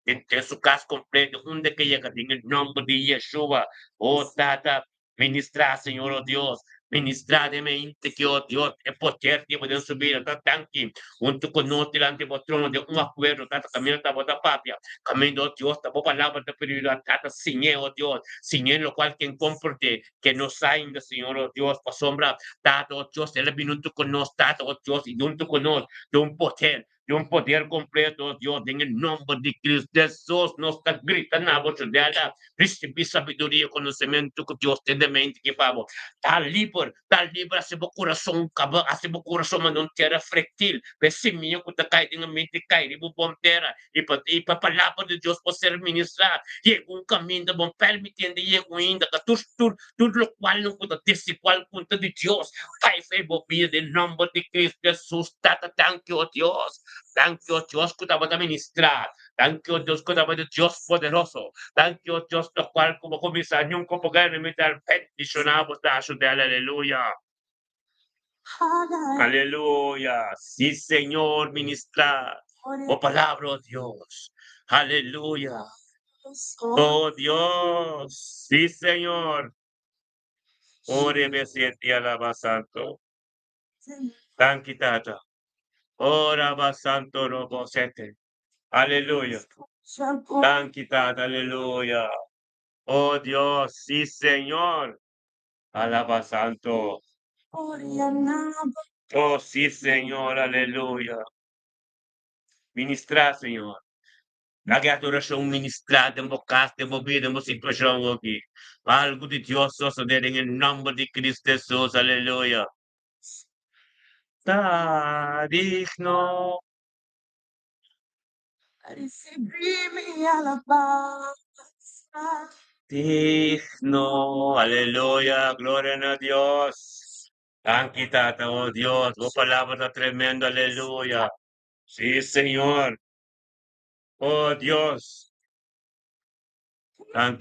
en su casa completo, donde que llega en el nombre de Yeshua. Oh, Tata, ministra, Señor, oh Dios, ministra de mente que, oh Dios, es poder de poder subir a tanque, junto con nosotros delante del trono de un acuerdo, Tata, camino a la patria, camino, oh Dios, ta palabra de prioridad, Tata, Señor, oh Dios, Señor, lo cual quien comporte, que nos ainda, Señor, oh Dios, pa sombra, Tata, oh Dios, Él vino con nosotros, Tata, oh Dios, y junto con nosotros, de un poder completo, Dios, en el nombre de Cristo Jesús, nos está gritando a voz de ala, recibir sabiduría, conocimiento que Dios te de mente que pavo. Tal libre, hace mi corazón, hace mi corazón, mas não terá frétil, pesi minha que está caído en mente, caído en bom terra, e para a palavra de Deus pode ser ministrada, e um caminho de bom, permitindo, e ainda, que tudo o qual não pode ter, se qual conta de Deus, cai, foi bobia, em nome de Cristo Jesus, tata, thank you, Dios. Thank you, Dios, que te va a ministrar. Thank you, Dios, que te va a Dios poderoso. Thank you, Dios, lo cual como comisario, un como gana imitar peticionamos a su de aleluya. Aleluya. Sí, Señor, ministrar. Oh, palabra, oh Dios. Aleluya. Oh, Dios. Sí, Señor. Ore, besete, alaba, santo. Thank you, Tata. Ora, va, santo, robo, sete. Aleluya. Thank aleluya. Oh Dios, sí, Señor. Alaba santo. Oh, sí, Señor, aleluya. Ministra, Señor. La adoración ministrada, invocaste, movida, en situación aquí. Algo de Dios suceder en el nombre de Cristo Jesús, aleluya. Está digno. Recibí mi alabanza. Digno, aleluya, gloria a Dios. Tata, oh Dios, tu palabra está tremenda, aleluya. Sí, Señor. Oh Dios,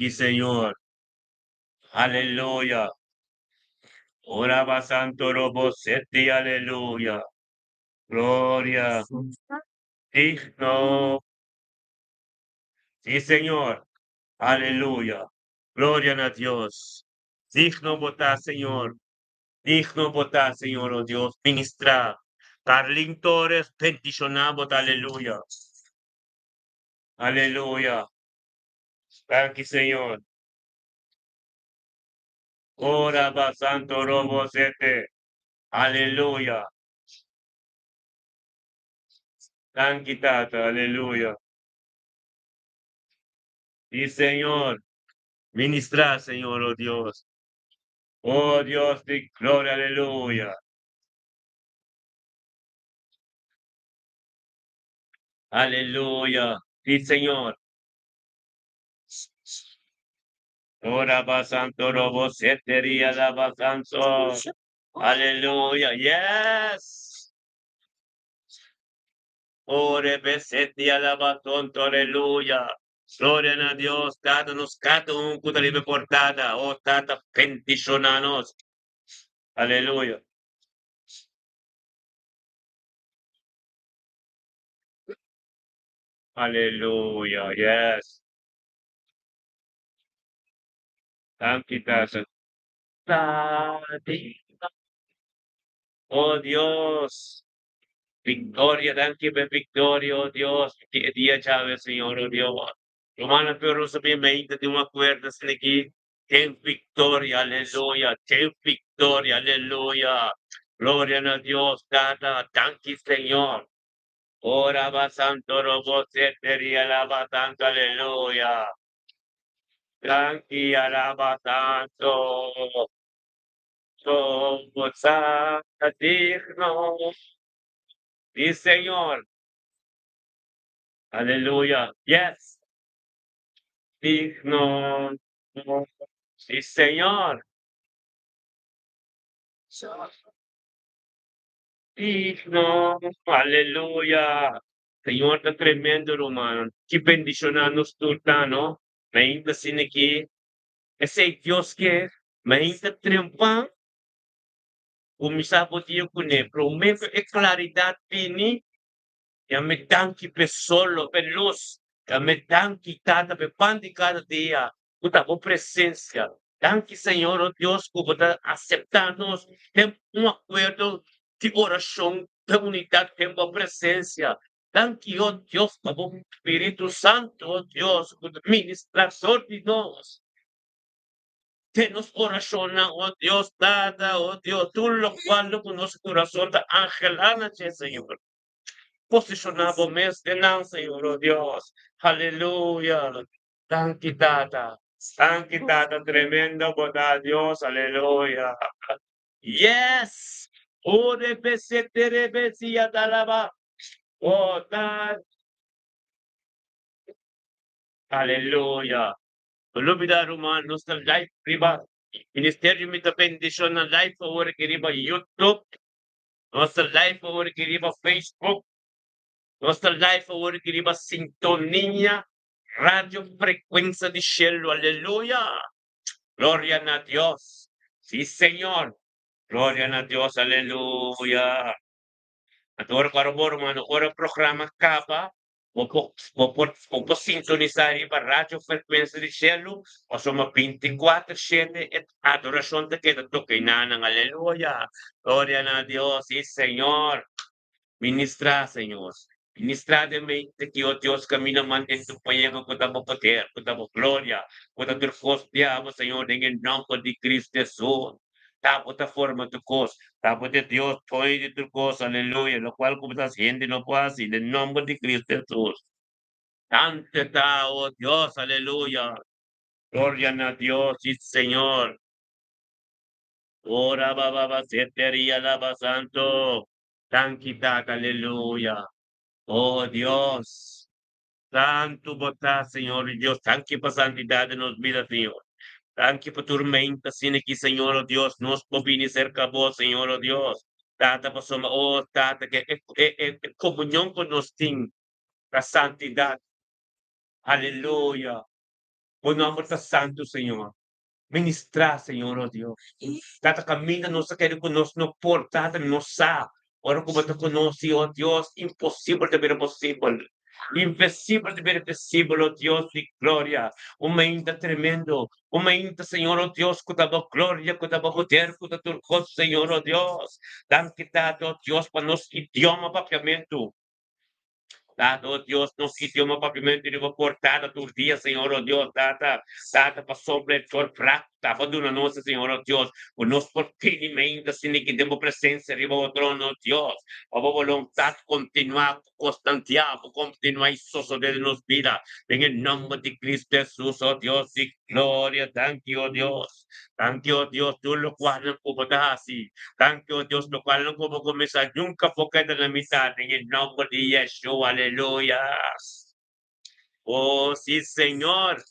Señor. Aleluya. Oraba santo robo seti, aleluya. Gloria. Digno. Sí, Señor. Aleluya. Gloria a Dios. Digno votar, Señor. Digno votar, Señor, oh Dios, ministrar. Carlin Torres, peticionamos, aleluya. Aleluya. Thank you, Señor. Ora va santo robo sete. Aleluya. Thank you, Tata. Aleluya. Y Señor, ministra, Señor, oh Dios. Oh Dios de gloria, aleluya. Aleluya. Sí, Señor. Ora va santo robo sete, ria la va santo. Aleluya. Yes. Ore beseti alabatonto, aleluya. Gloria a Dios, danos cada un cuta libre portada, oh tata bendicionanos. Aleluya. Aleluya, yes. Thank you, tata. Tati. Oh Dios. Victoria, thank you for victoria, oh Dios. Que día Chávez, Señor, oh Dios. Romana pero sabiamente de un acuerdo sin aquí. Ten victoria, aleluya. Ten victoria, aleluya. Gloria a Dios, dada. Thank you, Señor. Ora va santo robo setería alaba santo, aleluya. Thank you, alaba santo. Somos digno. Sí, Señor. Aleluya. Yes. digno. Sí, Señor, digno. Aleluya. Señor, tá tremendo, romano. Que bendicionanos tu tá, no? Ainda assim aqui, esse Deus que é, mas ainda triunfar, começar a dia com ele, prometo é claridade fini, e me tanque per solo, per luz, e me tanque cada, per pandi cada dia, puta, por presença. Tanque, Senhor, oh Deus, por poder aceitar-nos, tem acordo de oração, de unidade, tem uma presença. Tanque, oh Deus, por Espírito Santo, oh Deus, por ministrar sobre nós. Tenos oración, oh Dios, dada, oh Dios, tú lo cual lo conoces corazón de ángel, ánache, Señor. Posicionado mes de nan, Señor, oh Dios. Aleluya. Tanki tata, tremenda boda, Dios, aleluya. Yes. Ore besete rebesia dalaba. Oh, God. Aleluya. Olubida Roman, nostra life riba. Ministério me da bendição na live over que riba YouTube, nossa live over que riba Facebook, nossa live over que riba sintonia, rádio frequência de cielo, aleluia. Glória a Deus. Sí, Senhor. Glória a Deus, aleluia. Agora para o mano, ora programa acaba, vou sintonizar aí para a rádio frequência de cielo, o soma 24/7 et adoração da que toquei na aleluia. Glória a Deus, e Senhor, ministrar, Senhor. Ministrar de mente que o Deus camina mantém tu panhego com a poder, com a glória, com a tua força, Senhor, em nome de Cristo Jesus. Tapos a forma tu cos, tapos de Dios, hoy de tu cosa, aleluya, lo cual como estás haciendo y no puedo así, en el nombre de Cristo Jesús. Ante ta, oh Dios, aleluya. Gloria a Dios, sí, Señor. Ora, baba, setería, lava santo. Tanquita, aleluya. Oh Dios, santo botá, Señor, y Dios, tanque para santidad de nos vida, Señor. Tanque para tormenta, sin aquí, Señor, oh Dios, nos conviene cerca a vos, Señor, oh Dios. Tata, pasoma, oh, tata, que comunión con nos ting, la santidad. Aleluya. Buen nombre está santo, Señor. Ministrar, Señor, oh Dios. Tata, camina, nos quer conosco, no por, tata, no sa. Ora como te conoce, oh Dios, imposible de ver posible. Invencible de ver possível, oh Deus de glória. Uma ainda tremendo. Uma ainda, Senhor, oh Deus, com a tua glória, com a tua poder, com a tua força, Senhor, oh Deus. Dá-me, oh Deus, para nosso idioma, papiamento. Dado, oh Dios, nos idioma papiamento de portada tu dia, Senhor, oh Deus, data para sobretor fraco, tava do nossa, Senhor, oh Deus, o nosso portinimento, assim, que temos presença, riba o trono, oh Deus, a vontade continuar, constantear, continuar isso sobre nos vida, em nome de Cristo Jesus, oh Deus, e glória, thank you, oh Deus, tu lo cual não como assim, thank you, oh Deus, lo cual não como começar, nunca focar na mitad, em nome de Yeshua, aleluia. Oh, sí, Señor.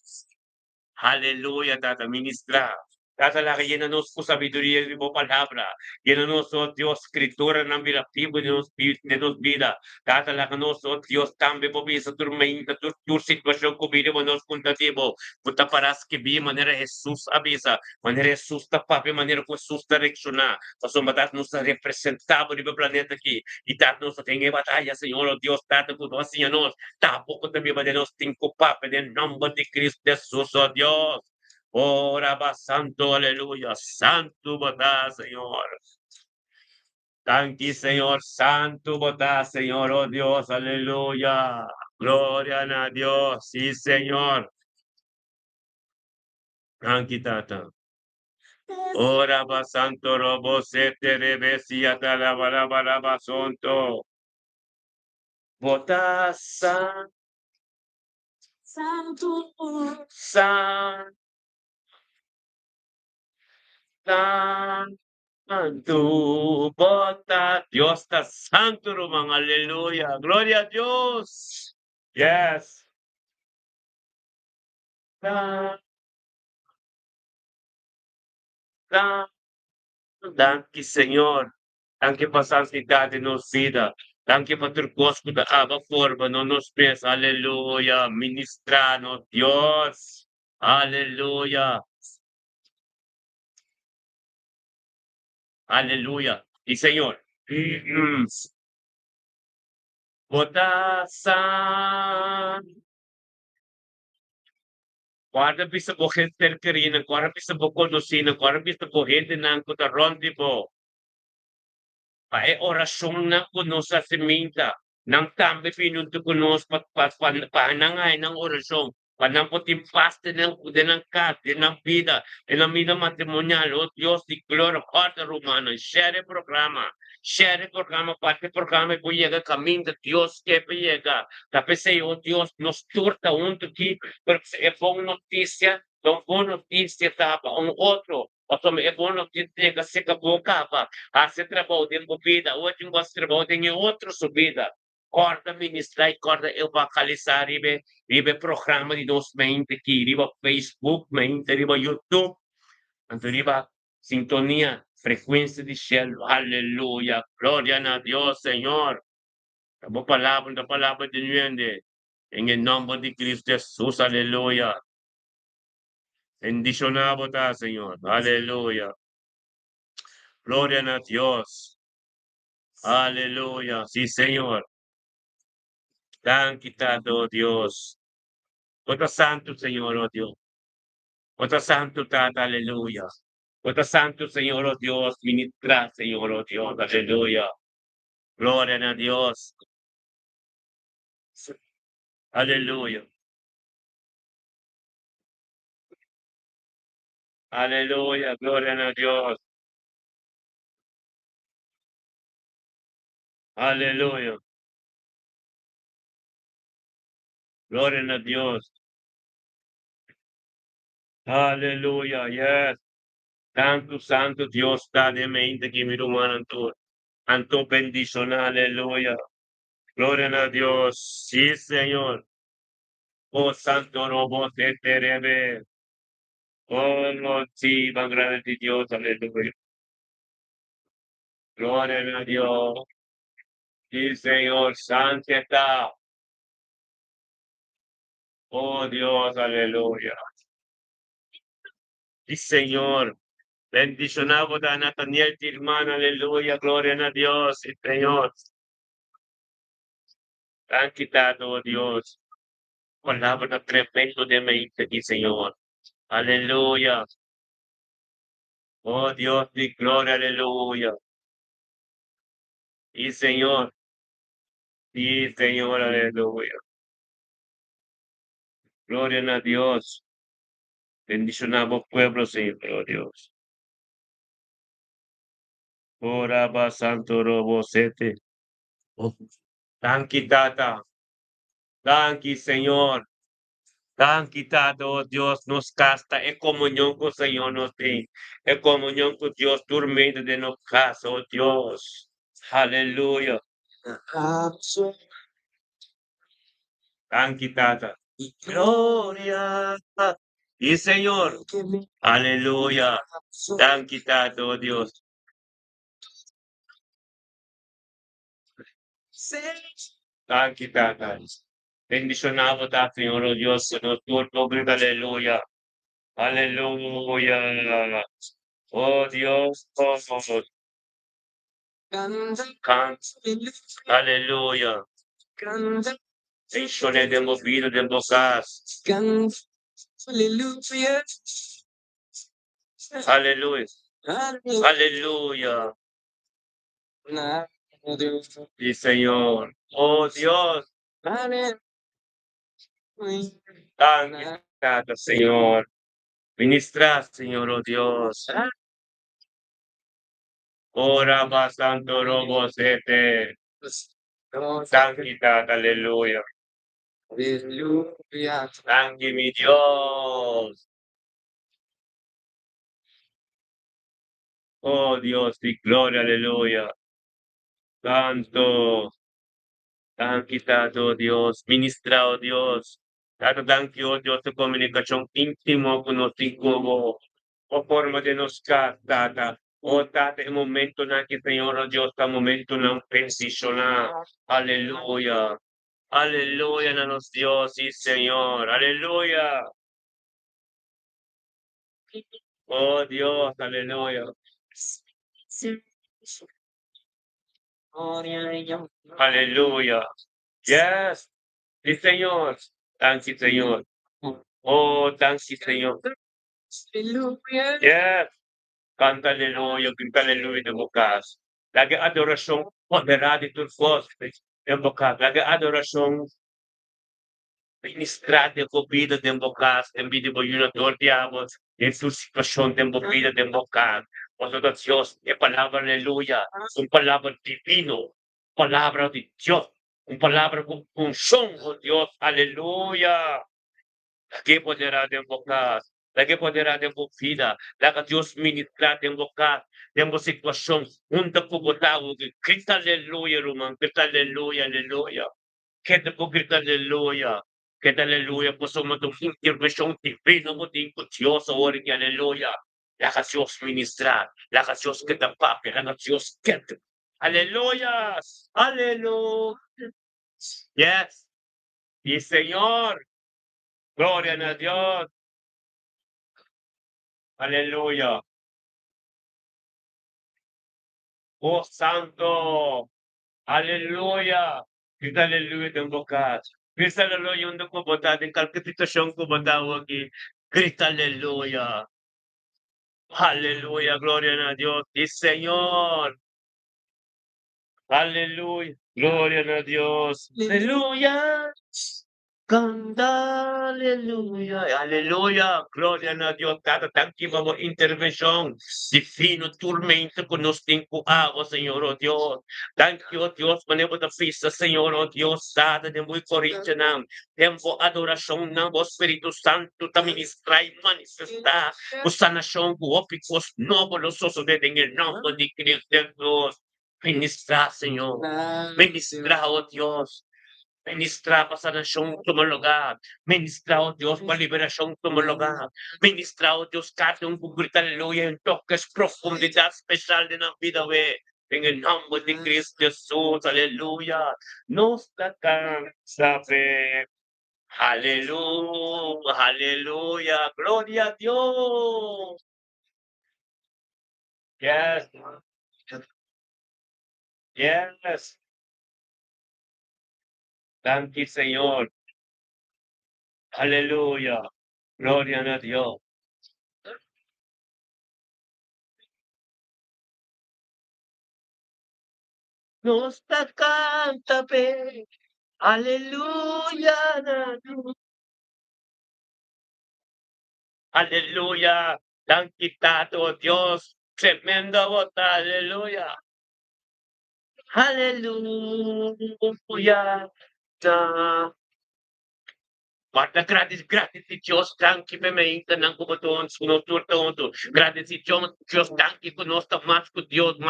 Aleluya, Tata, ministra. Tata, la llénanos con sabiduría de tu palabra. Llénanos, oh Dios, escritura en vida vivo de nos vida. Tata, la nos, oh Dios, también por esa tormenta, tu situación que vivimos nos contativo. Puta paras que vi manera Jesús avisa, manera Jesús tapa, manera que Jesús direcciona. Pasó matar nos representado en el planeta aquí. Y Tata, nos tenga batalla, Señor, oh Dios, Tata, por nos nos. Tampoco también de nos cinco papas en el nombre de Cristo Jesús, oh Dios. Ora va santo, aleluya, santo botá, Señor. Tanqui, Señor, santo botá, Señor, oh Dios, aleluya. Gloria a Dios, sí, Señor. Tanqui, tata. Ora va santo, robo, sete, rebesia, talabarabara, santo. Botá, santo, santo. Santo, bota, Dios está santo, hermano, aleluya, gloria a Dios. Yes, Danke, Señor. Danke por santidad en nos vida. Danke por tu gospel da aba forma no nos pies. Aleluya. Ministranos, Dios. Aleluya. Aleluya. Y Señor. Botasan. Guarda bisa po henter karina, guarda bisa po konusina, guarda bisa po hindi ng kutarondi po. Pae orasyon na kuno sa seminta. Nang tambe pinunto kuno sa panangay ng orasyon. Panamputing pasta ng kat, ng vida, ng vida matrimonial, o Diyos, di gloria, parte romana, share programa, parte programa, llega camino de Dios que llega. Tapos say, oh Dios, nos turta un toqui, pero é bom notícia, tão boa notícia, tapa, outro, o é bom notícia, que se acabou, capa, se trabalho dentro da vida, hoje eu gosto de trabalho em outra subida. Corta ministrar e corta eu bacalizar, ribe programa de nos mente aqui, riba Facebook, mente, riba YouTube, anto riba sintonia, frequência de cielo, aleluia, glória a Deus, Senhor. Estamos palabra de nuende, en el nombre de Cristo Jesús, aleluya. Bendicionado está, Señor, aleluya. Gloria a Dios, aleluya, sí, Señor. Tan quitado, Dios. Otro santo, Señor, oh Dios. Otro santo, tata, aleluya. Otro santo, Señor, oh Dios, ministra, Señor, oh Dios, aleluya. Gloria a Dios. Aleluya. Aleluya, gloria a Dios. Aleluya. Gloria a Dios. Aleluya, yes. Tanto santo Dios da de mente que mi rumano anto bendición, aleluya. Gloria a Dios. Sí, Señor. Oh, santo robo te terebe. Oh, no, sí, van grande de Dios, aleluya. Gloria a Dios. Sí, Señor, santidad. Oh, Dios, aleluya. Sí, Señor. Bendicionado da Nathaniel, ti hermano, aleluya. Gloria a Dios, sí, Señor. Han quitado, oh Dios. Palabra tremendo de mente aquí, Señor. Aleluya. Oh Dios de gloria, aleluya. Y Señor, sí, Señor, aleluya. Gloria a Dios. Bendicionamos pueblo, Señor, oh Dios. Oraba santo robo sete. Tanki tata. Tanki, Señor. Tan quitado, oh Dios, nos casta, es comunión con Señor nos tiene, es comunión con Dios, durmiendo de nos casa, oh Dios. Aleluya. Tan quitada. Gloria. Y Señor, aleluya. Tan quitado, oh Dios. Tan quitada. Bendicionado está, Señor, oh Dios, que nos turbo, grita, aleluya. Aleluya. Oh Dios, oh, can, aleluya. Bendiciones de vida, de casa. Aleluya. Aleluya. Sí, Señor. Oh Dios. Tan gracias, Señor. Ministra, Señor, oh Dios. Ora basanto robo sete. Santidad, aleluya. Sangue mi Dios. Oh Dios, di gloria, aleluya. Santo, tan quitado Dios, ministrado Dios. Thank you, Diyos, sa komunikasyong intimo contigo o forma de nos tata. O tata, el momento natin, Señor, oh Diyos, sa momento ng bendisyon na. Aleluya. Aleluya na nos Diyos, sí, Señor. Aleluya. Oh Dios, aleluya. Aleluya. Yes. Sí, Señor. Thank you, Señor. Oh, thank you, Señor. Yes. Canta aleluya, grita aleluya de bukas. Lagi adorasyong moderada ito Diyos. Ng bukas. Lagi adorasyong ministrate ko vida de bukas. Ang vida mo yun at diabos. En su situación de vida de bukas. Nosotros Dios, e palabra aleluya. Un palabra divino. Palabra de Dios. Un palabra con unción, oh Dios. Aleluya. Lagi poderá de bukas. Lagi poderá de vida. Lagi Dios ministrar de bukas. Temos situação, onde po botawo, grita aleluia, irmão, grita aleluia, aleluia. Queda po grita aleluia. Queda aleluia, po sa mga intervenção divina mo din po Diyos, sa orin niya, aleluia. Lakas Diyos ministrar, lakas Diyos kita papi, lakas Diyos kita. Aleluya, aleluya. Yes, y Señor, gloria a Dios, aleluya. Oh Santo, aleluya. Grita aleluya ng bukas. Grita aleluya yung nagpabata din kalkapitasyong kumatawag grita aleluya. Aleluya, gloria a Dios. Sí, Señor. Aleluya, gloria a Dios. Aleluya. Canta, aleluya, aleluya, gloria a Dios, cada tangkiba mo intervention, divino tormento con nos tiempo agua, Señor, oh Dios. Thank you, oh Dios, manevo da fista, Señor, oh Dios, dada de muy corinthian ng tempo adoración ng Espiritu Santo, ta ministra y manifesta, o sanación, guopicos, novo, los osos de en el nombre de Cristo Dios. Ministra, Señor, ministra, oh Dios. Ministra pa sa nasyong tumulugan. Ministra, O Diyos, pa liberasyong tumulugan. Ministra, O Diyos, katong kugrita, aleluya, yung toques, profundidad, special din ang vida, we. En el nombre de Cristo Jesús, aleluya. Nos alcanza fe. Aleluya, aleluya, gloria a Dios. Yes, yes. Thank you, Señor. Aleluya. Gloria a Dios. Nos canta fe. Aleluya, aleluya, tan quitado Dios, tremenda voz, aleluya, aleluya. Guarda, gratis, gratis si Diyos, tanki pe mainta ng kumaton, sunuturton to. Gratis si Diyos, tanki ko nos ta mas ko Diyos,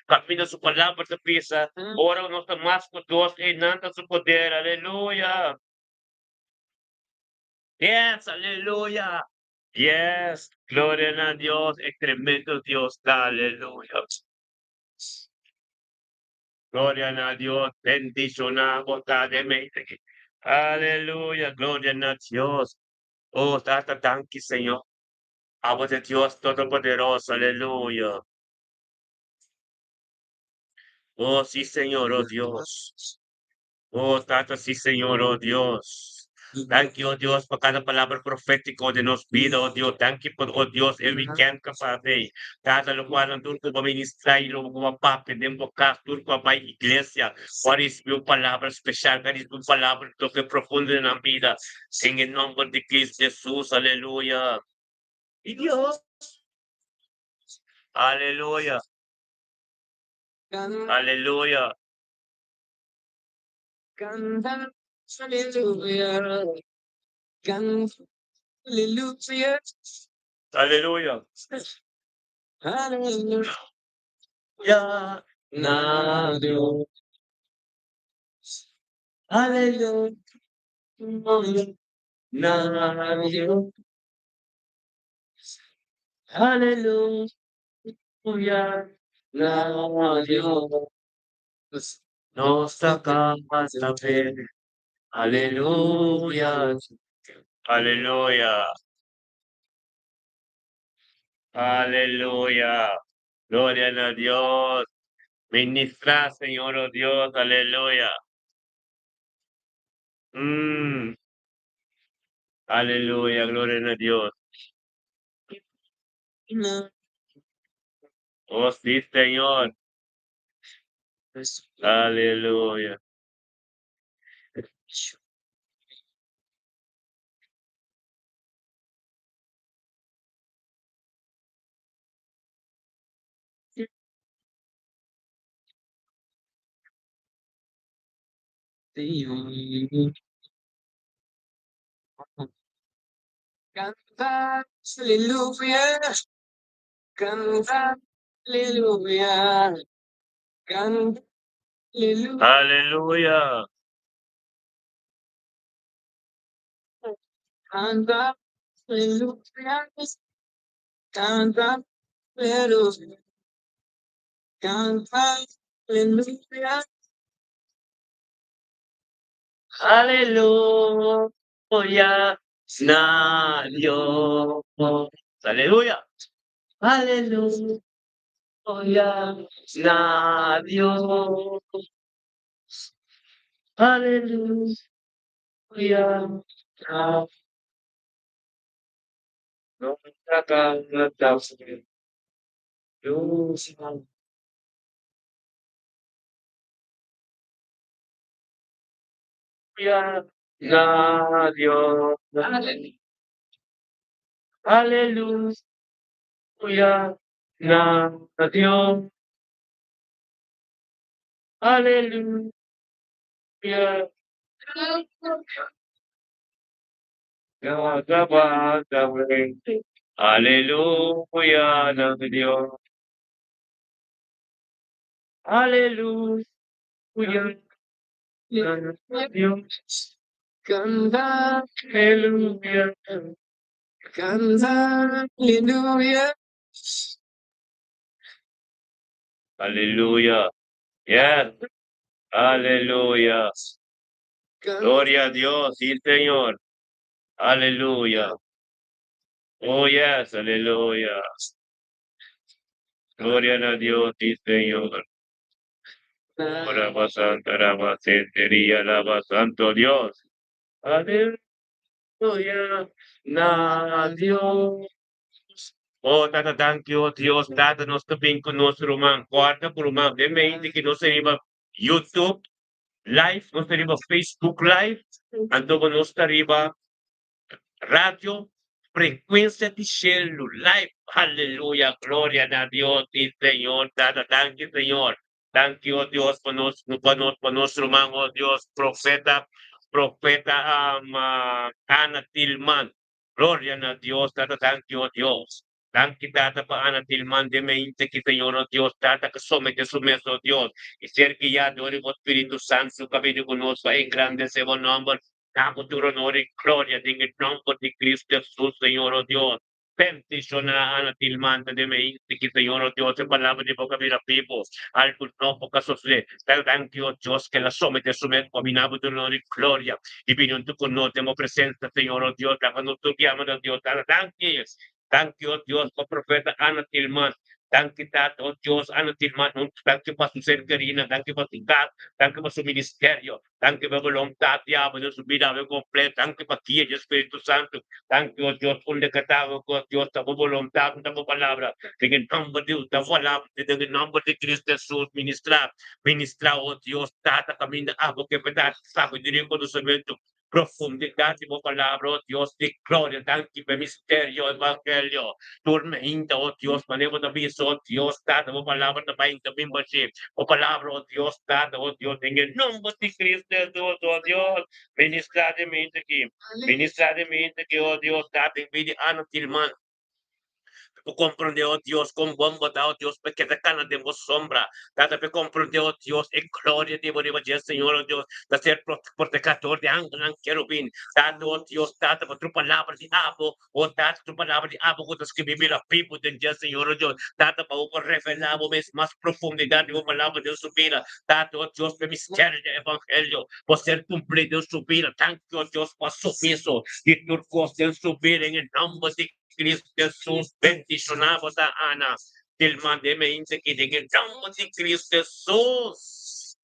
kami na su palabra sa pisa, ora nos ta mas ko Diyos, nanta su poder, aleluya. Yes, aleluya. Yes, gloria a Dios, es tremendo Dios, aleluya. Gloria a Dios, bendicionamos cada mente. Aleluya, gloria a Dios. Oh, tata, tanque, Señor. Amo de Dios Todopoderoso, aleluya. Oh, sí, Señor, oh Dios. Oh, tata, sí, Señor, oh Dios. Thank you, oh Dios, por cada palabra profética de nos vida, oh Dios. Thank you por, oh Dios, el weekend ka Padre. Tata, lo cual ang turco ba ministrar y lo como papi, de invocar turco ba iglesia. What is your palabra especial? What is your palabra que profundo en la vida? En el nombre de Cristo Jesús, aleluya. Y Dios, aleluya, aleluya, aleluya, aleluya. Ya, na Dios. Aleluya. na Diyos. Hallelujah na Diyos. Nostra katabi. Hallelujah. Hallelujah. Aleluya. Gloria a Dios. Ministra, Señor, oh Dios. Aleluya. Aleluya. Gloria a Dios. Oh, sí, Señor. Aleluya. Canta, aleluya, canta, aleluya, canta, aleluya, Aleluya. canta, aleluya, canta, aleluya, canta, aleluya. Aleluya. Na Dios. Aleluya. Aleluya. Na Dios. Aleluya. Na Nostra katabi. Diyos. Hallelujah na Diyos. Hallelujah na Diyos. Hallelujah. Gagabagawe. Hallelujah na Diyos. Hallelujah na Diyos. Canta, Hallelujah. canta, aleluya. Hallelujah. Yes. Aleluya. Gloria a Dios, sí, Señor. Aleluya. Oh, yes, aleluya. Gloria a Dios, sí, Señor. Alaba Santa, alaba Centería, alaba Santo Dios. Aleluya. Na Dios. Oh, Tata, thank you, Dios. Tata, nos tabing ko nos rumang. Kwarta ko rumang. De may hindi ko sa iba YouTube live, nos riba Facebook live. Ando ko nos riba radio, frecuencia di cielo, live. Aleluya, gloria a Dios, sí, Señor. Dada, thank you, Señor. Thank you, oh Dios, por nuestro man, oh Dios, profeta Ana Tilman. Gloria a Dios, Dada, thank you, oh Dios. Thank you, Dada, pa Ana Tilman, de mente que Señor, oh Dios, Dada, que somete su mesa, oh Dios. Y ser guiado, oh Espíritu Santo, su cabello con nosotros, en grande se va nombre. Damos tu honor y gloria en el nombre de Cristo Jesús, Señor, oh Dios. Bendición a Ana Tilmanta de me que Señor, oh Dios, en palabra de boca mira vivos. Algo no poca sociedad. Thank you, oh Dios, que la somete su mente, combinamos tu honor y gloria. Y vino en tu conocimiento, tenemos presencia, Señor, oh Dios, cuando tú llamas, oh Dios, thank you. Thank you, oh Dios, por profeta Ana Tilman. Thank you, oh Dios, Ana Tilman. Thank you por su ser querida. Thank you por su casa. Thank you por su ministerio. Thank you por voluntad, Diablo, de su vida completa. Thank you por ti, Espíritu Santo. Thank you, oh Dios, un decatado, oh Dios, tu voluntad, tu palabra. En el nombre de Dios, tu palabra, en el nombre de Cristo Jesús, ministra, oh Dios, tata camino, algo que verdad, sabe, diría conocimiento. Profundidad de tu palabra, oh Dios, de gloria, thank you por misterio, evangelio. Tormenta, oh Dios, manejo de aviso, oh Dios, tata, tu palabra, de país, membership. Oh palabra, oh Dios, dada, oh Dios, en el nombre de Cristo Jesús, oh Dios, ministradamente aquí, oh Dios, dada en vida, ano tilman, comprende, oh Dios, con bomba, oh Dios, porque te cana de vos sombra. Data pe comprende, oh Dios, en gloria de vos, Señor, oh Dios, de ser protector de ángel, querubín. Data, oh Dios, data por tu palabra de abo, oh data tu palabra de abo, con que vivir a people de Dios, Señor, oh Dios. Data para o revelar más profundidad de tu palabra de su vida. Data, oh Dios, pe misterio de evangelio, por ser cumplido en su vida. Thank you, oh Dios, por su piso y tu cosa en su vida en el nombre de Cristo Jesús, bendicionamos a Ana. Del mandeme inse que en el nombre de Cristo Jesús.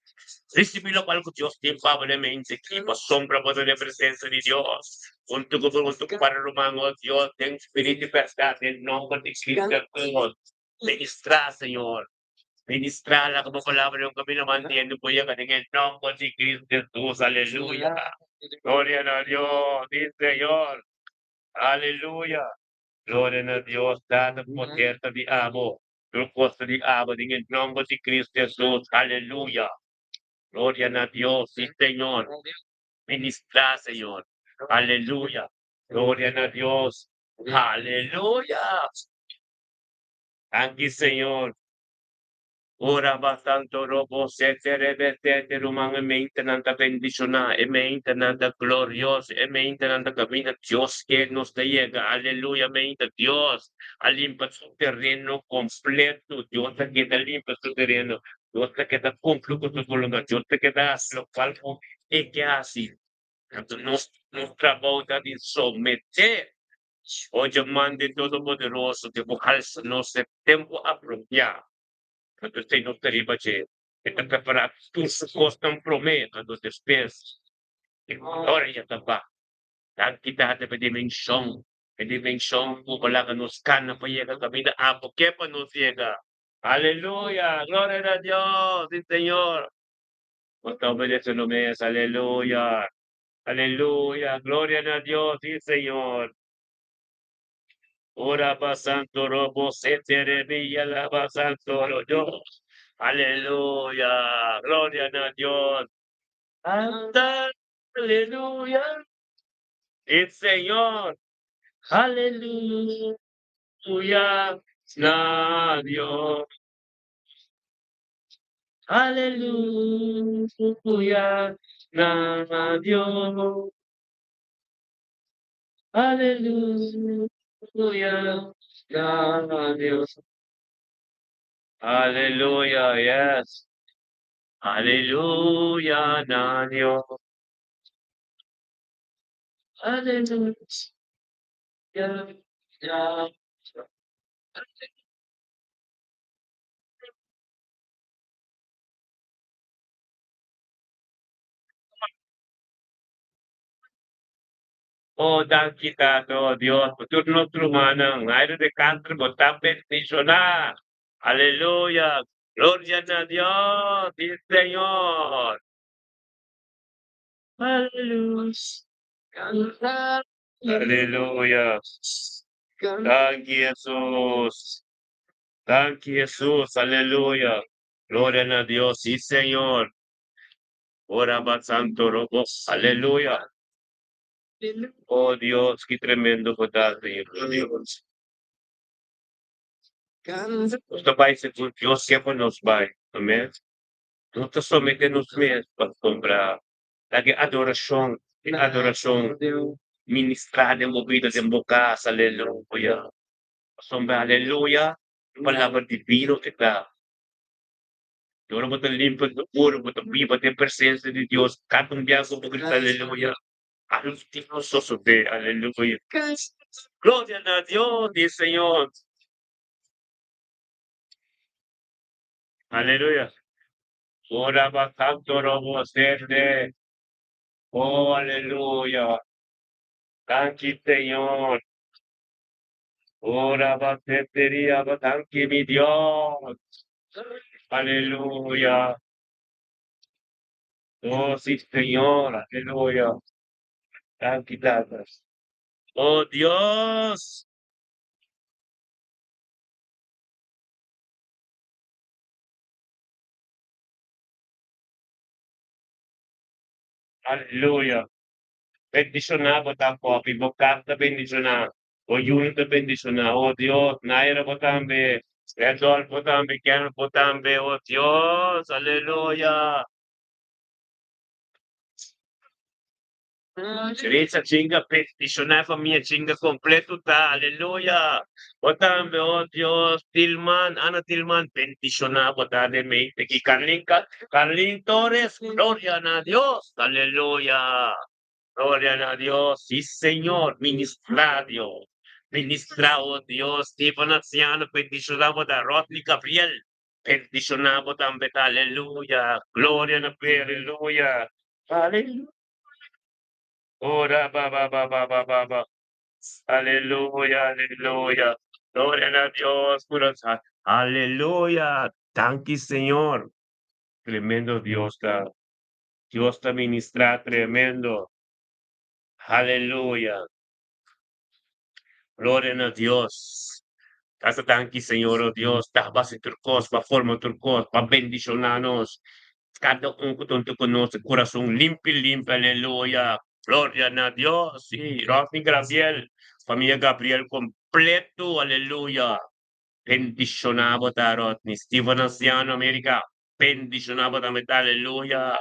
Recibilo para Dios, tiempablemente, que por sombra por la presencia de Dios. Junto con para romano, Dios, ten espíritu y verdad, en nombre de Cristo Jesús. Ministra, Señor. Ministrala como palabra yung kami naman tiyan po yan en el nombre de Cristo Jesús. Aleluya. Gloria a Dios, sí, Señor. Aleluya. Gloria a Dios, dada poder di amo. Grupo di amo en el nombre de Cristo Jesús. Aleluya. Gloria a Dios, sí, Señor. Ministra, Señor. Aleluya. Gloria a Dios. Aleluya. Aquí, Señor. Ora bastanto robo sete rebete rumang maintenance bendiciona e maintenance glorioso e maintenance camina Dios que nos te llega, aleluya, maintenance Dios, alimpa su terreno completo, Dios te queda limpia su terreno, Dios te queda cumplo con tu voluntad, Dios te queda lo cual e que hace, nos trabaja de someter, oye, mande todo poderoso, de buscarse, no se tempo apropiado. Quando tem no Teribache, está preparado tudo costam prometa dos despesas. E glória também. Dan kita ada dimensão pula que nos cana pa llega camina apo que pa nos llega. Aleluya, gloria a Dios, sí Señor. Cuánto obedece no mes, aleluya, aleluya, gloria a Dios, sí Señor. Ora pasanto robo se teremia la pasanto Dios. Aleluya, gloria a Dios. Anda, aleluya. El Señor, aleluya. Na Dios, aleluya. Na Dios, aleluya. Na Dios. Aleluya, yes. Aleluya, na Dios. Aleluya, na Oh, dan kita, oh Dios, por turno humana, aire de canto, botar peticionar. Aleluya, gloria a Dios, sí, Señor. Aleluya, aleluya. Thank you, Jesús. Thank you, Jesús, aleluya. Gloria a Dios, sí, Señor. Ora va santo robo, aleluya. Oh Dios, qué tremendo poder, Señor Dios. Gusto pa esse Deus sempre nos vai, amém? Não te somente nos mesmos para comprar. Lagi adoração ministrada, movida de boca, aleluia. Sombra, aleluia. Palavra divino que dá. Agora botar limpo do puro, botar viva a presença de Deus. Cada um dia como grita, aleluia. Aleluia, só sobe, aleluia. Glória a Deus, diz Senhor. Aleluia. Ora bacanto robo sende. Oh, aleluya. Thank you, Señor. Ora batería, thank you, mi Dios. Aleluya. Oh, sí, Señor. Aleluya. Thank you, Jesus. Oh, Dios. Aleluya. Bendicionado tampoco. Invocarte bendicionado. Oyun te bendicionar, oh Dios, Naira Botambe, Edol Botambe, Ken Botambe, oh Dios, aleluya. Teresa chinga, peticionar familia chinga completo ta, aleluya. Botambe, oh Dios, Tilman, Ana Tilman, peticionar, botambe, me, te Carlin Torres, gloria a Dios, aleluya. Gloria a Dios, sí, Señor, ministradio, ministrado Dios, Stephen Anciano, peticionamos a Rodney Gabriel, peticionamos también, aleluya, gloria a Dios, aleluya, aleluya, ora, ba, aleluya, aleluya, gloria a Dios, corazón, aleluya, thank you, Señor, tremendo Dios te ministra tremendo, aleluya. Gloria a Dios. Casa tanki, Señor, oh Dios, tabas turcos, pa forma turcos, pa bendicionanos. Cada un que conoce, corazón limpio, limpio, aleluya. Gloria a Dios, sí. Rosny Gabriel, familia Gabriel completo, aleluya. Bendicionado, Tarot, ni Steven Anciano, América. Bendicionado, también, aleluya.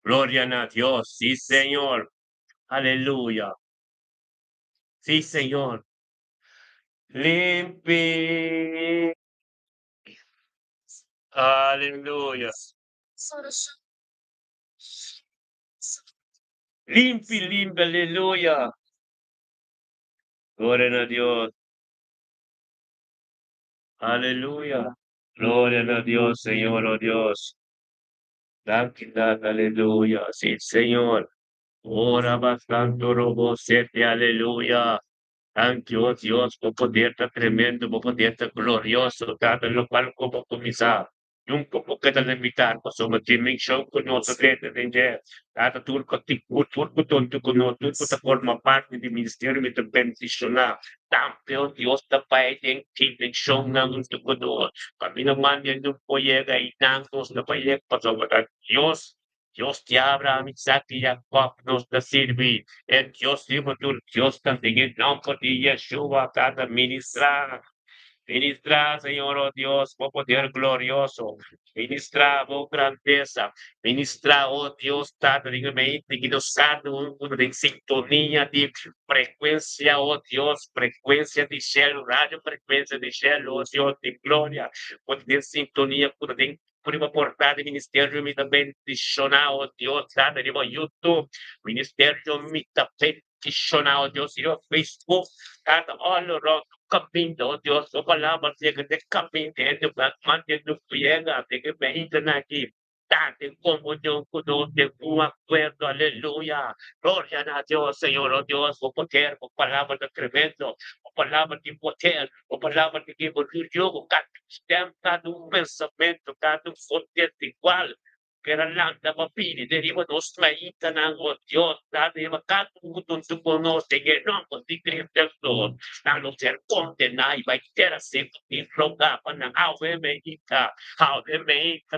Gloria a Dios, sí, Señor. Aleluya. Sí, Señor. Limpio. Aleluya. Limpi, limpi, aleluya. Gloria a Dios. Aleluya. Gloria a Dios, Señor, oh Dios. Santidad, aleluya. Sí, Señor. Ora bastante robo sete, aleluya. Thank you, oh Dios, por poder tan tremendo, por poder tan glorioso, tanto en lo cual como comisar. Nunca po kita namitan pa so mag-gaming show kuno sa tete ninja. Tatatur ko tikut ko tonto kuno tut ko ta forma parte di ministerio mi bendicionar. Tampeo Dios ta paiteng keeping show na gusto ko doon. Kami naman yan yung poyega inangos na payek pa sa Dios. Dios te abra mi sati Jacob nos da sirvi. El Dios Dios también en nombre de Yeshua cada ministrar. Ministra, Señor, oh Dios, por poder glorioso. Ministra, oh grandeza. Ministra, oh Dios, tanto dignamente que nos cada uno de sintonía de frecuencia, oh Dios, frecuencia de cielo, radio frecuencia de cielo, oh Dios, de gloria, poder sintonía, poder por uma portada de ministério me também peticionar, oh Deus, sabe, de YouTube, ministério me também peticionar, oh Deus, e o Facebook, cada all around caminho, oh Deus, o palavra chega de caminho, de manter no friega, de que vem aqui. Date comunión con de un acuerdo, aleluya. Gloria a Dios, Señor, oh Dios, por poder, por palabra de tremendo, por palabra de poder, por palabra de que por yo, cada um pensamento, cada um contexto igual. Keralanda mapili deriva dos traita ng o Diyos dati makatungkot sa punos de genomos di Cristo nang ser condenai by terasip in flogapan ng awe may ika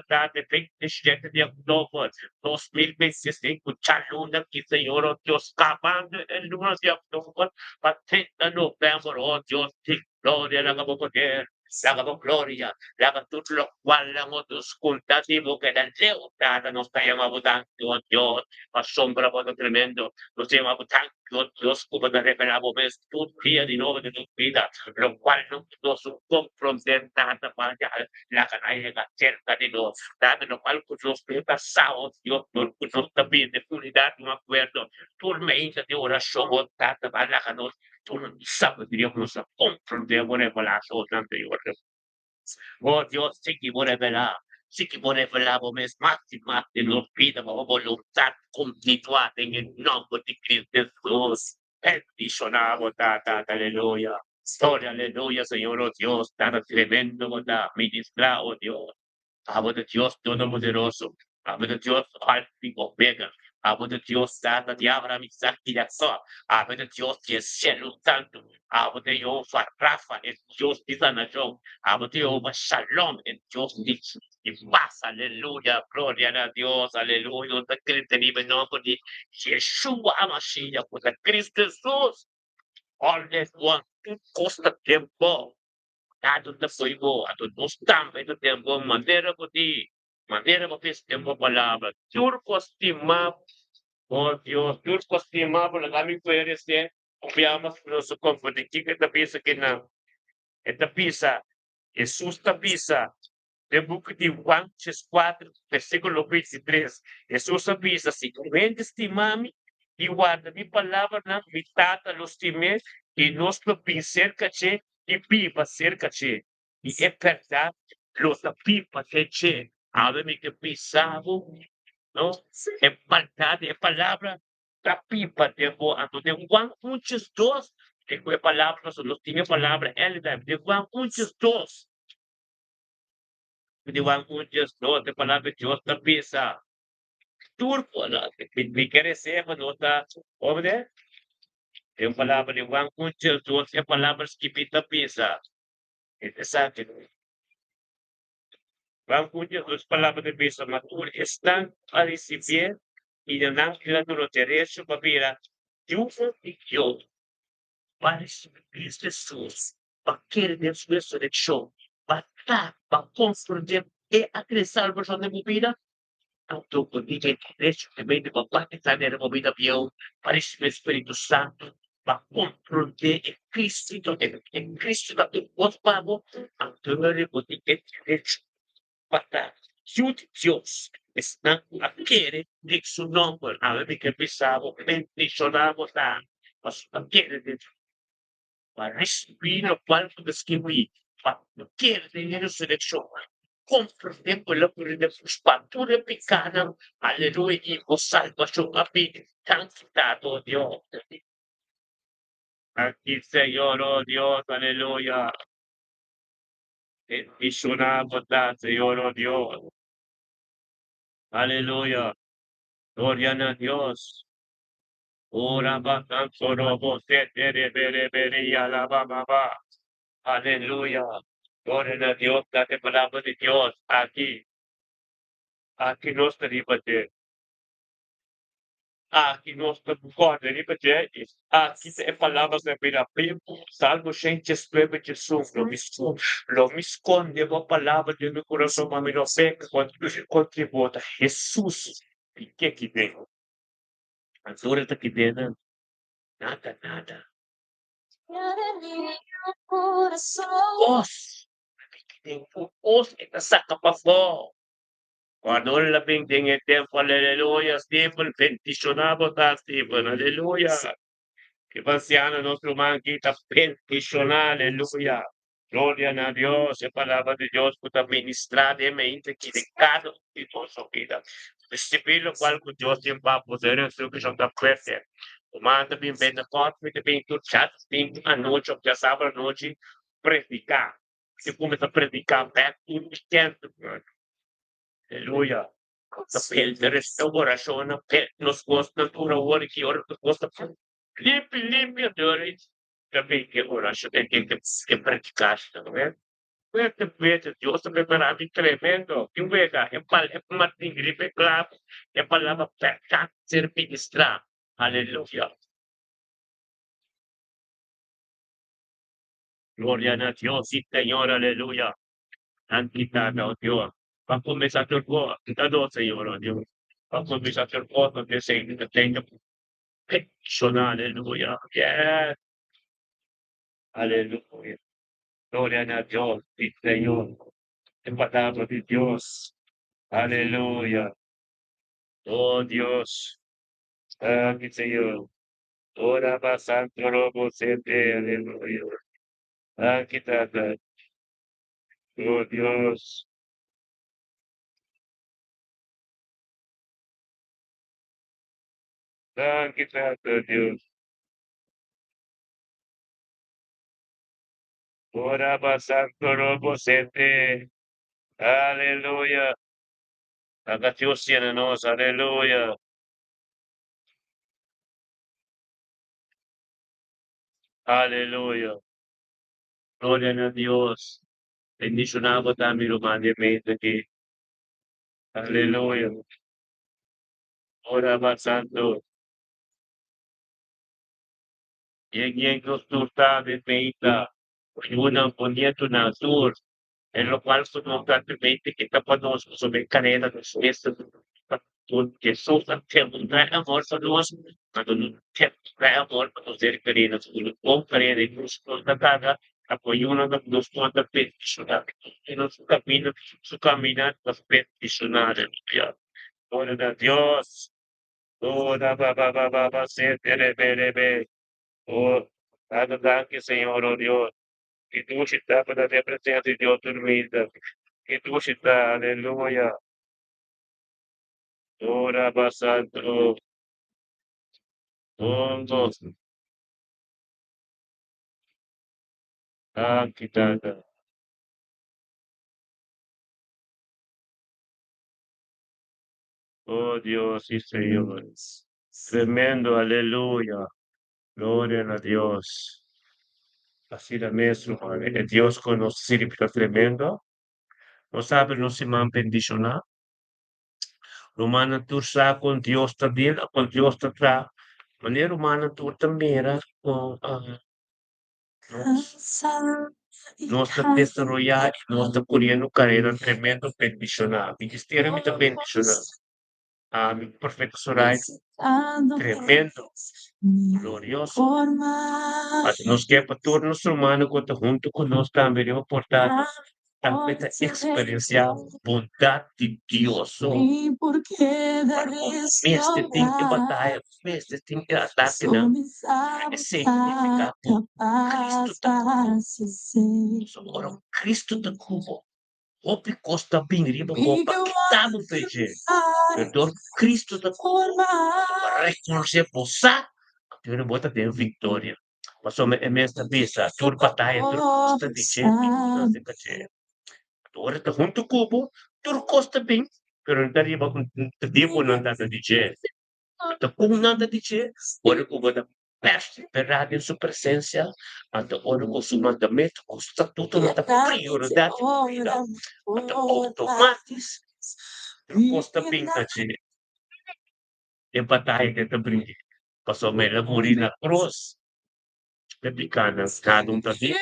dati fitness jet di October 2026 kutsalo ng kita yoro Diyos kapang en lunas di October patent na November o Diyos di gloria ng kabupoder Laga mo gloria, laga tutlo walang otos kuntatibo que dan leo dada nos tayo mabutang Dios, asombra po ng tremendo, nos tayo mabutang Dios, como te revelamos ves tu día de nuevo de tu vida, lo cual no nos confrontenta para la canalla cerca de Dios, dado lo cual con los pasado Dios, con nos también de unidad, no acuerdo, tu meita de oración, dada para la canos, tu no sabes Dios nos confrontemos en la sola anterior. Oh Dios, sí que voy a revelar. Sí que voy a revelar mes más y más de los vidas, voluntad continuada en el nombre de Cristo Jesús. Bendicionamos, aleluya. Gloria, aleluya, Señor, oh Dios, tan tremendo, ¿verdad? Ministra, oh Dios. Amo de Dios Todopoderoso. Amo de Dios Alfa y Omega. Amo de Dios Santa de Abraham, Isaac y Jacob. Amo de Dios que es cielo santo. Amo de Dios Rafa, el Dios de sanación. Amo de Dios Shalom, el Dios de paz. Aleluya. Gloria a Dios. Aleluya. Te Cristo en el nombre de Yeshua Hamashiach, por Cristo Jesús. Always one costa tiempo. Ato na po mo, ato no stamp, ito tiempo, manera mo pis tiempo palabra. Turco estimado, oh Dios, turco estimado, la kami puedes de, confiamos no su comfort, que esta pieza que na, esta pieza, Jesús esta pieza, de book de Juan 4, versículo 23, Jesús avisa, si creen estimami, e guarda mi palavra na mitata los times, e nos lo cerca che, e pipa cerca che. E é verdade, los da pipa che, ave que pisavo, não? É verdade, é palavra da pipa, de boa, de Juan 1:2, que é palavra, los tiene palavra, ele de Juan 1:2. Diwan Diyos, no, te palabra Diyos na pisa. Turpo, no, bigyan siya, no, obra, yung palabra ni Juan Diyos, Diyos, yung palabra skipita pisa. Ito sa akin. Juan Diyos, Diyos, palabra ni pisa, matur, están a recibir, y de nángel no lo derecho, papira, Dios y Dios, para recibir Jesus, para querer su resurrección, para dar, para construir, e a crescer, versão de vida, auto contingente recentemente uma parte da removida para esse Espírito Santo para compreender em Cristo da os pago antônio contingente para Deus está aquele de seu nome a mim que pensava mencionamos a mas aquele de para respiro palco de esquivi para aquele de seleção conforme quello che le sfatture peccano, alleluia, o salvación a ti, tanto Dios. Aquí, Señor, oh Dios, aleluya. Es una bondad, Señor, oh Dios. Aleluya. Gloria a Dios. Ora batan solo vos te bere y alaba ba. Aleluya. Gloria a Dios, date palabra de Dios aquí. Aquí nos tenemos aqui nós concorda ali porque aqui é palavras da Bíblia, salmo gente escreve Jesus, não me esconde uma palavra de meu coração, mas me não peca quando contributa. Jesus, o que tem? A dor está aqui dentro, nada, nada. Os, que tem os que tá saca para fora. Quando labing ding e tempo, aleluia, Stephen, bendicionado da Stephen, aleluia. Que passiano nostro manchita peticionale, alleluia. Gloria a Dios, e palabra de Dios puta ministradamente que de cada de nossa vida. Estipilo qual que Deus tem para poder ser que já perfeito. Comanda bem bem na porta, bem tudo chat, bem a noite, já sabe a noite, predicar. Se começa a predicar, pega tudo que tem. Aleluia. Sapete restaurazione per lo scosto ora ora che ora costa limpi adore capite ora che praticaste, né? Queste vede Dio sta preparando tremendo più vega e Martin gripe clap e parlava per cazzo ministra alleluia gloria a Dio sì Signore alleluia Santità Dio va come stato il cuore da dove Signore Dio va come stato il cuore che sei che tenga Sono alleluia yes aleluya gloria a Dios sí Señor en palabra de Dios aleluya oh Dios mi Señor ora pasando robo siempre aleluya aquí está oh Dios aquí está Dios ora pasando robo siempre aleluya acá Dios tiene nos aleluya aleluya gloria a Dios bendicionado también humanamente aquí aleluya ora pasando y resultado feita, una poniendo na sur, en lo cual constantemente que está cuando sobre carrera de suceso, que son temos não é amor para nós, quando não temos não é amor para nós ser queridos, quando bom querer e nos contatada, apoio uma das nos conta peticionar, e nos caminho, su caminhar das peticionar, glória a Deus, toda ba, se tere bere be, oh, dado danke Senhor, oh Deus, que tu está para ter presença de Deus dormida, que tu está, aleluia, ora basanto, tondo, danke Tata. Oh Dios, sí, Señor. Tremendo, aleluya. Gloria a Dios. Así da mesmo, é Deus que nos significa tremendo. Não sabe, não se man bendicionar. Romana tu sa com Deus está dele, com Deus está tra. Maneira humana tu também era com nossa desarrollar, nossa correndo carreira tremendo bendicionar. Ministério me também bendicionar. Mi perfetto Sorai, tremendo, glorioso. Nos que turno humano conta junto con nos también hemos portado a experienciar bondad de Dios. Este tem que batalha, este tem que ataque, não. É significa Cristo da Cubo. Ora, Cristo da Cubo. Opi costa bem riba, opa, quitado PG. Então, Cristo da Cubo. Para reconhecer possa, tu não bota ter vitória. Mas é mesmo visa, tu batalha, tu costa de che, não sei que ora tá junto cubo, tu costa bem, pero não daria para tempo não dá de che. Então, como não dá de che, ora cubo da perseverado em sua presença, até ora com seu mandamento, custa tudo na prioridade da vida, até automático, tu costa bem na che. E batalha que tá brinque. Passou melhor morir na cruz, replicando, cada tá vivo,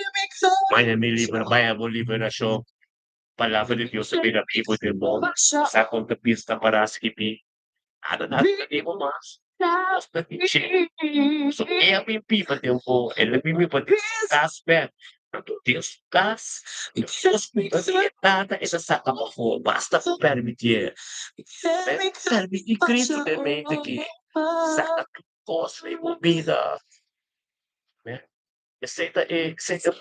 mas me livra, vai a liberação. Palavra de Deus também na Bíblia, irmão. Sa conta pista para seguir. Nada, nada, não mais. Basta dizer. So, é a minha pipa, tempo. Ela me me pode casper. Tanto Deus gas. Deus me pode nada. Essa saca para fora. Basta permitir. Permitir Cristo também que saca tu costa e movida. Né? Aceita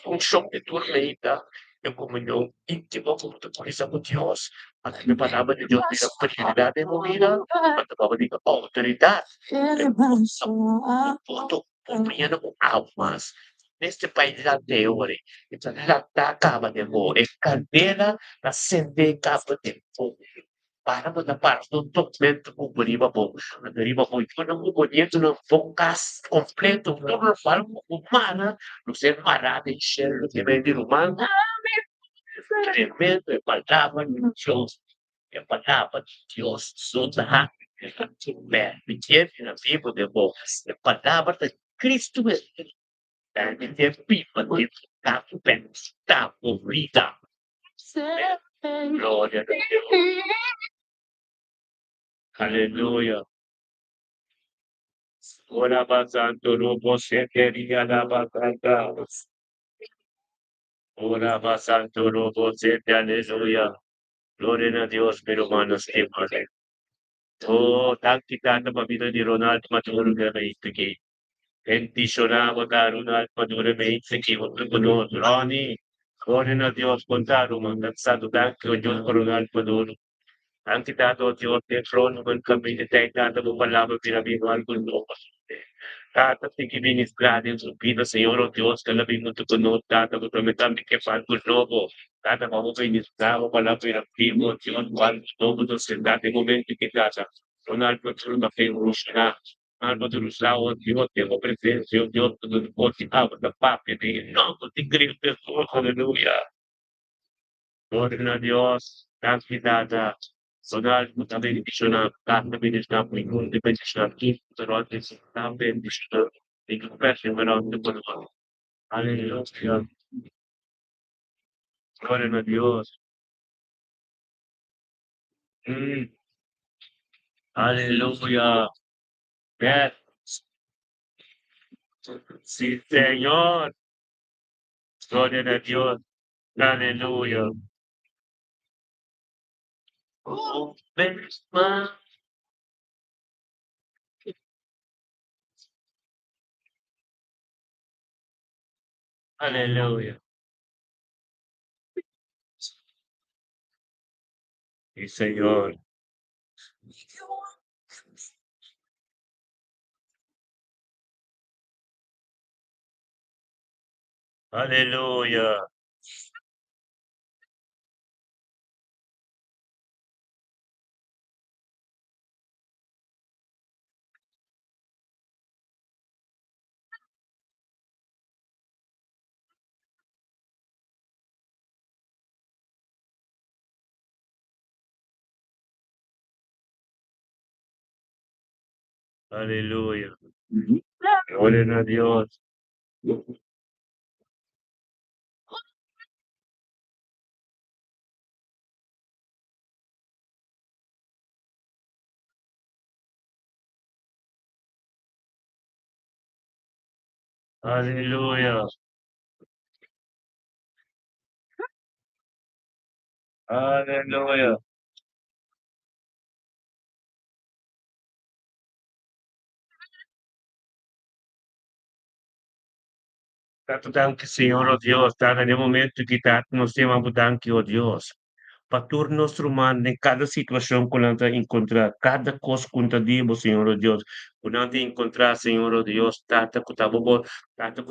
um choque de tormenta. Eu comunhão íntima com a coisa com Deus. A minha palavra de Deus me dá prioridade em minha vida. A palavra de autoridade. Eu posso compreender com almas. Neste país da teoria, então ela está acaba de voar, é cadeira da sende capa de fogo. Para mo parte do documento com riba po. Riba po ito ng bonito ng focus completo. Todo para mo humana, no ser marado em cheiro que vem de humano. Tremendo é palavra de Deus. É palavra de Deus. Toda a pequena na Bíblia de bom. É palavra de Cristo mesmo. É de ter pipa de tato pé. Tato vida. Glória a Deus. Aleluia. Ora basanto robo seteria da basanta. Ora basanto robo sete, aleluia. Gloria a Dios, pero manos que vale. Oh, tanti tanta vida di Ronaldo Maduro che bendicionava da Ronaldo Maduro che con Ronnie. Gloria a Dios, contato, mandato anche con Ronaldo Maduro. Anche dato Dios te trono con capite te dato con palabra pinabigo algo nuovo. Tata tiki ministrado en su vida, Señor, oh Dios, que la vimos tu cono, Tata, que prometamos que fue algo nuevo. Tata, vamos a ministrar palabra pinabigo, Dios, cuando nuevo nos sentamos en momento que Tata, con algo tu una fe rusna. Algo tu rusna, oh Dios, tengo presencia, oh Dios, tu no puedo da papia, de no, ti grito, aleluya. Gloria a Dios, grazie Tata. Sonal também bendicionar, carne bendicionar, muito bendicionar, tudo, pero antes também bendicionar. May confession without the Lord. Hallelujah. Gloria a Dios. Mm, Aleluya. Yes. Sí, Señor. Gloria a Dios. Aleluya. Oh, ves más. Aleluya. Sí, Señor. Aleluya. Aleluya. Gloria a Dios. Aleluya. Aleluya. Tanto danke, Senhor, ó Deus, tá? Nel momento que tá, nós temos danke, ó Deus. Paturnos Roman em cada situação que nós encontrar, cada coisa contadimo, Senhor, ó Deus. Quando nós encontrar, Senhor, ó Deus, tata que tá bom, tata,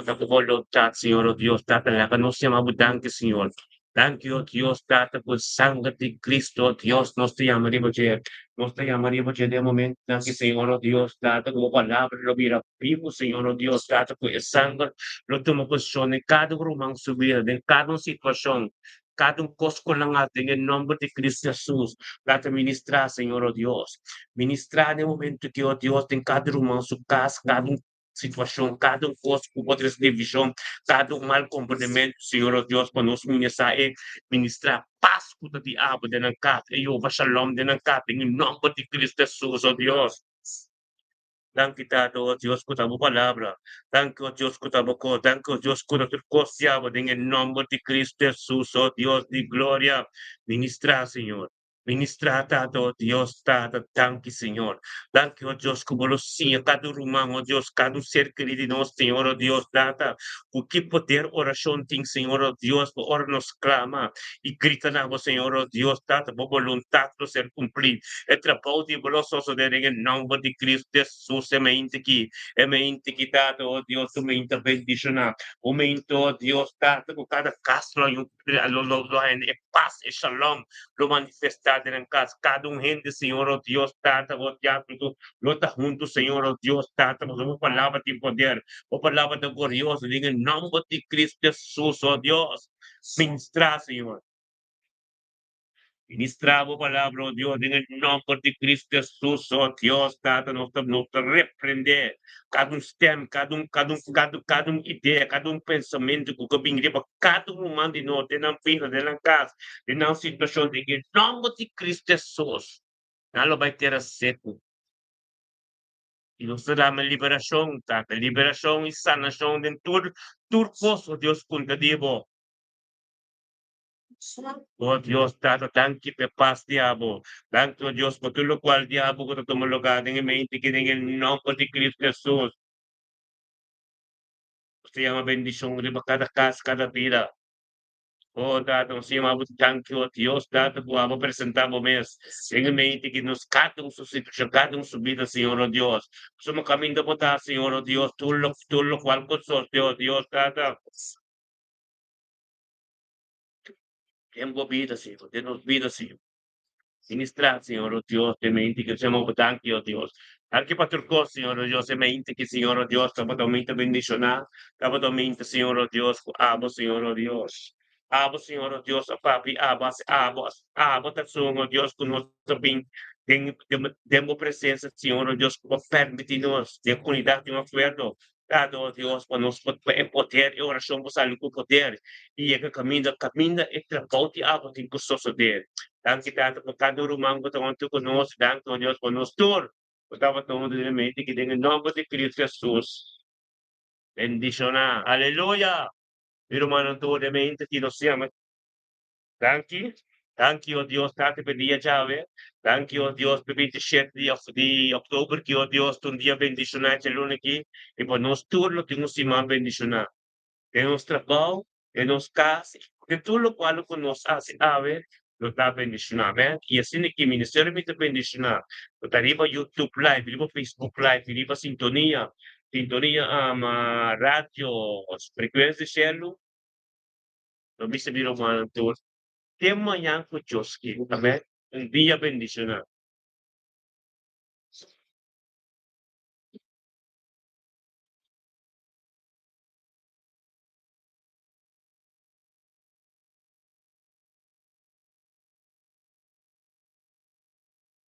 Senhor, ó Deus, tata, lá que nós temos danke, Senhor. Danke, ó Deus, tata, por sangue de Cristo, ó Deus, nós te amaremos, nós te amaremos, de momento, danke, Senhor, ó Deus, tata, como palavra, lo mira, vivo, Senhor, ó Deus, tata, por sangue, lo toma posição em cada rumang subir, em cada situação, cada cosco lang natin em nome de Cristo Jesus. Para ministrar, Senhor, oh Deus. Ministrar no momento que, oh Deus, tem cada rumang su casa, cada situação, cada cosco, outras divisão, cada mal comportamento, Senhor, oh Deus, para nos ministrar paz ko na diabo din ang kat, iyo, shalom din ang kat, em nome de Cristo Jesus, oh Deus. Danke, Tata, oh Dios, por tu palabra. Danke, oh Dios, por tu boca. Danke, oh Dios, por tu cosiabo. En el nombre de Cristo Jesús, oh Dios de gloria. Ministra, Señor. Ministra, Tata, oh Dios, Tata. Danke, Señor. Danke, oh Dios, como lo sigue cada humano, oh Dios, cada ser querido, no, Señor, oh Dios, Tata. Por que poder oración tem, Señor, oh Dios, por ora nos clama. E grita na, oh Señor, oh Dios, Tata, por voluntad de ser cumprido. E trabalho de blosso de em nome de Cristo Jesus, é mente que dado, oh Deus, uma intervenção, momento, oh Deus, dado com cada caso, lo é paz e shalom, lo manifestado em casa, cada gente, Senhor, oh Deus, dado, oh Deus, lo está junto, Senhor, oh Deus, dado, uma palavra de poder, uma palavra de glorioso, em nome de Cristo Jesus, oh Deus, ministrar, Senhor. Ministramos palabra, oh Dios, en el nombre de Cristo Jesús, oh Dios, Tata, nos repreender cada ideia, cada pensamento que vem de cada humano de nós, de na vida, de na casa, de na situação, em nome de Cristo Jesus, nada vai ter aceito. E nos dará uma liberação, Tata, liberação e sanação de tudo posso, Deus, contadivo. Oh Dios, Tata, thank you, paz, diabo. Thank you, Dios, por todo lo cual, diabo, que te lugar en el mente que en el nombre de Cristo Jesús. Usted llama bendición de cada casa, cada vida. Oh, Tata, nos llamamos, thank you, Dios, Tata, vamos presentamos mes. En el mente que nos cada su situación, cada su vida, Señor, oh Dios. Somos camino de botar, Señor, oh Dios, tú lo cual con sos, Dios, Tata. Tengo vida, Señor, denos vida, Señor. Ministrar, Señor, oh Dios, de mente que siamo tanti, oh Dios. Anche patrocco, Señor, oh Dios, de mente que, Señor, oh Dios, totalmente bendicionar, totalmente, Señor, oh Dios, amo, Señor, oh Dios. Amo, Señor, oh Dios, oh papi, amo, tatsung, oh Dios, con nuestro bien. Demos presencia, Señor, oh Dios, como permitirnos de unidad de un acuerdo. Dado, oh Diyos, panuspot pa e poder, e orasyon mo sa luko poder. Iya ka kaminda e trabaho ti ako tin gusto so der. Dan kita at pagkadurumang ko tawang tu kunos, dan to Diyos panustur. Dapat tungo din may tikidin ng nombre de Cristo Jesus. Bendición. Aleluya. Pero mano tu de mente ti lo siamo. Thank you. Thank you, oh Dios, dati per dia Jahwe. Thank you, oh Dios, per 27 di October, que, oh Dios, un día bendicionar el lunes aqui, e para nós tudo temos uma bendicionar. Temos trabalho, temos casa, de tudo o qual que nós hace ave, lo está bendicionar, amém? E assim que o ministério me está bendicionar, lo está riba YouTube Live, riba Facebook Live, riba sintonia rádio, frequência cielo, lo mi sabihin mo man, tem manhã com Diyos, amém? Um dia bendicionar.